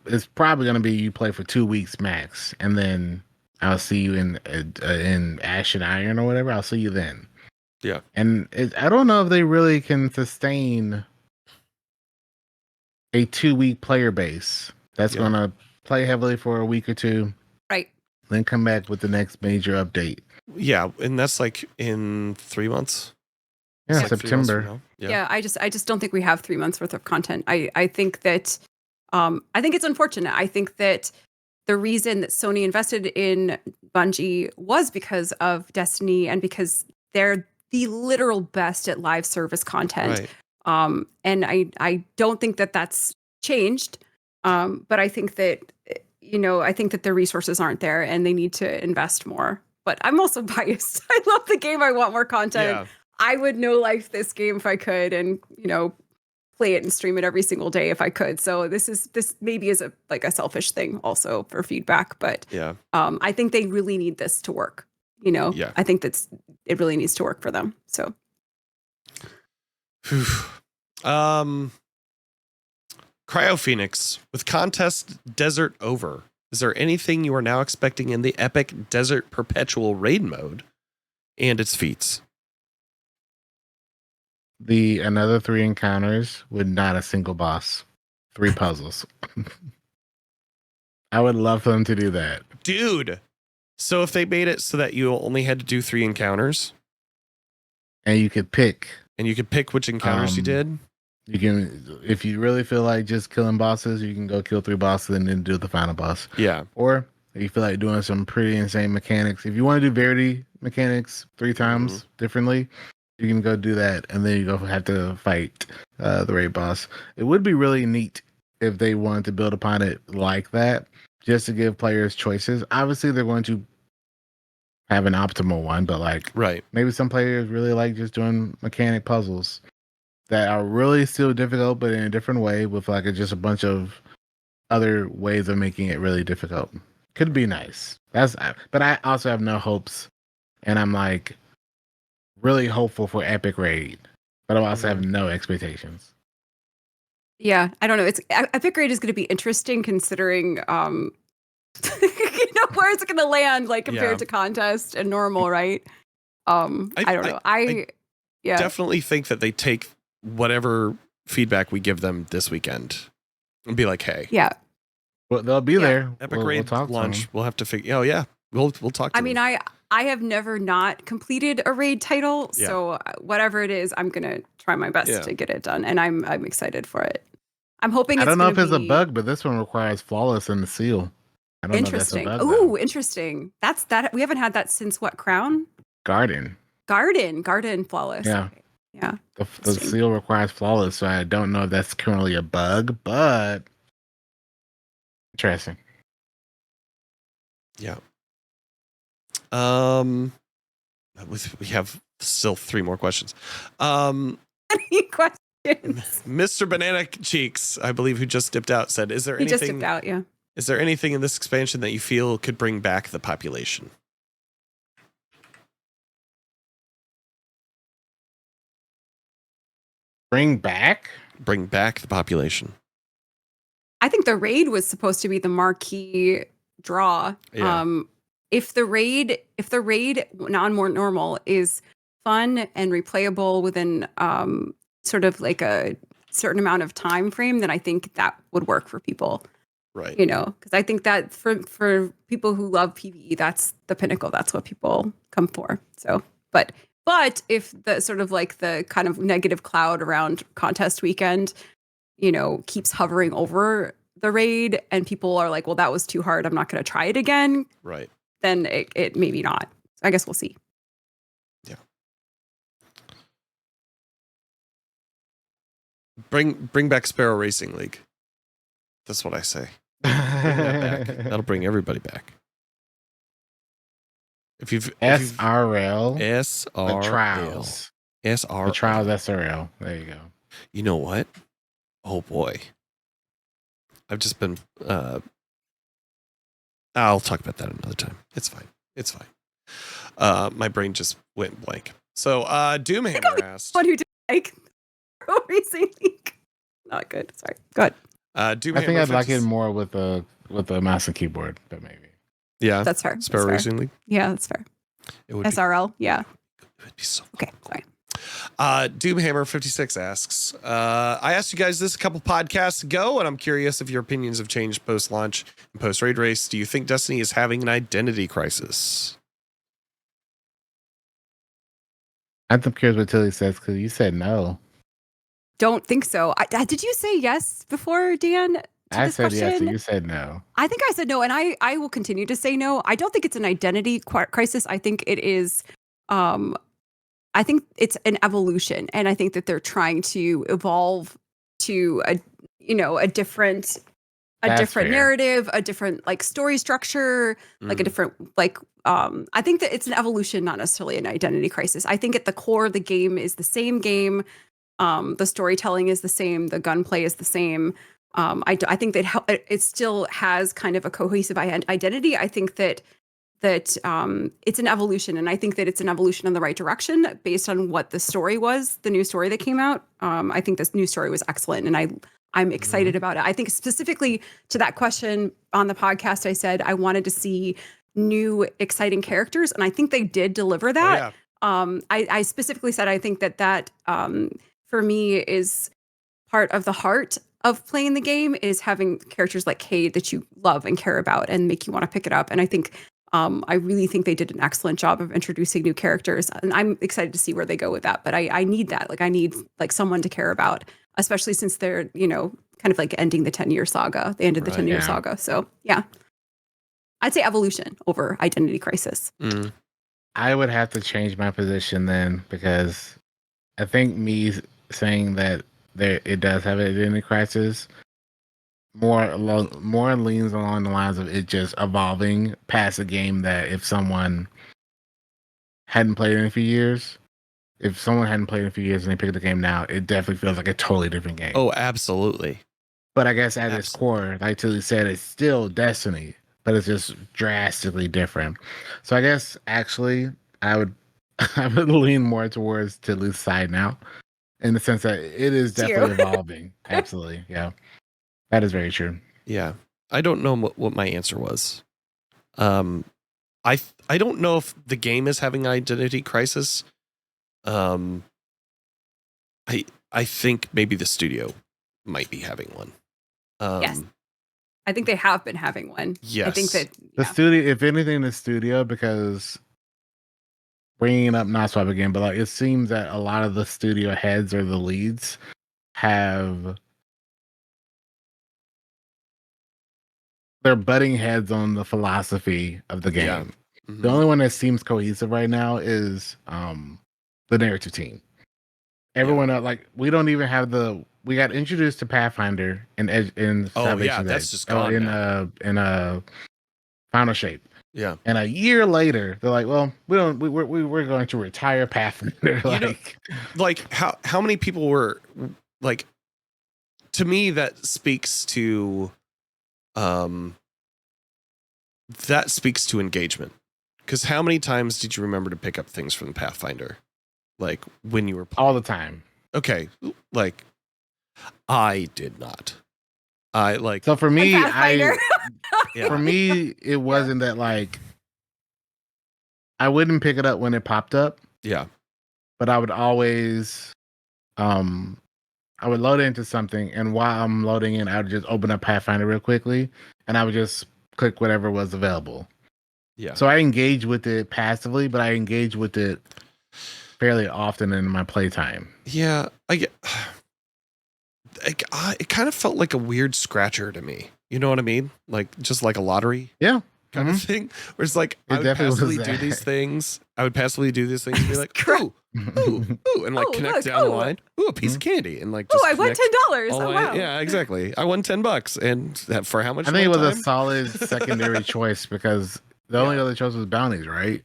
it's probably going to be you play for 2 weeks max, and then I'll see you in Ash and Iron or whatever. I'll see you then. Yeah. And I don't know if they really can sustain a 2-week player base that's going to play heavily for a week or two. Right. Then come back with the next major update. Yeah. And that's in 3 months. Yeah, September. Yeah. I just don't think we have 3 months worth of content. I think that I think it's unfortunate. I think that the reason that Sony invested in Bungie was because of Destiny and because they're the literal best at live service content. Right. And I don't think that that's changed. But I think that, I think that their resources aren't there and they need to invest more. But I'm also biased. I love the game. I want more content. Yeah. I would no life this game if I could, and play it and stream it every single day if I could. So this maybe is a selfish thing also for feedback, but Yeah. I think they really need this to work. Yeah. I think it really needs to work for them. So, Cryo Phoenix, with contest desert over, is there anything you are now expecting in the epic desert perpetual raid mode and its feats? Another 3 encounters with not a single boss. 3 puzzles. I would love for them to do that. Dude. So if they made it so that you only had to do 3 encounters. And you could pick. And you could pick which encounters you did. You can, if you really feel like just killing bosses, you can go kill 3 bosses and then do the final boss. Yeah. Or if you feel like doing some pretty insane mechanics. If you want to do Verity mechanics 3 times differently, you can go do that, and then you go have to fight the raid boss. It would be really neat if they wanted to build upon it like that, just to give players choices. Obviously, they're going to have an optimal one, but right. Maybe some players really like just doing mechanic puzzles that are really still difficult, but in a different way with just a bunch of other ways of making it really difficult. Could be nice. But I also have no hopes, and I'm really hopeful for Epic Raid, but I also have no expectations. Yeah, I don't know. Epic Raid is going to be interesting considering, where it's going to land compared to contest and normal, right? I don't know. I definitely think that they take whatever feedback we give them this weekend and be like, hey, well, they'll be there. Epic Raid launch. We'll have to figure. Oh yeah, we'll talk. To them. I have never not completed a raid title, so whatever it is, I'm gonna try my best to get it done, and I'm excited for it. I'm hoping. I don't know if it's a bug, but this one requires flawless in the seal. I don't interesting. know if that's a bug. Ooh, interesting. That's that. We haven't had that since what? Crown? Garden flawless. Yeah. Okay. Yeah. The seal requires flawless, so I don't know if that's currently a bug, but interesting. Yeah. We have still 3 more questions. Any questions? Mr. Banana Cheeks, I believe, who just dipped out, said, "Is there anything?" He just dipped out. Yeah. Is there anything in this expansion that you feel could bring back the population? Bring back the population. I think the raid was supposed to be the marquee draw. Yeah. If the raid more normal is fun and replayable within sort of a certain amount of time frame, then I think that would work for people. Right. Because I think that for people who love PvE, that's the pinnacle. That's what people come for. So, but if the sort of the kind of negative cloud around contest weekend, keeps hovering over the raid and people are like, well, that was too hard, I'm not going to try it again. Right. Then it maybe not. I guess we'll see. Yeah. Bring back Sparrow Racing League. That's what I say. Bring that back. That'll bring everybody back. If you've SRL. SRL. The Trials. SRL. The Trials SRL. There you go. You know what? Oh boy. I've just been I'll talk about that another time. It's fine. My brain just went blank. So Doomhammer asked. What who did Racing League? Not good. Sorry. Go ahead. Doomhammer, I think I'd like it more with a mouse and keyboard, but maybe. Yeah. That's fair. Sparrow Racing League. Yeah, that's fair. It would SRL, yeah. It would be so okay. Cool. Sorry. Doomhammer 56 asks, I asked you guys this a couple podcasts ago, and I'm curious if your opinions have changed post-launch and post-raid race. Do you think Destiny is having an identity crisis? I'm curious what Tiddly says, because you said no. Don't think so. Did you say yes before, Dan? to I this said yes, question. and you said no. I think I said no, and I will continue to say no. I don't think it's an identity crisis. I think it is. I think it's an evolution, and I think that they're trying to evolve to a different That's fair. narrative, a different like story structure, like a different like I think that it's an evolution, not necessarily an identity crisis. I think at the core the game is the same game. The storytelling is the same, the gunplay is the same. I think that it still has kind of a cohesive identity. I think that it's an evolution, and I think that it's an evolution in the right direction based on what the story was, the new story that came out. I think this new story was excellent, and I'm excited about it. I think specifically to that question on the podcast, I said I wanted to see new, exciting characters, and I think they did deliver that. I specifically said I think that for me is part of the heart of playing the game is having characters like Cade that you love and care about and make you want to pick it up. And I think I really think they did an excellent job of introducing new characters, and I'm excited to see where they go with that. But I need that. Like I need like someone to care about, especially since they're kind of like ending the 10-year saga. They ended the 10-year saga, so yeah. I'd say evolution over identity crisis. I would have to change my position then, because I think me saying that it does have an identity crisis more leans along the lines of it just evolving past a game that if someone hadn't played in a few years, and they pick up the game now, it definitely feels like a totally different game. Oh, absolutely. But I guess at its core, like Tilly said, it's still Destiny, but it's just drastically different. So I guess actually I would lean more towards Tilly's side now, in the sense that it is definitely evolving. Absolutely, yeah. That is very true. Yeah. I don't know what my answer was. I don't know if the game is having an identity crisis. I think maybe the studio might be having one. Yes. I think they have been having one. Yes. I think that the studio, if anything, the studio, because bringing it up not swap again, but like it seems that a lot of the studio heads or the leads they're butting heads on the philosophy of the game. Yeah. The only one that seems cohesive right now is the narrative team. Everyone else, like we don't even have we got introduced to Pathfinder in Salvation that's just gone in Final Shape. Yeah. And a year later, they're like, well, we're going to retire Pathfinder. Like how many people were like, to me, that speaks to engagement. Because how many times did you remember to pick up things from the Pathfinder? Like when you were playing? All the time. Okay. Like I did not. So for me, Yeah. for me, it wasn't that like I wouldn't pick it up when it popped up. Yeah. But I would always I would load into something, and while I'm loading in, I would just open up Pathfinder real quickly, and I would just click whatever was available. Yeah. So I engage with it passively, but I engage with it fairly often in my playtime. Yeah, it kind of felt like a weird scratcher to me. You know what I mean? Like just like a lottery. Yeah. Kind of thing. Where it's like I would passively do these things. And be like, ooh, and like connect down the line. Ooh, a piece of candy, and like just I won $10. Oh wow. Yeah, exactly. I won $10, and that for how much? I think it was a solid secondary choice, because the only other choice was bounties, right?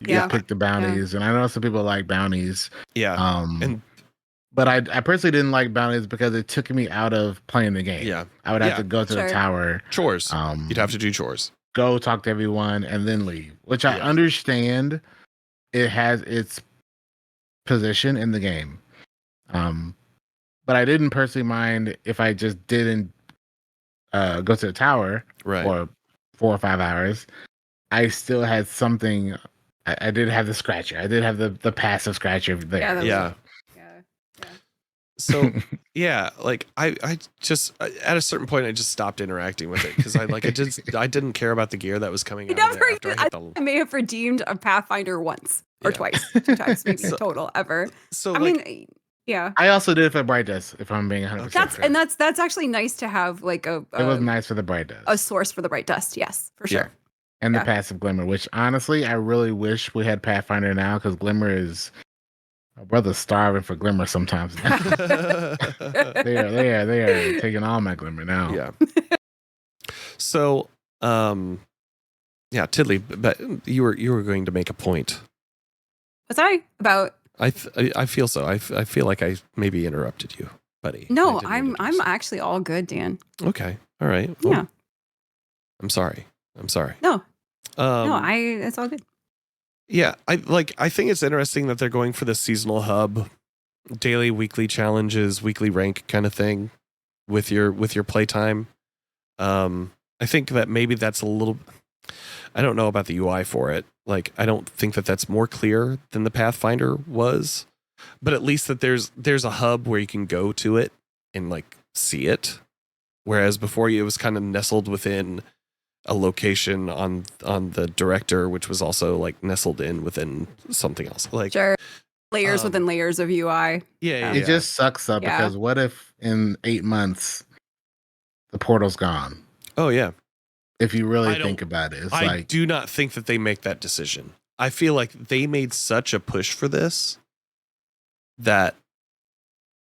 You just pick the bounties, and I know some people like bounties. Yeah. But I personally didn't like bounties because it took me out of playing the game. Yeah. I would have to go to the tower. Chores. You'd have to do chores. Go talk to everyone and then leave. Which I understand. It has its position in the game. But I didn't personally mind if I just didn't go to the tower for 4 or 5 hours. I still had something. I did have the scratcher. I did have the passive scratcher there. Yeah. So yeah, like I just at a certain point I just stopped interacting with it because I didn't care about the gear that was coming out. I may have redeemed a Pathfinder once or twice, 2 times maybe in total ever. So I mean, Yeah. I also did it for the bright dust, if I'm being 100% That's actually nice to have like it was nice for the bright dust. a source for the bright dust. Yes, for sure. And the passive glimmer, which honestly I really wish we had Pathfinder now, because glimmer is my brother's starving for glimmer sometimes. they are taking all my glimmer now. Yeah. So, Tiddly, but you were going to make a point. Was I about? I feel so. I feel like I maybe interrupted you, buddy. No, I'm actually all good, Dan. Okay. All right. Well, Yeah. I'm sorry. No. It's all good. Yeah, I think it's interesting that they're going for the seasonal hub, daily, weekly challenges, weekly rank kind of thing with your playtime. I think that maybe that's a little. I don't know about the UI for it. Like, I don't think that that's more clear than the Pathfinder was, but at least that there's a hub where you can go to it and like see it, whereas before it was kind of nestled within a location on the director, which was also like nestled in within something else. Like, sure, layers within layers of UI. It just sucks up because what if in 8 months the portal's gone? Oh yeah. If you really think about it, I do not think that they make that decision. I feel like they made such a push for this that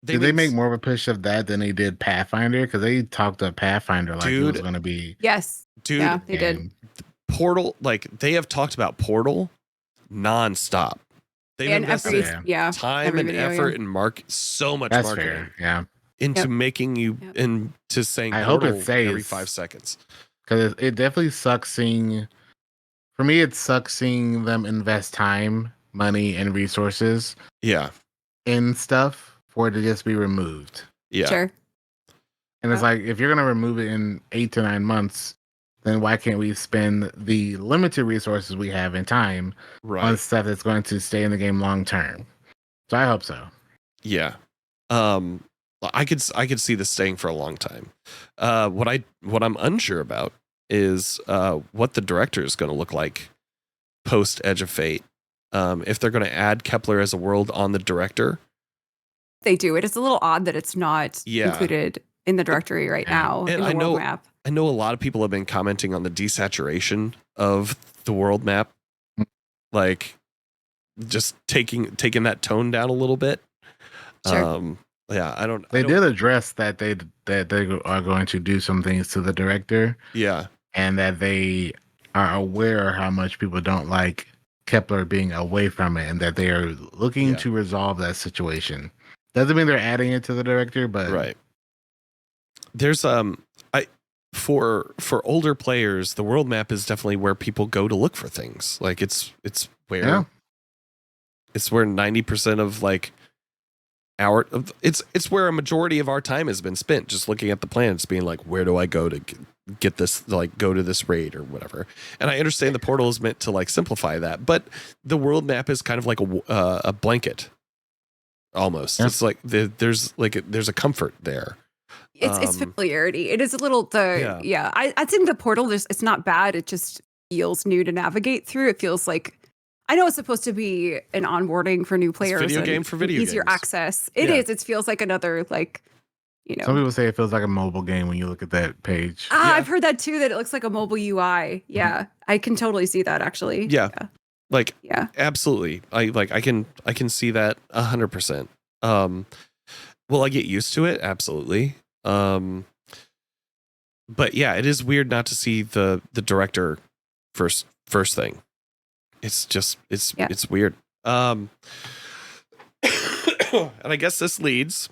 did they make more of a push of that than they did Pathfinder? Because they talked to Pathfinder like it was going to be. Yes, dude. Yeah, they did. Portal, like they have talked about Portal nonstop. They've invested time and effort and so much marketing. Into making you into saying I Portal hope it says every 5 seconds. Because it definitely sucks seeing. For me, it sucks seeing them invest time, money, and resources. Yeah. In stuff for it to just be removed. Yeah. Sure. And it's like, if you're going to remove it in 8 to 9 months, then why can't we spend the limited resources we have in time on stuff that's going to stay in the game long term? So I hope so. Yeah. I could see this staying for a long time. What I'm unsure about is what the director is going to look like post Edge of Fate. If they're going to add Kepler as a world on the director. They do. It is a little odd that it's not included in the directory right now. And in the world map. I know a lot of people have been commenting on the desaturation of the world map, like just taking that tone down a little bit. Sure. They did address that they are going to do some things to the director. Yeah. And that they are aware how much people don't like Kepler being away from it, and that they are looking to resolve that situation. Doesn't mean they're adding it to the director, but there's for older players, the world map is definitely where people go to look for things. Like it's where 90% of like it's where a majority of our time has been spent, just looking at the planets, being like, where do I go to get this, like go to this raid or whatever. And I understand the portal is meant to like simplify that, but the world map is kind of like a blanket almost. It's like there's a comfort there. It's familiarity. It is a little I think the portal it's not bad. It just feels new to navigate through. It feels like, I know it's supposed to be an onboarding for new players. It's video game for video easier games. access. It is. It feels like another Some people say it feels like a mobile game when you look at that page. I've heard that too, that it looks like a mobile UI. Yeah. I can totally see that actually. Yeah. Absolutely. I can see that 100%. Will I get used to it? Absolutely. But yeah, it is weird not to see the director first thing. It's just it's weird. And I guess this leads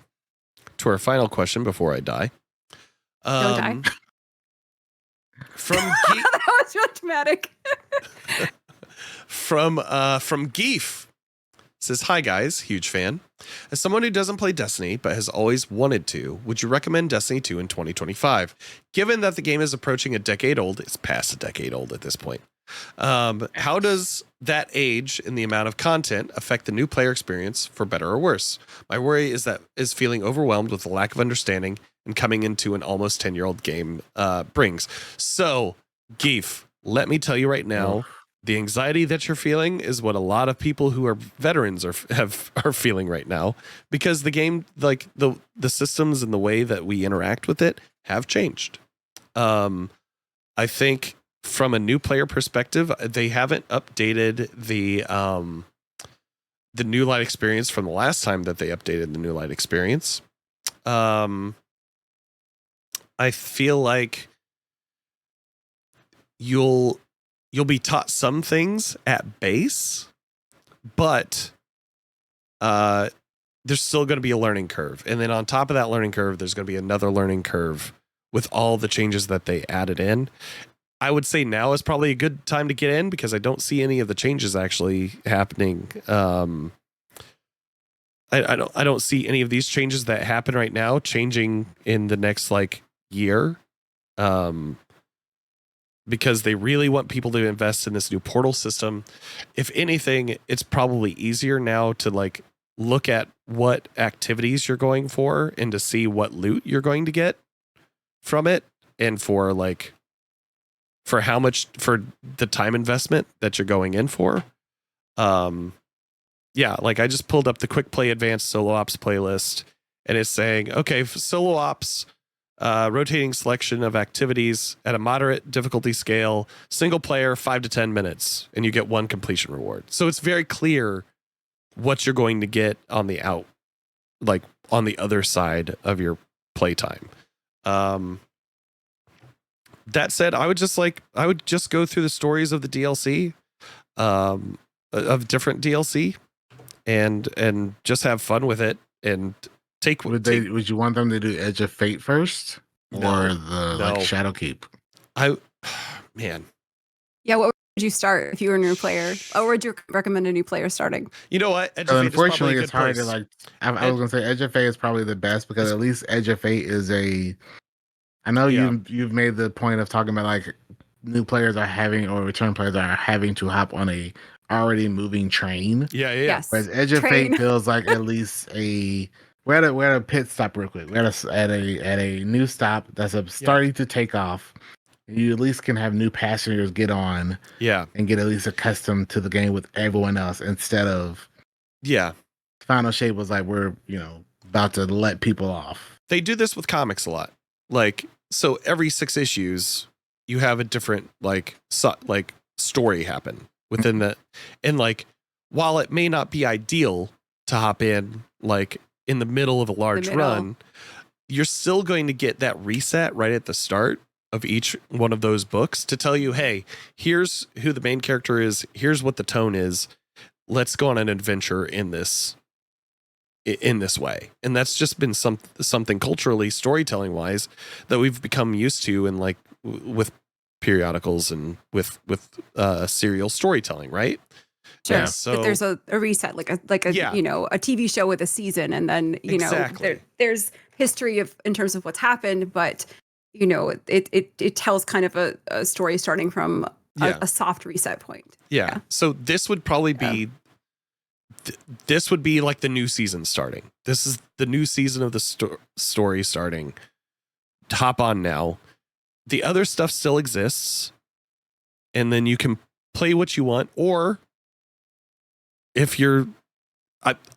to our final question before I die. Don't die. From that was really dramatic. from Geef says, "Hi guys, huge fan. As someone who doesn't play Destiny but has always wanted to, would you recommend Destiny 2 in 2025? Given that the game is approaching a decade old, it's past a decade old at this point. How does that age and the amount of content affect the new player experience for better or worse? My worry is feeling overwhelmed with the lack of understanding and coming into an almost 10-year-old game brings." So, Geef, let me tell you right now, The anxiety that you're feeling is what a lot of people who are veterans are feeling right now, because the game, like the systems and the way that we interact with it have changed. I think from a new player perspective, they haven't updated the New Light experience from the last time that they updated the New Light experience. I feel like you'll be taught some things at base, but there's still going to be a learning curve. And then on top of that learning curve, there's going to be another learning curve with all the changes that they added in. I would say now is probably a good time to get in, because I don't see any of the changes actually happening. I don't see any of these changes that happen right now changing in the next like year. Because they really want people to invest in this new portal system. If anything, it's probably easier now to like look at what activities you're going for and to see what loot you're going to get from it, and for how much, for the time investment that you're going in for. Yeah, like I just pulled up the quick play advanced solo ops playlist, and it's saying, okay, for solo ops, rotating selection of activities at a moderate difficulty scale, single player 5 to 10 minutes, and you get 1 completion reward. So it's very clear what you're going to get on the on the other side of your playtime. That said, I would just go through the stories of the DLC, of different DLC, and just have fun with it, and would you want them to do Edge of Fate first, or like Shadowkeep? Man. Yeah, what would you start if you were a new player? Or would you recommend a new player starting? You know what? Edge of Fate unfortunately, is it's hard to like. I was gonna say Edge of Fate is probably the best, because at least Edge of Fate is a. I know you've made the point of talking about like new players are having, or return players are having to hop on a already moving train. Yeah. Yes. Whereas Edge of Fate feels like at least a. We're at a pit stop real quick. We're at a new stop that's starting to take off. You at least can have new passengers get on, and get at least accustomed to the game with everyone else, instead of Final Shape was like, we're about to let people off. They do this with comics a lot. Like, so every 6 issues, you have a different story happen within that, and like, while it may not be ideal to hop in like in the middle of a large run, you're still going to get that reset right at the start of each one of those books to tell you, hey, here's who the main character is, here's what the tone is, let's go on an adventure in this way. And that's just been something culturally, storytelling wise, that we've become used to, and like with periodicals and with serial storytelling, right? Sure. Yeah, so if there's a reset, like a a TV show with a season, and then there's history in terms of what's happened, but it tells kind of a story starting from a soft reset point. Yeah. So this would probably be this would be like the new season starting. This is the new season of the story starting. Hop on now. The other stuff still exists, and then you can play what you want, or if you're,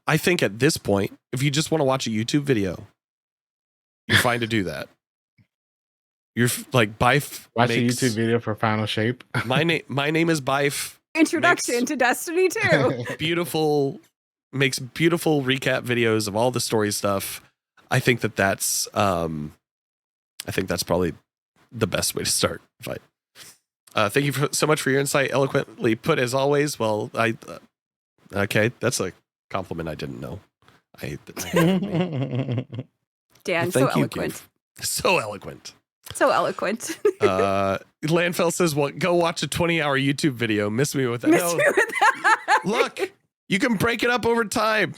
I think at this point, if you just want to watch a YouTube video, you're fine to do that. You're like Bife. Watch a YouTube video for Final Shape. My name is Bife. Introduction to Destiny 2. Makes beautiful recap videos of all the story stuff. I think that's probably the best way to start. Thank you so much for your insight, eloquently put as always. Well, okay, that's a compliment I didn't know. Dan, so eloquent. So eloquent. So eloquent. Landfell says, well, go watch a 20-hour YouTube video. Miss me with that. Look, you can break it up over time.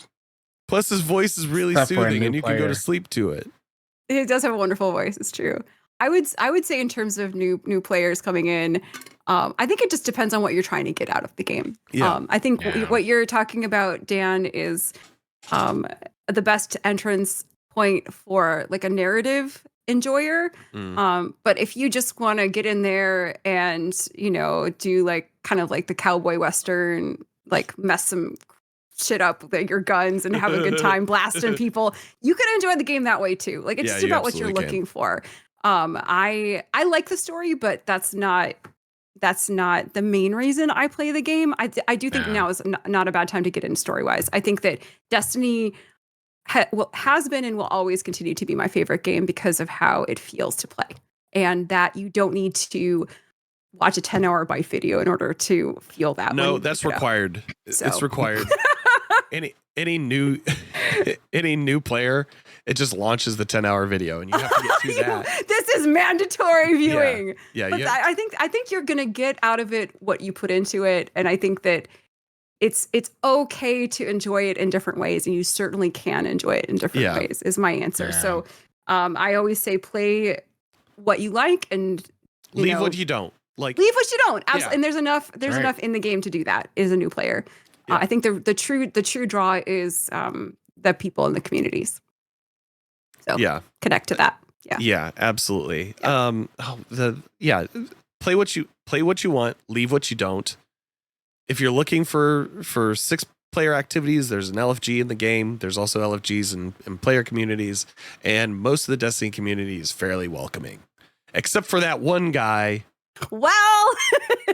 Plus, his voice is really soothing, and you can go to sleep to it. He does have a wonderful voice. It's true. I would say in terms of new players coming in, I think it just depends on what you're trying to get out of the game. Yeah. I think what you're talking about, Dan, is the best entrance point for like a narrative enjoyer. But if you just want to get in there and, do like kind of like the cowboy western, like mess some shit up with your guns and have a good time blasting people, you can enjoy the game that way too. Like it's just about what you're looking for. I like the story, but that's not the main reason I play the game. I do think now is not a bad time to get in story wise. I think that Destiny has been and will always continue to be my favorite game because of how it feels to play, and that you don't need to watch a 10-hour bite video in order to feel that. No, that's required. It's required. any new player, it just launches the 10-hour video, and you have to get through that. This is mandatory viewing. Yeah. But I think you're gonna get out of it what you put into it, and I think that it's okay to enjoy it in different ways, and you certainly can enjoy it in different ways. Is my answer. Yeah. So, I always say play what you like and leave what you don't like. Leave what you don't. Absolutely. And there's enough. There's enough in the game to do that. As a new player. I think the true draw is the people in the communities. So connect to that. Yeah, absolutely. Play what you want, leave what you don't. If you're looking for 6-player activities, there's an LFG in the game. There's also LFGs in player communities, and most of the Destiny community is fairly welcoming, except for that one guy. Well.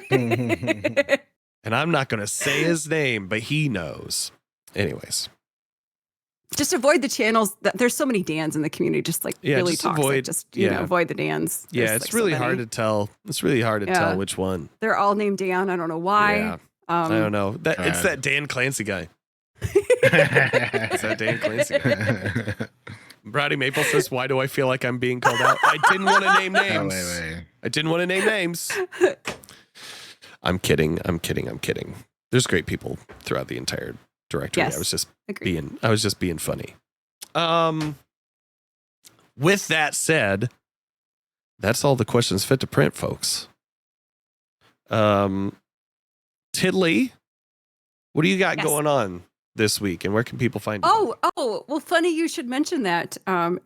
And I'm not going to say his name, but he knows. Anyways. Just avoid the channels. There's so many Dans in the community, just like really toxic. Avoid the Dans. Yeah, it's really hard to tell. It's really hard to tell which one. They're all named Dan. I don't know why. Yeah. I don't know. It's that Dan Clancy guy. It's that Dan Clancy guy. Browdy Maple says, "Why do I feel like I'm being called out? I didn't want to name names. I didn't want to name names." I'm kidding. There's great people throughout the entire directory. Yes, I was just being funny. With that said, that's all the questions fit to print, folks. Tiddly, what do you got going on this week, and where can people find you? Oh, well, funny you should mention that,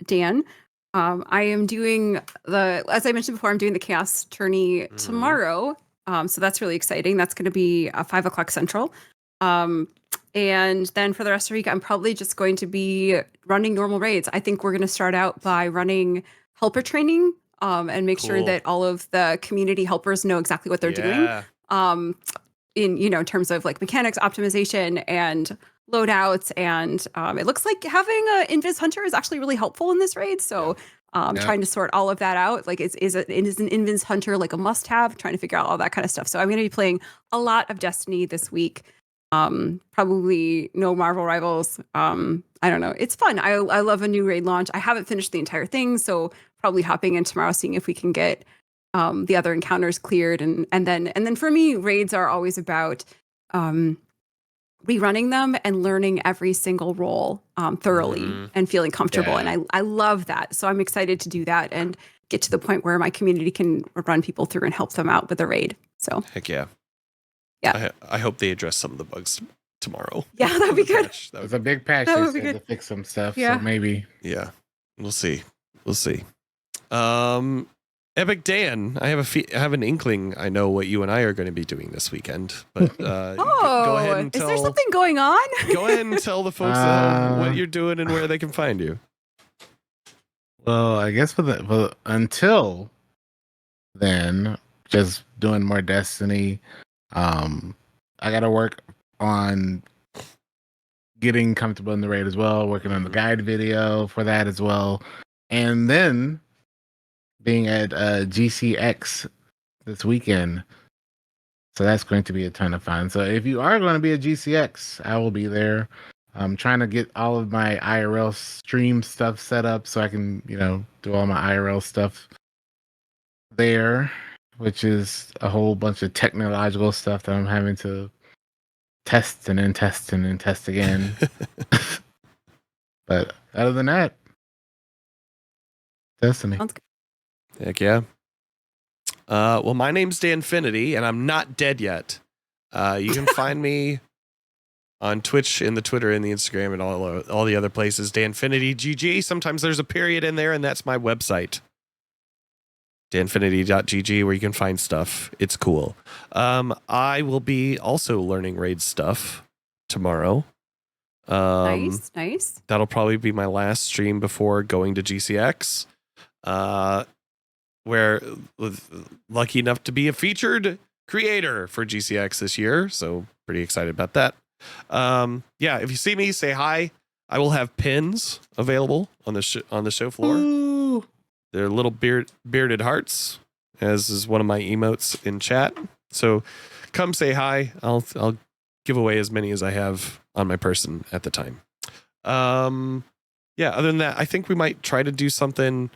Dan. I am doing as I mentioned before, I'm doing the Chaos Tourney tomorrow. So that's really exciting. That's going to be 5:00 Central. And then for the rest of the week, I'm probably just going to be running normal raids. I think we're going to start out by running helper training and make sure that all of the community helpers know exactly what they're doing. In terms of like mechanics optimization and loadouts. And it looks like having an Invis Hunter is actually really helpful in this raid. So trying to sort all of that out. Like is an Invis Hunter like a must-have? Trying to figure out all that kind of stuff. So I'm going to be playing a lot of Destiny this week. Probably no Marvel Rivals. I don't know. It's fun. I love a new raid launch. I haven't finished the entire thing, so probably hopping in tomorrow, seeing if we can get the other encounters cleared, and then for me, raids are always about rerunning them and learning every single role thoroughly and feeling comfortable. And I love that. So I'm excited to do that and get to the point where my community can run people through and help them out with the raid. So heck yeah. Yeah. I hope they address some of the bugs tomorrow. Yeah, that'd be good. There's a big patch they said to fix some stuff. Yeah. So maybe. Yeah. We'll see. Epic Dan, I have an inkling I know what you and I are going to be doing this weekend. But go ahead and tell, is there something going on? Go ahead and tell the folks what you're doing and where they can find you. Well, I guess until then, just doing more Destiny. I got to work on getting comfortable in the raid as well, working on the guide video for that as well, and then being at GCX this weekend. So that's going to be a ton of fun. So if you are going to be at GCX, I will be there. I'm trying to get all of my IRL stream stuff set up so I can, do all my IRL stuff there, which is a whole bunch of technological stuff that I'm having to test and then test and then test again. But other than that, Destiny. Heck yeah. Well, my name's Danfinity, and I'm not dead yet. You can find me on Twitch, in the Twitter, and the Instagram, and all the other places. Danfinity GG. Sometimes there's a period in there, and that's my website. Danfinity.gg, where you can find stuff. It's cool. I will be also learning raid stuff tomorrow. Nice. That'll probably be my last stream before going to GCX. Where lucky enough to be a featured creator for GCX this year, so pretty excited about that. If you see me, say hi. I will have pins available on the show floor. Ooh. They're little bearded hearts, as is one of my emotes in chat. So come say hi. I'll give away as many as I have on my person at the time. Other than that, I think we might try to do something.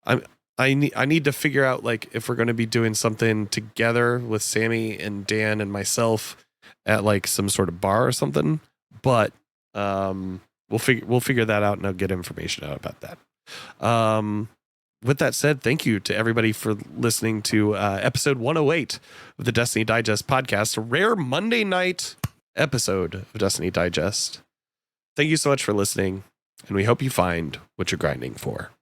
I need to figure out, like, if we're going to be doing something together with Sammy and Dan and myself at like some sort of bar or something. But we'll figure that out, and I'll get information out about that. With that said, thank you to everybody for listening to episode 108 of the Destiny Digest podcast, a rare Monday night episode of Destiny Digest. Thank you so much for listening, and we hope you find what you're grinding for.